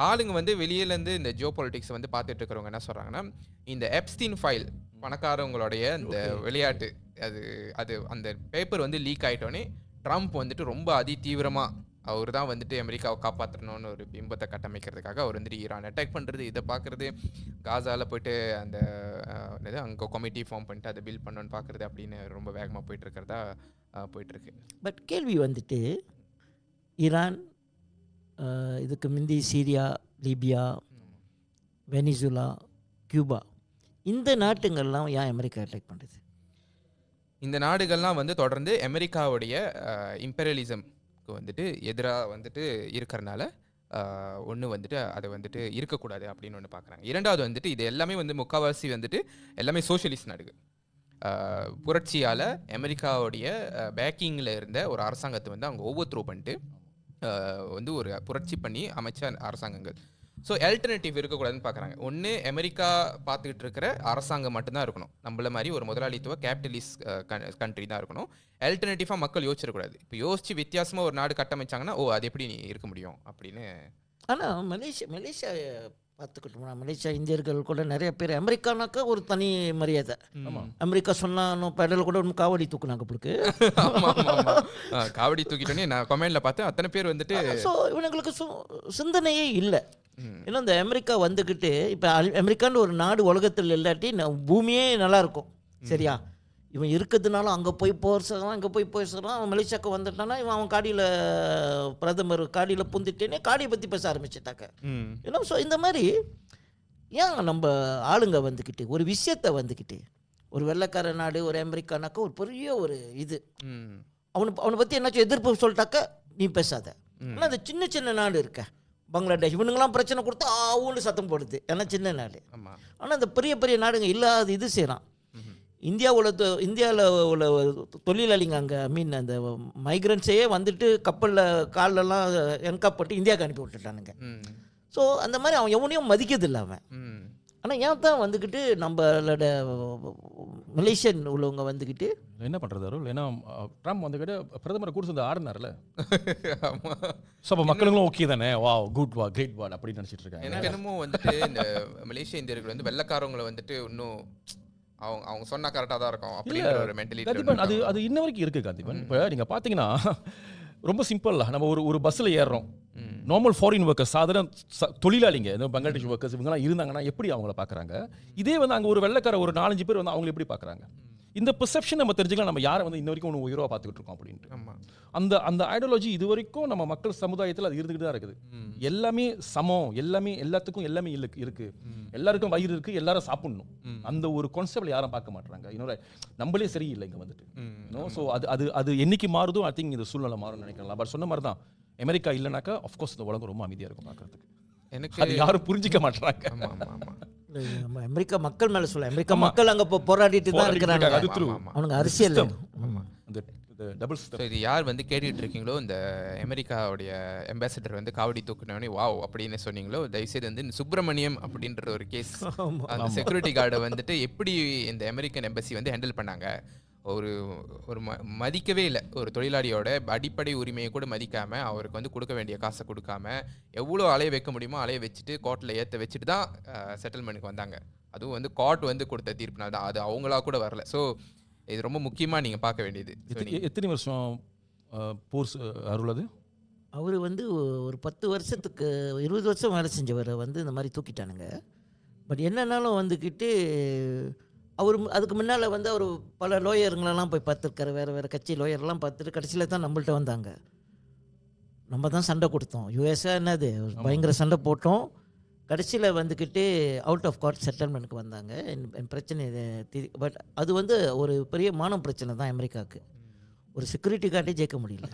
[SPEAKER 1] ஆளுங்க வந்து வெளியிலேருந்து இந்த ஜியோ பாலிட்டிக்ஸ் வந்து பார்த்துட்டு இருக்கிறவங்க என்ன சொல்கிறாங்கன்னா, இந்த எப்ஸ்டீன் ஃபைல் பணக்காரவங்களுடைய இந்த விளையாட்டு அது அந்த பேப்பர் வந்து லீக் ஆகிட்டோன்னே ட்ரம்ப் வந்துட்டு ரொம்ப தீவிரமாக அவர் தான் வந்துட்டு அமெரிக்காவை காப்பாற்றணும்னு ஒரு பிம்பத்தை கட்டமைக்கிறதுக்காக அவர் வந்துட்டு ஈரான் அட்டாக் பண்ணுறது, இதை பார்க்குறது, காசாவில் போய்ட்டு அந்த அங்கே கமிட்டி ஃபார்ம் பண்ணிட்டு அதை பில் பண்ணணும்னு பார்க்குறது அப்படின்னு ரொம்ப வேகமாக போயிட்டுருக்கிறதா போயிட்டுருக்கு.
[SPEAKER 2] பட் கேள்வி வந்துட்டு ஈரான், இதுக்கு முந்தி சீரியா, லிபியா, வெனிசுலா, கியூபா, இந்த நாட்டுங்கள்லாம் ஏன் அமெரிக்கா அட்டாக் பண்ணுறது?
[SPEAKER 1] இந்த நாடுகள்லாம் வந்து தொடர்ந்து அமெரிக்காவுடைய இம்பீரியலிசம்க்கு வந்துட்டு எதிராக வந்துட்டு இருக்கிறனால ஒன்று வந்துட்டு அதை வந்துட்டு இருக்கக்கூடாது அப்படின்னு ஒன்று பார்க்குறாங்க. இரண்டாவது வந்துட்டு இது எல்லாமே வந்து முக்கால்வாசி வந்துட்டு எல்லாமே சோஷியலிஸ்ட் நாடுகள். புரட்சியால் அமெரிக்காவுடைய பேக்கிங்கில் இருந்த ஒரு அரசாங்கத்தை வந்து அவங்க ஓவர் த்ரோ பண்ணிட்டு வந்து ஒரு புரட்சி பண்ணி அமைச்ச அரசாங்கங்கள். ஸோ ஆல்டர்னேட்டிவ் இருக்கக்கூடாதுன்னு பார்க்குறாங்க. ஒன்று அமெரிக்கா பார்த்துக்கிட்டு இருக்கிற அரசாங்கம் மட்டும்தான் இருக்கணும், நம்மள மாதிரி ஒரு முதலாளித்துவ கேபிட்டலிஸ்ட் கண்ட்ரி தான் இருக்கணும். ஆல்டர்னேட்டிவாக மக்கள் யோசிச்சிடக்கூடாது. இப்போ யோசிச்சு வித்தியாசமாக ஒரு நாடு கட்டமைச்சாங்கன்னா அது எப்படி நீ இருக்க முடியும் அப்படின்னு.
[SPEAKER 2] ஆனால் மலேசியா பார்த்துக்கிட்டோம்னா மலேசியா இந்தியர்கள் கூட நிறைய பேர் அமெரிக்கானாக்கா ஒரு தனி மரியாதை. அமெரிக்கா சொன்னா பெடல் கூட ஒன்று காவடி தூக்குனாங்க பிடிக்கு.
[SPEAKER 1] காவடி தூக்கிட்டோன்னே நான் கமெண்ட்ல பார்த்தேன் அத்தனை பேர் வந்துட்டு.
[SPEAKER 2] ஸோ இவனுங்களுக்கு சிந்தனையே இல்லை. ஏன்னா இந்த அமெரிக்கா வந்துக்கிட்டு இப்போ அமெரிக்கான்னு ஒரு நாடு உலகத்தில் இல்லாட்டி பூமியே நல்லா இருக்கும். சரியா, இவன் இருக்கிறதுனால அங்கே போய் போகிறலாம் இங்கே போய் போயிடுறான். அவன் மலேசியாவுக்கு வந்துட்டானா இவன் அவன் காடியில் பிரதமர் காடியில் புந்துட்டேனே காடியை பற்றி பேச ஆரம்பிச்சிட்டாக்க. ஏன்னா ஸோ இந்த மாதிரி ஏன் நம்ம ஆளுங்க வந்துக்கிட்டு ஒரு விஷயத்தை வந்துக்கிட்டு ஒரு வெள்ளைக்கார நாடு ஒரு அமெரிக்கானாக்கா ஒரு பெரிய ஒரு இது அவனை பற்றி என்னாச்சும் எதிர்ப்பு சொல்லிட்டாக்க நீ பேசாத. ஆனால் அந்த சின்ன சின்ன நாடு இருக்க பங்களாதேஷ் இவனுங்களாம் பிரச்சனை கொடுத்தா ஆவுன்னு சத்தம் போடுது. ஏன்னா சின்ன நாடு. ஆனால் அந்த பெரிய பெரிய நாடுங்க இல்லாத இது செய்கிறான். இந்தியாவில் உள்ள தொழிலாளிங்க அங்கே மீன் அந்த மைக்ரன்ஸையே வந்துட்டு கப்பலில் காலெல்லாம் என்காப்பட்டு இந்தியாவுக்கு அனுப்பி விட்டுட்டானுங்க. ஸோ அந்த மாதிரி அவன் எவனையும் மதிக்கிறது அவன். ஆனால் ஏன் தான் வந்துக்கிட்டு நம்மளோட மலேசியன் உள்ளவங்க வந்துக்கிட்டு
[SPEAKER 3] என்ன பண்ணுறது அருள்? ஏன்னா ட்ரம்ப் வந்துக்கிட்டு பிரதமரை கூட்டு வந்து ஆடினார்ல. ஸோ அப்போ மக்களுங்களும் ஓகே தானே, வா குட் வா கிரேட் வா அப்படின்னு நினச்சிட்டு இருக்காங்க.
[SPEAKER 1] எனக்கு என்னமோ வந்துட்டு இந்த மலேசிய இந்தியர்கள் வந்து வெள்ளைக்காரவங்களை வந்துட்டு இன்னும் அவங்க சொன்னா கரெக்டாக தான் இருக்கும் அப்படிங்கிற ஒரு மென்டாலிட்டி
[SPEAKER 3] அது இன்ன வரைக்கும் இருக்குது காந்திபன். இப்போ நீங்கள் பார்த்தீங்கன்னா ரொம்ப சிம்பிள். நம்ம ஒரு பஸ்ஸில் ஏறுறோம். நார்மல் ஃபாரின் ஒர்க்கர்ஸ் சாதாரண தொழிலாளிங்க இந்த பங்களாதேஷ் ஒர்க்கர்ஸ் இவங்கெல்லாம் இருந்தாங்கன்னா எப்படி அவங்கள பார்க்குறாங்க? இதே வந்து அங்கே ஒரு வெள்ளைக்கார ஒரு 4-5 பேர் வந்து அவங்களை எப்படி பார்க்குறாங்க? இந்த பெர்செப்ஷன் நம்ம தெரிஞ்சுக்கலாம். நம்ம யாரை வந்து இன்ன வரைக்கும் ஒன்று உயர்வாக பார்த்துக்கிட்டு இருக்கோம் அப்படின்ட்டு அந்த ஐடியாலஜி இது வரைக்கும் நம்ம மக்கள் சமுதாயத்தில் அது இருந்துகிட்டு தான் இருக்குது. எல்லாமே சமம், எல்லாத்துக்கும் எல்லாமே இருக்கு, எல்லாருக்கும் வயிறு இருக்கு, எல்லாரும் சாப்பிடணும். அந்த ஒரு கான்செப்ட்ல யாரும் பார்க்க மாட்டாங்க. இன்னொரு நம்மளே சரியில்லை இங்கே வந்துட்டு. ஸோ அது என்னைக்கு மாறுதோ ஐ திங்க் இந்த சூழ்நிலை மாறும்னு நினைக்கலாம். பட் சொன்ன மாதிரி தான் அமெரிக்கா இல்லைனாக்கா அஃப்கோர்ஸ் இந்த உலகம் ரொம்ப அமைதியாக இருக்கும் பார்க்கறதுக்கு. எனக்கு அது யாரும் புரிஞ்சிக்க மாட்டாங்க.
[SPEAKER 2] அமெரிக்கா மக்கள் மேலே சொல்ல அமெரிக்கா மக்கள் அங்கே போராடிட்டு தான் இருக்கிறாங்க. அவனுங்க அரசியல்
[SPEAKER 1] இது யார் வந்து கேட்டுட்டு இருக்கீங்களோ இந்த அமெரிக்காவுடைய அம்பாசிடர் வந்து காவடி தூக்குனோடனே வாவ் அப்படின்னு சொன்னீங்களோ தயவுசெய்து வந்து சுப்பிரமணியம் அப்படின்ற ஒரு கேஸ் அந்த செக்யூரிட்டி கார்டை வந்துட்டு எப்படி இந்த அமெரிக்கன் எம்பசி வந்து ஹேண்டில் பண்ணாங்க. ஒரு மதிக்கவே இல்லை. ஒரு தொழிலாளியோட அடிப்படை உரிமையை கூட மதிக்காமல் அவருக்கு வந்து கொடுக்க வேண்டிய காசை கொடுக்காம எவ்வளோ அலைய வைக்க முடியுமோ அலைய வச்சுட்டு கோர்ட்டில் ஏற்ற வச்சுட்டு தான் செட்டில்மெண்ட்டுக்கு வந்தாங்க. அதுவும் வந்து கோர்ட் வந்து கொடுத்த தீர்ப்புனால தான், அது அவங்களா கூட வரல. ஸோ இது ரொம்ப முக்கியமாக நீங்கள் பார்க்க வேண்டியது.
[SPEAKER 3] எத்தனை வருஷம் போர்ஸ் அருள்? அது
[SPEAKER 2] அவர் வந்து ஒரு 10 வருஷத்துக்கு 20 வருஷம் வேலை செஞ்சவரை வந்து இந்த மாதிரி தூக்கிட்டானுங்க. பட் என்னன்னாலும் வந்துக்கிட்டு அவர் அதுக்கு முன்னால் வந்து அவர் பல லோயருங்களெல்லாம் போய் பார்த்துருக்காரு. வேறு கட்சி லோயர்லாம் பார்த்துட்டு கடைசியில் தான் நம்மள்ட்ட வந்தாங்க. நம்ம தான் சண்டை கொடுத்தோம். யூஎஸ்ஆ என்னது பயங்கர சண்டை போட்டோம். கடைசியில் வந்துக்கிட்டு அவுட் ஆஃப் கோர்ட் செட்டில்மெண்ட்டுக்கு வந்தாங்க. என் பிரச்சனை பட் அது வந்து ஒரு பெரிய மானம் பிரச்சனை தான் அமெரிக்காவுக்கு. ஒரு செக்யூரிட்டி கார்டே ஜெயிக்க முடியல.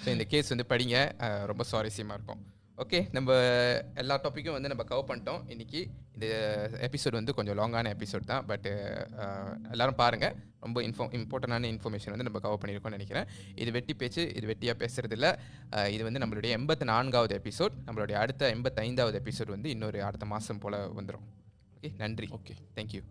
[SPEAKER 1] ஸோ இந்த கேஸ் வந்து படிங்க, ரொம்ப சுவாரஸ்யமாக இருக்கும். ஓகே, நம்ம எல்லா டாப்பிக்கும் வந்து நம்ம கவர் பண்ணிட்டோம் இன்றைக்கி. இந்த எபிசோட் வந்து கொஞ்சம் லாங்கான எபிசோட் தான். பட் எல்லோரும் பாருங்கள், ரொம்ப இம்பார்ட்டண்டான இன்ஃபர்மேஷன் வந்து நம்ம கவர் பண்ணியிருக்கோம்னு நினைக்கிறேன். இது வெட்டி பேச்சு, இது வெட்டியாக பேசுகிறது இல்லை. இது வந்து நம்மளுடைய 84வது எபிசோட். நம்மளுடைய அடுத்த 85வது எபிசோட் வந்து இன்னொரு அடுத்த மாதம் போல் வந்துடும். ஓகே, நன்றி.
[SPEAKER 3] Okay,
[SPEAKER 1] thank you.